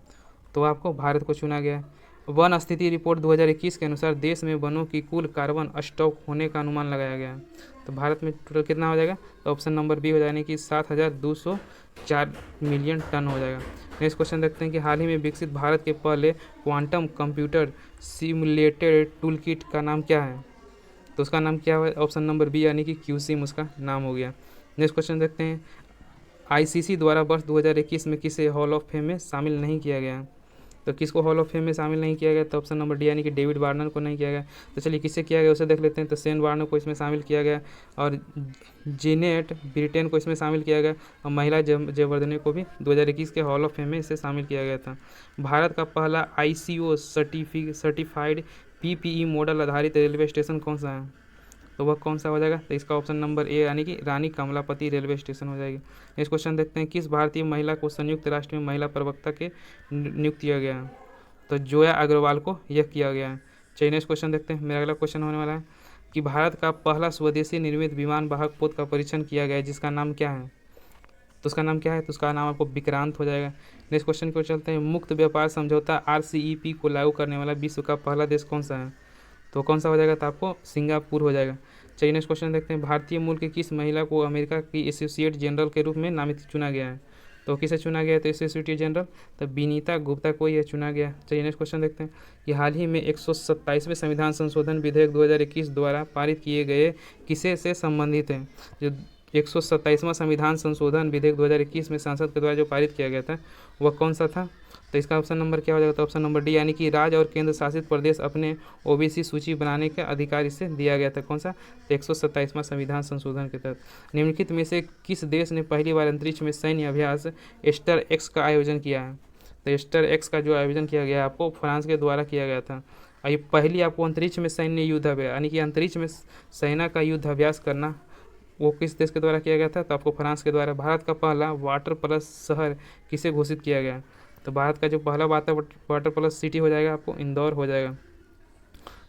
तो आपको भारत को चुना गया है। वन स्थिति रिपोर्ट 2021 के अनुसार देश में वनों की कुल कार्बन स्टॉक होने का अनुमान लगाया गया है। तो भारत में टोटल कितना हो जाएगा? तो ऑप्शन नंबर बी हो जाने की 7,204 मिलियन टन हो जाएगा। नेक्स्ट क्वेश्चन देखते हैं कि हाल ही में विकसित भारत के पहले क्वांटम कंप्यूटर सिमुलेटेड टूलकिट का नाम क्या है? तो उसका नाम क्या है? ऑप्शन नंबर बी, यानी कि क्यूसिम उसका नाम हो गया। नेक्स्ट क्वेश्चन देखते हैं, आईसीसी द्वारा वर्ष 2021 में किसे हॉल ऑफ फेम में शामिल नहीं किया गया? तो किसको हॉल ऑफ फेम में शामिल नहीं किया गया? तो ऑप्शन नंबर डी यानी कि डेविड वार्नर को नहीं किया गया। तो चलिए किससे किया गया उसे देख लेते हैं। तो शेन वार्नर को इसमें शामिल किया गया और जीनेट ब्रिटेन को इसमें शामिल किया गया और महिला जयवर्धने को भी 2021 के हॉल ऑफ फेम में इसे शामिल किया गया था। भारत का पहला ICO सर्टिफाइड PPE मॉडल आधारित रेलवे स्टेशन कौन सा है? तो वह कौन सा हो जाएगा? तो इसका ऑप्शन नंबर ए यानी कि रानी कमलापति रेलवे स्टेशन हो जाएगी। नेक्स्ट क्वेश्चन देखते हैं, किस भारतीय महिला को संयुक्त राष्ट्र में महिला प्रवक्ता के नियुक्त किया गया है? तो जोया अग्रवाल को यह किया गया है। चलिए नेक्स्ट क्वेश्चन देखते हैं। मेरा अगला क्वेश्चन होने वाला है कि भारत का पहला स्वदेशी निर्मित विमान वाहक पोत का परीक्षण किया गया है जिसका नाम क्या है? तो उसका नाम क्या है? तो उसका नाम आपको विक्रांत हो जाएगा। नेक्स्ट क्वेश्चन की ओर चलते हैं, मुक्त व्यापार समझौता RCEP को लागू करने वाला विश्व का पहला देश कौन सा है? तो कौन सा हो जाएगा? तो आपको सिंगापुर हो जाएगा। चलिए नेक्स्ट क्वेश्चन देखते हैं, भारतीय मूल की किस महिला को अमेरिका की एसोसिएट जनरल के रूप में नामित चुना गया है? तो किसे चुना गया? तो एसोसिएट जनरल तो विनीता गुप्ता को यह चुना गया। चलिए नेक्स्ट क्वेश्चन देखते हैं कि हाल ही में 127वें संविधान संशोधन विधेयक 2021 द्वारा पारित किए गए किसे से संबंधित है? जो 127वां संविधान संशोधन विधेयक 2021 में संसद के द्वारा जो पारित किया गया था वह कौन सा था? तो इसका ऑप्शन नंबर क्या हो जाएगा? तो ऑप्शन नंबर डी यानी कि राज्य और केंद्र शासित प्रदेश अपने OBC सूची बनाने का अधिकार इसे दिया गया था। कौन सा? तो 127वां संविधान संशोधन के तहत। निम्नलिखित में से किस देश ने पहली बार अंतरिक्ष में सैन्य अभ्यास एस्टर एक्स का आयोजन किया है? तो एस्टर एक्स का जो आयोजन किया गया आपको फ्रांस के द्वारा किया गया था। और ये पहली आपको अंतरिक्ष में सैन्य युद्ध अभ्यास यानी कि अंतरिक्ष में सेना का युद्ध अभ्यास करना वो किस देश के द्वारा किया गया था? तो आपको फ्रांस के द्वारा। भारत का पहला वाटर प्लस शहर किसे घोषित किया गया? तो भारत का जो पहला वाटर प्लस सिटी हो जाएगा आपको इंदौर हो जाएगा।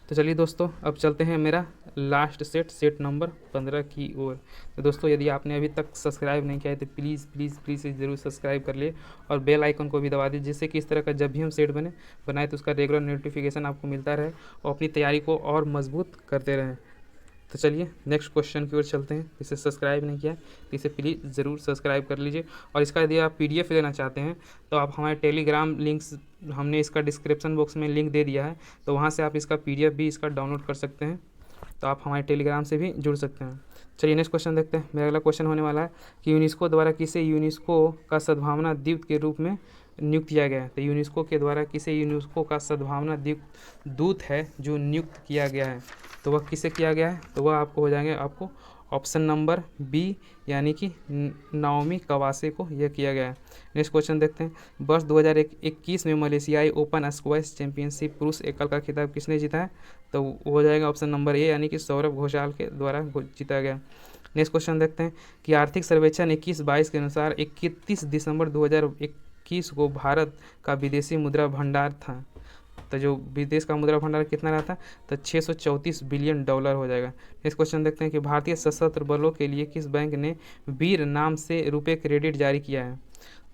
तो चलिए दोस्तों अब चलते हैं मेरा लास्ट सेट नंबर 15 की ओर। तो दोस्तों यदि आपने अभी तक सब्सक्राइब नहीं किया है तो प्लीज़ प्लीज़ प्लीज़ ज़रूर सब्सक्राइब कर लिए और बेल आइकन को भी दबा दीजिए जिससे कि इस तरह का जब भी हम सेट बनाए तो उसका रेगुलर नोटिफिकेशन आपको मिलता रहे और अपनी तैयारी को और मजबूत करते रहें। तो चलिए नेक्स्ट क्वेश्चन की ओर चलते हैं। इसे सब्सक्राइब नहीं किया तो इसे प्लीज़ ज़रूर सब्सक्राइब कर लीजिए और इसका यदि आप PDF लेना चाहते हैं तो आप हमारे टेलीग्राम लिंक्स हमने इसका डिस्क्रिप्शन बॉक्स में लिंक दे दिया है तो वहाँ से आप इसका PDF भी इसका डाउनलोड कर सकते हैं। तो आप हमारे टेलीग्राम से भी जुड़ सकते हैं। चलिए नेक्स्ट क्वेश्चन देखते हैं। मेरा अगला क्वेश्चन होने वाला है कि यूनेस्को द्वारा किसे यूनेस्को का सद्भावना द्वीप के रूप में नियुक्त किया गया है? तो यूनेस्को के द्वारा किसे यूनेस्को का सद्भावना दूत है जो नियुक्त किया गया है? तो वह किसे किया गया है? तो वह आपको हो जाएंगे आपको ऑप्शन नंबर बी यानी कि नाओमी कवासे को यह किया गया है। नेक्स्ट क्वेश्चन देखते हैं, वर्ष 2021 में मलेशियाई ओपन स्क्वैश चैंपियनशिप पुरुष एकल का खिताब किसने जीता है? तो वो हो जाएगा ऑप्शन नंबर ए यानी कि सौरभ घोषाल के द्वारा जीता गया। नेक्स्ट क्वेश्चन देखते हैं कि आर्थिक सर्वेक्षण 21-22 के अनुसार 31 दिसंबर 2021 को भारत का विदेशी मुद्रा भंडार था। तो जो विदेश का मुद्रा भंडार कितना रहा था? तो $634 बिलियन हो जाएगा। नेक्स्ट क्वेश्चन देखते हैं कि भारतीय सशस्त्र बलों के लिए किस बैंक ने वीर नाम से रुपए क्रेडिट जारी किया है?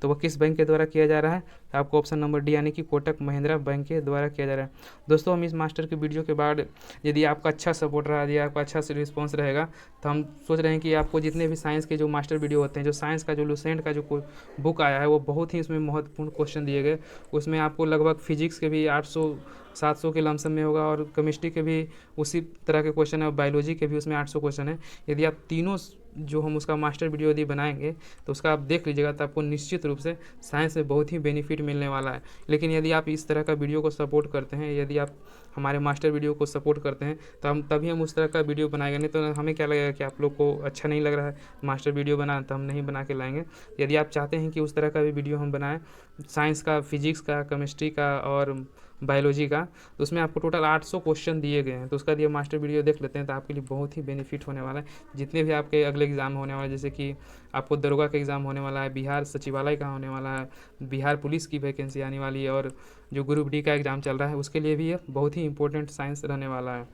तो वह किस बैंक के द्वारा किया जा रहा है? तो आपको ऑप्शन नंबर डी यानी कि कोटक महिंद्रा बैंक के द्वारा किया जा रहा है। दोस्तों हम इस मास्टर की वीडियो के बाद यदि आपका अच्छा सपोर्ट रहा, यदि आपका अच्छा रिस्पॉन्स रहेगा तो हम सोच रहे हैं कि आपको जितने भी साइंस के जो मास्टर वीडियो होते हैं, जो साइंस का जो लुसेंट का जो बुक आया है वो बहुत ही उसमें महत्वपूर्ण क्वेश्चन दिए गए। उसमें आपको लगभग फिजिक्स के भी 800-700 के लमसम में होगा और केमिस्ट्री के भी उसी तरह के क्वेश्चन है और बायोलॉजी के भी उसमें 800 क्वेश्चन है। यदि आप तीनों जो हम उसका मास्टर वीडियो यदि बनाएंगे तो उसका आप देख लीजिएगा तो आपको निश्चित रूप से साइंस में बहुत ही बेनिफिट मिलने वाला है। लेकिन यदि आप इस तरह का वीडियो को सपोर्ट करते हैं, यदि आप हमारे मास्टर वीडियो को सपोर्ट करते हैं तो हम तभी हम उस तरह का वीडियो बनाएंगे, नहीं तो हमें क्या लगेगा कि आप लोग को अच्छा नहीं लग रहा है मास्टर वीडियो बनाना तो हम नहीं बना के लाएंगे। यदि आप चाहते हैं कि उस तरह का भी वीडियो हम बनाएं साइंस का, फिजिक्स का, केमिस्ट्री का और बायोलॉजी का, तो उसमें आपको टोटल 800 क्वेश्चन दिए गए हैं। तो उसका दिए मास्टर वीडियो देख लेते हैं तो आपके लिए बहुत ही बेनिफिट होने वाला है। जितने भी आपके अगले एग्जाम होने वाले, जैसे कि आपको दरोगा का एग्ज़ाम होने वाला है, बिहार सचिवालय का होने वाला है, बिहार पुलिस की वैकेंसी आने वाली है और जो ग्रुप डी का एग्ज़ाम चल रहा है उसके लिए भी ये बहुत ही इंपॉर्टेंट साइंस रहने वाला है।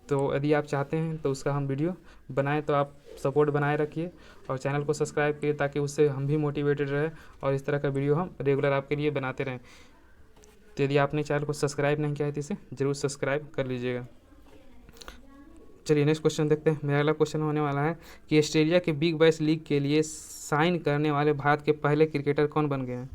तो यदि आप चाहते हैं तो उसका हम वीडियो बनाएं तो आप सपोर्ट बनाए रखिए और चैनल को सब्सक्राइब करिए ताकि उससे हम भी मोटिवेटेड रहे और इस तरह का वीडियो हम रेगुलर आपके लिए बनाते रहें। तो यदि आपने चैनल को सब्सक्राइब नहीं किया है तो इसे ज़रूर सब्सक्राइब कर लीजिएगा। चलिए नेक्स्ट क्वेश्चन देखते हैं। मेरा अगला क्वेश्चन होने वाला है कि ऑस्ट्रेलिया के बिग बैश लीग के लिए साइन करने वाले भारत के पहले क्रिकेटर कौन बन गए हैं?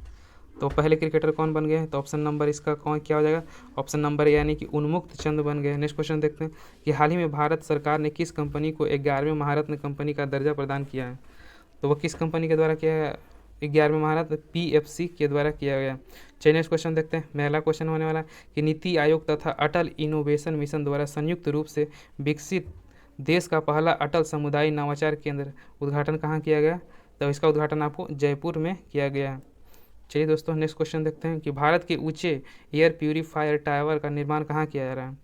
तो पहले क्रिकेटर कौन बन गए हैं? तो ऑप्शन नंबर इसका कौन क्या हो जाएगा? ऑप्शन नंबर यानी कि उन्मुक्त चंद बन गए। नेक्स्ट क्वेश्चन देखते हैं कि हाल ही में भारत सरकार ने किस कंपनी को 11वें महारत्न कंपनी का दर्जा प्रदान किया है? तो वह किस कंपनी के द्वारा किया 11वें महारत PFC के द्वारा किया गया। चलिए नेक्स्ट क्वेश्चन देखते हैं। पहला क्वेश्चन होने वाला है कि नीति आयोग तथा अटल इनोवेशन मिशन द्वारा संयुक्त रूप से विकसित देश का पहला अटल समुदाय नवाचार केंद्र उद्घाटन कहाँ किया गया? तो इसका उद्घाटन आपको जयपुर में किया गया। चलिए दोस्तों नेक्स्ट क्वेश्चन देखते हैं कि भारत के ऊंचे एयर प्यूरीफायर टावर का निर्माण कहाँ किया जा रहा है?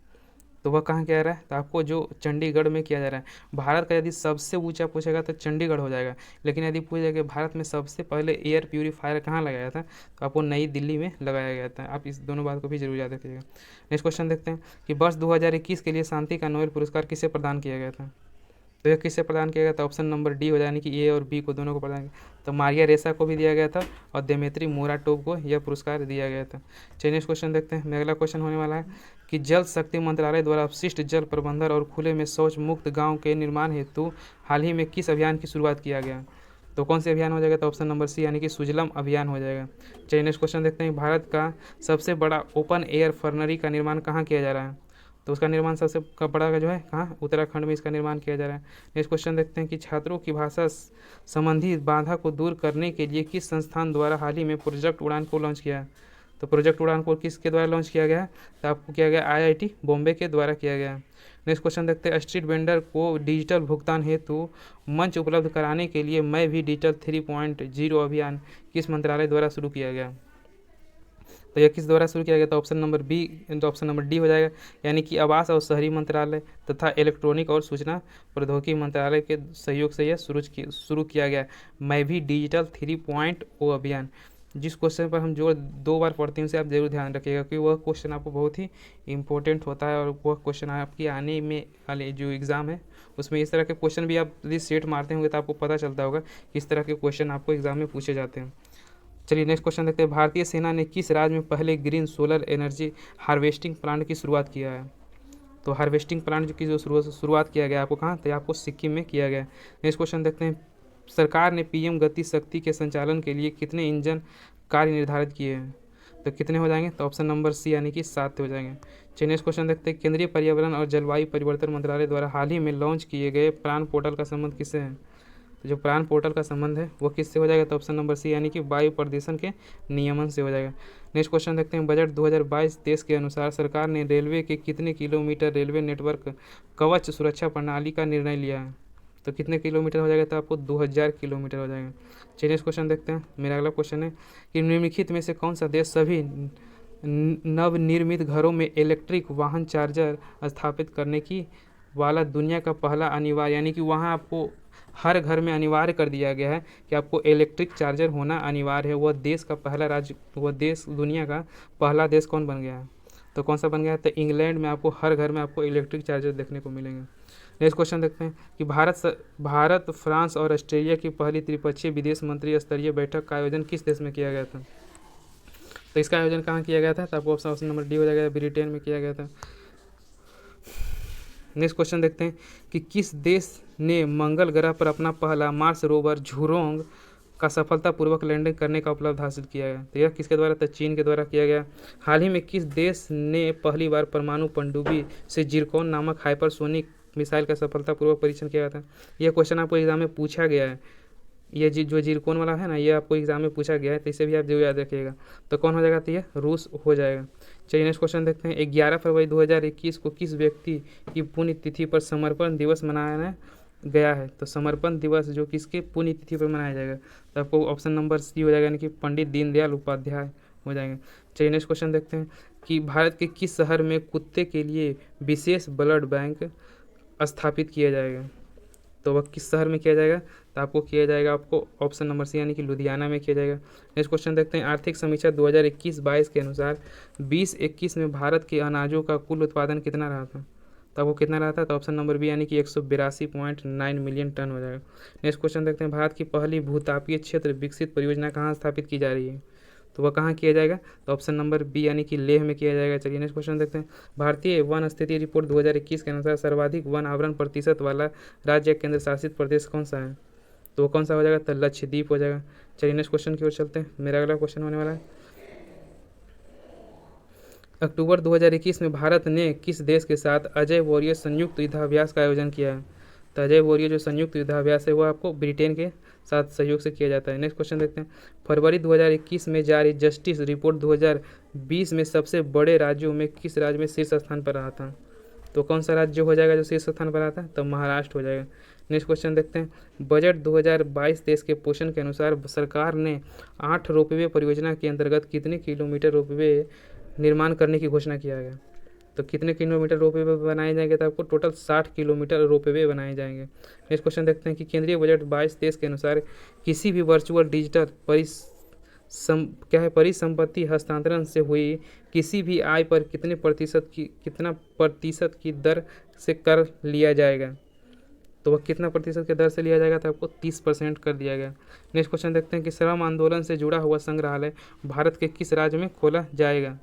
तो वह कहाँ किया जा रहा है? तो आपको जो चंडीगढ़ में किया जा रहा है। भारत का यदि सबसे ऊंचा पूछेगा तो चंडीगढ़ हो जाएगा, लेकिन यदि पूछेगा कि भारत में सबसे पहले एयर प्यूरीफायर कहाँ लगाया था, तो आपको नई दिल्ली में लगाया गया था। आप इस दोनों बात को भी जरूर याद रखिएगा। नेक्स्ट क्वेश्चन देखते हैं कि वर्ष 2021 के लिए शांति का नोबेल पुरस्कार किसे प्रदान किया गया था? तो यह किससे प्रदान किया गया था? ऑप्शन नंबर डी हो जाए, यानी कि ए और बी को दोनों को प्रदान किया। तो मारिया रेसा को भी दिया गया था और देमेत्री मोराटोव को यह पुरस्कार दिया गया था। चलिए नेक्स्ट क्वेश्चन देखते हैं। अगला क्वेश्चन होने वाला है कि जल शक्ति मंत्रालय द्वारा अपशिष्ट जल प्रबंधन और खुले में शौच मुक्त गाँव के निर्माण हेतु हाल ही में किस अभियान की शुरुआत किया गया? तो कौन से अभियान हो जाएगा? तो ऑप्शन नंबर सी यानी कि सुजलम अभियान हो जाएगा। चलिए नेक्स्ट क्वेश्चन देखते हैं। भारत का सबसे बड़ा ओपन एयर फर्नरी का निर्माण कहाँ किया जा रहा है? तो उसका निर्माण सबसे बड़ा का जो है कहाँ? उत्तराखंड में इसका निर्माण किया जा रहा है। नेक्स्ट क्वेश्चन देखते हैं कि छात्रों की भाषा संबंधी बाधा को दूर करने के लिए किस संस्थान द्वारा हाल ही में प्रोजेक्ट उड़ान को लॉन्च किया है? तो प्रोजेक्ट उड़ान को किसके द्वारा लॉन्च किया गया है? तो आपको किया गया IIT बॉम्बे के द्वारा किया गया है। नेक्स्ट क्वेश्चन देखते हैं। स्ट्रीट वेंडर को डिजिटल भुगतान हेतु मंच उपलब्ध कराने के लिए मैं भी डिजिटल 3.0 अभियान किस मंत्रालय द्वारा शुरू किया गया? तो यह किस द्वारा शुरू किया गया? तो ऑप्शन नंबर बी, तो ऑप्शन नंबर डी हो जाएगा, यानी कि आवास और शहरी मंत्रालय तथा इलेक्ट्रॉनिक और सूचना प्रौद्योगिकी मंत्रालय के सहयोग से यह शुरू किया गया। मैं भी डिजिटल 3.0 अभियान। जिस क्वेश्चन पर हम जो 2 बार पढ़ते हैं उसे आप जरूर ध्यान रखिएगा, क्योंकि वह क्वेश्चन आपको बहुत ही इंपॉर्टेंट होता है और वह क्वेश्चन आपकी आने में वाले जो एग्ज़ाम है उसमें इस तरह के क्वेश्चन भी आप यदि सेट मारते होंगे तो आपको पता चलता होगा किस तरह के क्वेश्चन आपको एग्जाम में पूछे जाते हैं। चलिए नेक्स्ट क्वेश्चन देखते हैं। भारतीय सेना ने किस राज्य में पहले green solar energy harvesting plant की शुरुआत किया है? तो हार्वेस्टिंग प्लांट की जो शुरुआत किया गया आपको कहाँ? तो आपको सिक्किम में किया गया। नेक्स्ट क्वेश्चन देखते हैं। सरकार ने PM गति शक्ति के संचालन के लिए कितने इंजन कार्य निर्धारित किए हैं? तो कितने हो जाएंगे? तो ऑप्शन नंबर सी यानी कि 7 हो जाएंगे। चलिए नेक्स्ट क्वेश्चन देखते हैं। केंद्रीय पर्यावरण और जलवायु परिवर्तन मंत्रालय द्वारा हाल ही में लॉन्च किए गए प्राण पोर्टल का संबंध किससे है? तो जो प्राण पोर्टल का संबंध है वो किससे हो जाएगा? तो ऑप्शन नंबर सी यानी कि वायु प्रदूषण के नियमन से हो जाएगा। नेक्स्ट क्वेश्चन देखते हैं। बजट 2022-23 के अनुसार सरकार ने रेलवे के कितने किलोमीटर रेलवे नेटवर्क कवच सुरक्षा प्रणाली का निर्णय लिया है? तो कितने किलोमीटर हो जाएगा? तो आपको 2000 किलोमीटर हो जाएगा। चलिए नेक्स्ट क्वेश्चन देखते हैं। मेरा अगला क्वेश्चन है कि निम्नलिखित में से कौन सा देश सभी नवनिर्मित घरों में इलेक्ट्रिक वाहन चार्जर स्थापित करने की वाला दुनिया का पहला अनिवार्य, यानी कि वहाँ आपको हर घर में अनिवार्य कर दिया गया है कि आपको इलेक्ट्रिक चार्जर होना अनिवार्य है। वह देश का पहला राज्य, वह देश दुनिया का पहला देश कौन बन गया है? तो कौन सा बन गया है? तो इंग्लैंड में आपको हर घर में आपको इलेक्ट्रिक चार्जर देखने को मिलेंगे। नेक्स्ट क्वेश्चन देखते हैं कि भारत, फ्रांस और ऑस्ट्रेलिया की पहली त्रिपक्षीय विदेश मंत्री स्तरीय बैठक का आयोजन किस देश में किया गया था? तो इसका आयोजन कहाँ किया गया था? तो आपको ऑप्शन नंबर डी हो जाएगा, ब्रिटेन में किया गया था। नेक्स्ट क्वेश्चन देखते हैं कि किस देश ने मंगल ग्रह पर अपना पहला मार्स रोवर झुरोंग का सफलतापूर्वक लैंडिंग करने का उपलब्ध हासिल किया गया? तो यह किसके द्वारा? तो चीन के द्वारा किया गया। हाल ही में किस देश ने पहली बार परमाणु पनडुब्बी से जिरकॉन नामक हाइपरसोनिक मिसाइल का सफलतापूर्वक परीक्षण किया था? यह क्वेश्चन आपको एग्जाम में पूछा गया है। ये जो जिरकॉन वाला है ना, ये आपको एग्जाम में पूछा गया है, तो इसे भी आप जरूर याद रखिएगा। तो कौन हो जाएगा? तो ये रूस हो जाएगा। चलिए नेक्स्ट क्वेश्चन देखते हैं। 11 फरवरी 2021 को किस व्यक्ति की पुण्यतिथि पर समर्पण दिवस मनाया गया है? तो समर्पण दिवस जो किसके पुण्यतिथि पर मनाया जाएगा? तो आपको ऑप्शन नंबर सी हो जाएगा, यानी कि पंडित दीनदयाल उपाध्याय हो जाएंगे। चलिए नेक्स्ट क्वेश्चन देखते हैं कि भारत के किस शहर में कुत्ते के लिए विशेष ब्लड बैंक स्थापित किया जाएगा? तो वह किस शहर में किया जाएगा? तो आपको किया जाएगा, आपको ऑप्शन नंबर सी यानी कि लुधियाना में किया जाएगा। नेक्स्ट क्वेश्चन देखते हैं। आर्थिक समीक्षा 2021-22 के अनुसार 2021 में भारत के अनाजों का कुल उत्पादन कितना रहा था? तो आपको कितना रहा था? तो ऑप्शन नंबर बी यानी कि 182.9 मिलियन टन हो जाएगा। नेक्स्ट क्वेश्चन देखते हैं। भारत की पहली भूतापीय क्षेत्र विकसित परियोजना कहाँ स्थापित की जा रही है? तो वह कहाँ किया जाएगा? तो ऑप्शन नंबर बी यानी कि लेह में किया जाएगा। चलिए नेक्स्ट क्वेश्चन देखते हैं। भारतीय वन स्थिति रिपोर्ट 2021 के अनुसार सर्वाधिक वन आवरण प्रतिशत वाला राज्य या केंद्र शासित प्रदेश कौन सा है? तो वो कौन सा हो जाएगा? तो लक्षद्वीप हो जाएगा। चलिए नेक्स्ट क्वेश्चन की ओर चलते हैं। मेरा अगला क्वेश्चन होने वाला है। अक्टूबर 2021 में भारत ने किस देश के साथ अजय वॉरियर संयुक्त युद्धाभ्यास का आयोजन किया है? तो अजय वॉरियर जो संयुक्त युद्धाभ्यास है वो आपको ब्रिटेन के साथ सहयोग से किया जाता है। नेक्स्ट क्वेश्चन देखते हैं, फरवरी 2021 में जारी जस्टिस रिपोर्ट 2020 में सबसे बड़े राज्यों में किस राज्य में शीर्ष स्थान पर रहा था? तो कौन सा राज्य हो जाएगा जो शीर्ष स्थान पर आता है? तो महाराष्ट्र हो जाएगा। नेक्स्ट क्वेश्चन देखते हैं, बजट 2022-23 के पोषण के अनुसार सरकार ने 8 रोपवे परियोजना के अंतर्गत कितने किलोमीटर रोपवे निर्माण करने की घोषणा किया गया? तो कितने किलोमीटर रोपवे बनाए जाएंगे? तो आपको टोटल 60 किलोमीटर रोपवे बनाए जाएंगे। नेक्स्ट क्वेश्चन देखते हैं कि केंद्रीय बजट 22-23 के अनुसार किसी भी वर्चुअल डिजिटल परिसंपत्ति हस्तांतरण से हुई किसी भी आय पर कितना प्रतिशत की दर से कर लिया जाएगा? तो वह कितना प्रतिशत के दर से लिया जाएगा? तो आपको 30% कर दिया गया। नेक्स्ट क्वेश्चन देखते हैं कि श्रम आंदोलन से जुड़ा हुआ संग्रहालय भारत के किस राज्य में खोला जाएगा?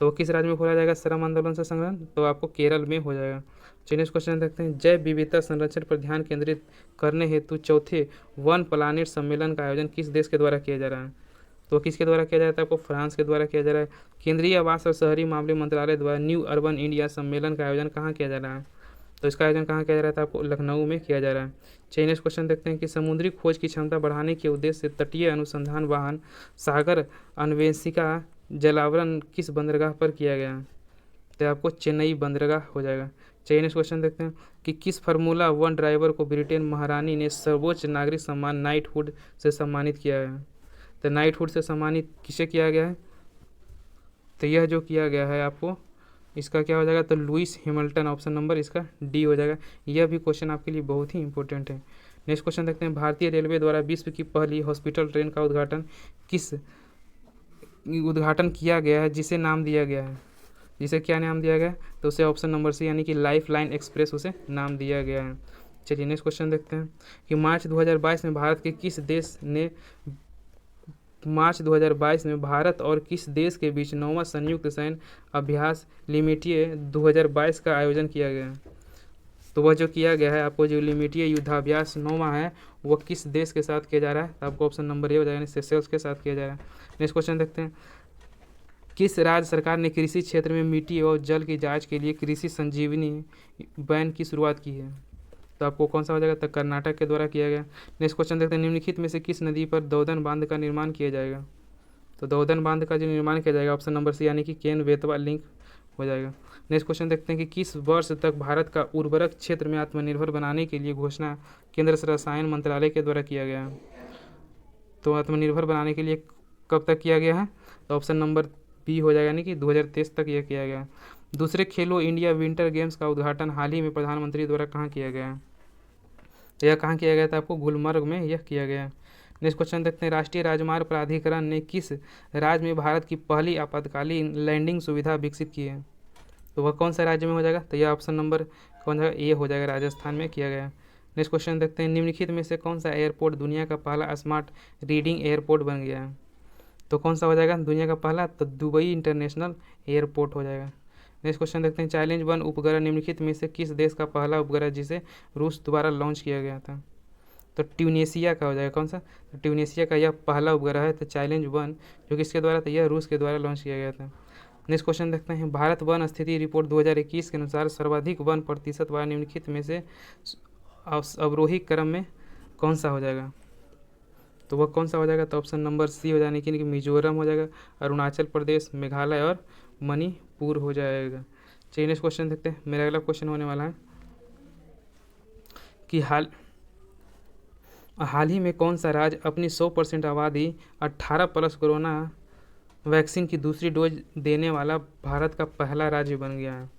तो किस राज्य में खोला जाएगा श्रम आंदोलन से संग्रहण? तो आपको केरल में हो जाएगा। चलिए नेक्स्ट क्वेश्चन देखते हैं, जैव विविधता संरक्षण पर ध्यान केंद्रित करने हेतु चौथे वन प्लानेट सम्मेलन का आयोजन किस देश के द्वारा किया जा रहा है? तो किसके द्वारा किया जा रहा है? आपको फ्रांस के द्वारा किया जा रहा है। केंद्रीय आवास और शहरी मामले मंत्रालय द्वारा न्यू अर्बन इंडिया सम्मेलन का आयोजन कहाँ किया जा रहा है? तो इसका आयोजन कहाँ किया जा रहा था? आपको लखनऊ में किया जा रहा है। चलिए नेक्स्ट क्वेश्चन देखते हैं कि समुद्री खोज की क्षमता बढ़ाने के उद्देश्य से तटीय अनुसंधान वाहन सागर अन्वेषिका जलावरण किस बंदरगाह पर किया गया? तो आपको चेन्नई बंदरगाह हो जाएगा। चलिए नेक्स्ट क्वेश्चन देखते हैं कि किस फार्मूला 1 ड्राइवर को ब्रिटेन महारानी ने सर्वोच्च नागरिक सम्मान नाइटहुड से सम्मानित किया है? तो नाइटहुड से सम्मानित किसे किया गया है? तो यह जो किया गया है आपको इसका क्या हो जाएगा? तो लुइस हैमिल्टन, ऑप्शन नंबर इसका डी हो जाएगा। यह भी क्वेश्चन आपके लिए बहुत ही इंपॉर्टेंट है। नेक्स्ट क्वेश्चन देखते हैं, भारतीय रेलवे द्वारा विश्व की पहली हॉस्पिटल ट्रेन का उद्घाटन किया गया है जिसे नाम दिया गया है? जिसे क्या नाम दिया गया है? तो उसे ऑप्शन नंबर सी यानी कि लाइफ लाइन एक्सप्रेस उसे नाम दिया गया है। चलिए नेक्स्ट क्वेश्चन देखते हैं कि मार्च 2022 में भारत और किस देश के बीच 9वां संयुक्त सैन्य अभ्यास लिमिटिए 2022 का आयोजन किया गया है? तो वह जो किया गया है आपको जो लिमिटिए युद्धाभ्यास 9वां है वह किस देश के साथ किया जा रहा है? तो आपको ऑप्शन नंबर ए हो जाएगा, सेशेल्स के साथ किया जा रहा है। नेक्स्ट क्वेश्चन देखते हैं, किस राज्य सरकार ने कृषि क्षेत्र में मिट्टी और जल की जांच के लिए कृषि संजीवनी वैन की शुरुआत की है? तो आपको कौन सा हो जाएगा? तो कर्नाटक के द्वारा किया गया। नेक्स्ट क्वेश्चन देखते हैं, निम्नलिखित में से किस नदी पर दौधन बांध का निर्माण किया जाएगा? तो दौधन बांध का जो निर्माण किया जाएगा ऑप्शन नंबर सी यानी कि केन बेतवा लिंक हो जाएगा। नेक्स्ट क्वेश्चन देखते हैं कि किस वर्ष तक भारत का उर्वरक क्षेत्र में आत्मनिर्भर बनाने के लिए घोषणा केंद्र रसायन मंत्रालय के द्वारा किया गया है? तो आत्मनिर्भर बनाने के लिए कब तक किया गया है? तो ऑप्शन नंबर बी हो जाएगा, यानी कि 2023 तक यह किया गया। दूसरे खेलो इंडिया विंटर गेम्स का उद्घाटन हाल ही में प्रधानमंत्री द्वारा कहाँ किया गया है? यह कहाँ किया गया था? आपको गुलमर्ग में यह किया गया। नेक्स्ट क्वेश्चन देखते हैं, राष्ट्रीय राजमार्ग प्राधिकरण ने किस राज्य में भारत की पहली आपातकालीन लैंडिंग सुविधा विकसित की है? तो वह कौन सा राज्य में हो जाएगा? तो यह ऑप्शन नंबर कौन सा ए हो जाएगा, राजस्थान में किया गया। नेक्स्ट क्वेश्चन देखते हैं, निम्नलिखित में से कौन सा एयरपोर्ट दुनिया का पहला स्मार्ट रीडिंग एयरपोर्ट बन गया है? तो कौन सा हो जाएगा दुनिया का पहला? तो दुबई इंटरनेशनल एयरपोर्ट हो जाएगा। नेक्स्ट क्वेश्चन देखते हैं, चैलेंज 1 उपग्रह निम्नलिखित में से किस देश का पहला उपग्रह जिसे रूस द्वारा लॉन्च किया गया था? तो ट्यूनीशिया का हो जाएगा। कौन सा? तो ट्यूनीशिया का यह पहला उपग्रह है। तो चैलेंज 1 जो किसके द्वारा था? यह रूस के द्वारा लॉन्च किया गया था। नेक्स्ट क्वेश्चन देखते हैं, भारत वन स्थिति रिपोर्ट 2021 के अनुसार सर्वाधिक वन प्रतिशत वाला निम्नलिखित में से अवरोही क्रम में कौन सा हो जाएगा? तो वह कौन सा हो जाएगा? तो ऑप्शन नंबर सी हो जाने की मिजोरम हो जाएगा, अरुणाचल प्रदेश, मेघालय और मणिपुर हो जाएगा। चलिए नेक्स्ट क्वेश्चन देखते हैं, मेरा अगला क्वेश्चन होने वाला है कि हाल ही में कौन सा राज्य अपनी 100% आबादी 18+ कोरोना वैक्सीन की दूसरी डोज देने वाला भारत का पहला राज्य बन गया है?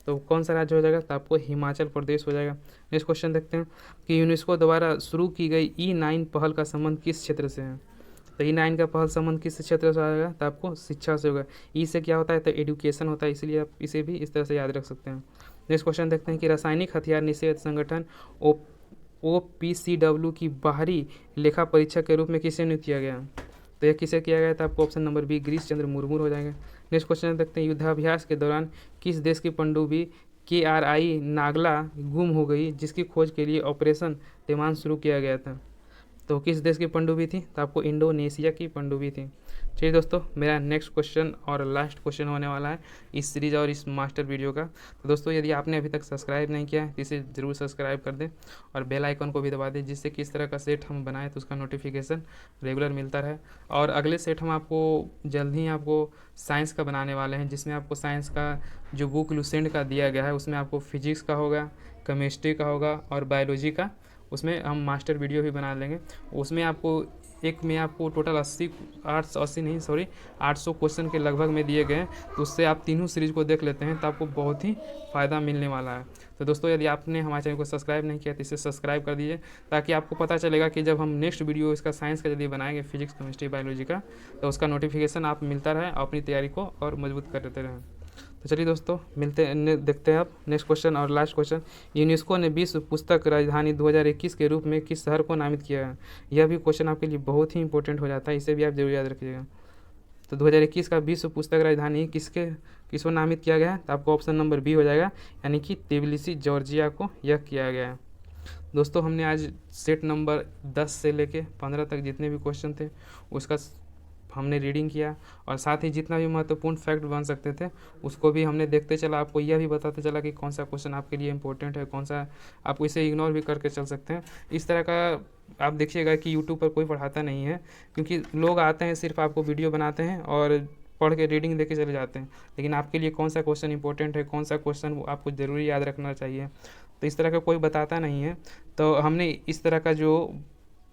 तो कौन सा राज्य हो जाएगा? तो आपको हिमाचल प्रदेश हो जाएगा। नेक्स्ट क्वेश्चन देखते हैं कि यूनेस्को द्वारा शुरू की गई E9 पहल का संबंध किस क्षेत्र से है? तो E9 का पहल संबंध किस क्षेत्र से आएगा? तो आपको शिक्षा से होगा। ई से क्या होता है? तो एजुकेशन होता है, इसलिए आप इसे भी इस तरह से याद रख सकते हैं। नेक्स्ट क्वेश्चन देखते हैं कि रासायनिक हथियार निषेध संगठन OPCW की बाहरी लेखा परीक्षक के रूप में किसे नियुक्त किया गया? तो यह किसे किया गया था? आपको option number B Girish Chandra Murmu हो जाएगा। नेक्स्ट क्वेश्चन देखते हैं, युद्धाभ्यास के दौरान किस देश की पनडुब्बी KRI नागला गुम हो गई जिसकी खोज के लिए ऑपरेशन तैमान शुरू किया गया था? तो किस देश की पनडुब्बी थी? तो आपको इंडोनेशिया की पनडुब्बी थी। चलिए दोस्तों, मेरा नेक्स्ट क्वेश्चन और लास्ट क्वेश्चन होने वाला है इस सीरीज़ और इस मास्टर वीडियो का। तो दोस्तों, यदि आपने अभी तक सब्सक्राइब नहीं किया है तो इसे ज़रूर सब्सक्राइब कर दें और बेल आइकन को भी दबा दें, जिससे कि इस तरह का सेट हम बनाएं तो उसका नोटिफिकेशन रेगुलर मिलता रहे। और अगले सेट हम आपको जल्द ही आपको साइंस का बनाने वाले हैं, जिसमें आपको साइंस का जो बुक लुसेंट का दिया गया है उसमें आपको फिजिक्स का होगा, केमिस्ट्री का होगा और बायोलॉजी का, उसमें हम मास्टर वीडियो भी बना लेंगे। उसमें आपको एक में आपको टोटल 800 क्वेश्चन के लगभग में दिए गए हैं। तो उससे आप तीनों सीरीज को देख लेते हैं तो आपको बहुत ही फ़ायदा मिलने वाला है। तो दोस्तों, यदि आपने हमारे चैनल को सब्सक्राइब नहीं किया तो इसे सब्सक्राइब कर दीजिए, ताकि आपको पता चलेगा कि जब हम नेक्स्ट वीडियो इसका साइंस का यदि बनाएंगे, फिजिक्स केमिस्ट्री बायोलॉजी का, तो उसका नोटिफिकेशन आप मिलता रहे और अपनी तैयारी को और मजबूत करते रहें। तो चलिए दोस्तों, देखते हैं आप नेक्स्ट क्वेश्चन और लास्ट क्वेश्चन। यूनेस्को ने विश्व पुस्तक राजधानी 2021 के रूप में किस शहर को नामित किया है? यह भी क्वेश्चन आपके लिए बहुत ही इंपॉर्टेंट हो जाता है, इसे भी आप जरूर याद रखिएगा। तो 2021 का विश्व पुस्तक राजधानी किसको नामित किया गया है? तो आपको ऑप्शन नंबर बी हो जाएगा, यानी कि तिबिलिसी जॉर्जिया को यह किया गया है। दोस्तों, हमने आज सेट नंबर 10 से लेके 15 तक जितने भी क्वेश्चन थे उसका हमने रीडिंग किया, और साथ ही जितना भी महत्वपूर्ण फैक्ट बन सकते थे उसको भी हमने देखते चला। आपको यह भी बताते चला कि कौन सा क्वेश्चन आपके लिए इंपॉर्टेंट है, कौन सा आप इसे इग्नोर भी करके चल सकते हैं। इस तरह का आप देखिएगा कि यूट्यूब पर कोई पढ़ाता नहीं है, क्योंकि लोग आते हैं सिर्फ आपको वीडियो बनाते हैं और पढ़ के रीडिंग देके चले जाते हैं, लेकिन आपके लिए कौन सा क्वेश्चन इंपॉर्टेंट है, कौन सा क्वेश्चन आपको ज़रूरी याद रखना चाहिए, तो इस तरह का कोई बताता नहीं है। तो हमने इस तरह का जो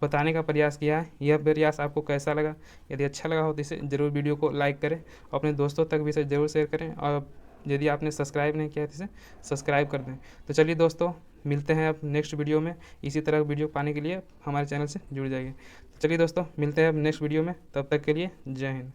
बताने का प्रयास किया है, यह प्रयास आपको कैसा लगा? यदि अच्छा लगा हो तो इसे ज़रूर वीडियो को लाइक करें, अपने दोस्तों तक भी इसे ज़रूर शेयर करें, और यदि आपने सब्सक्राइब नहीं किया तो इसे सब्सक्राइब कर दें। तो चलिए दोस्तों, मिलते हैं अब नेक्स्ट वीडियो में। इसी तरह वीडियो पाने के लिए हमारे चैनल से जुड़ जाइए। तो चलिए दोस्तों, मिलते हैं अब नेक्स्ट वीडियो में, तब तक के लिए जय हिंद।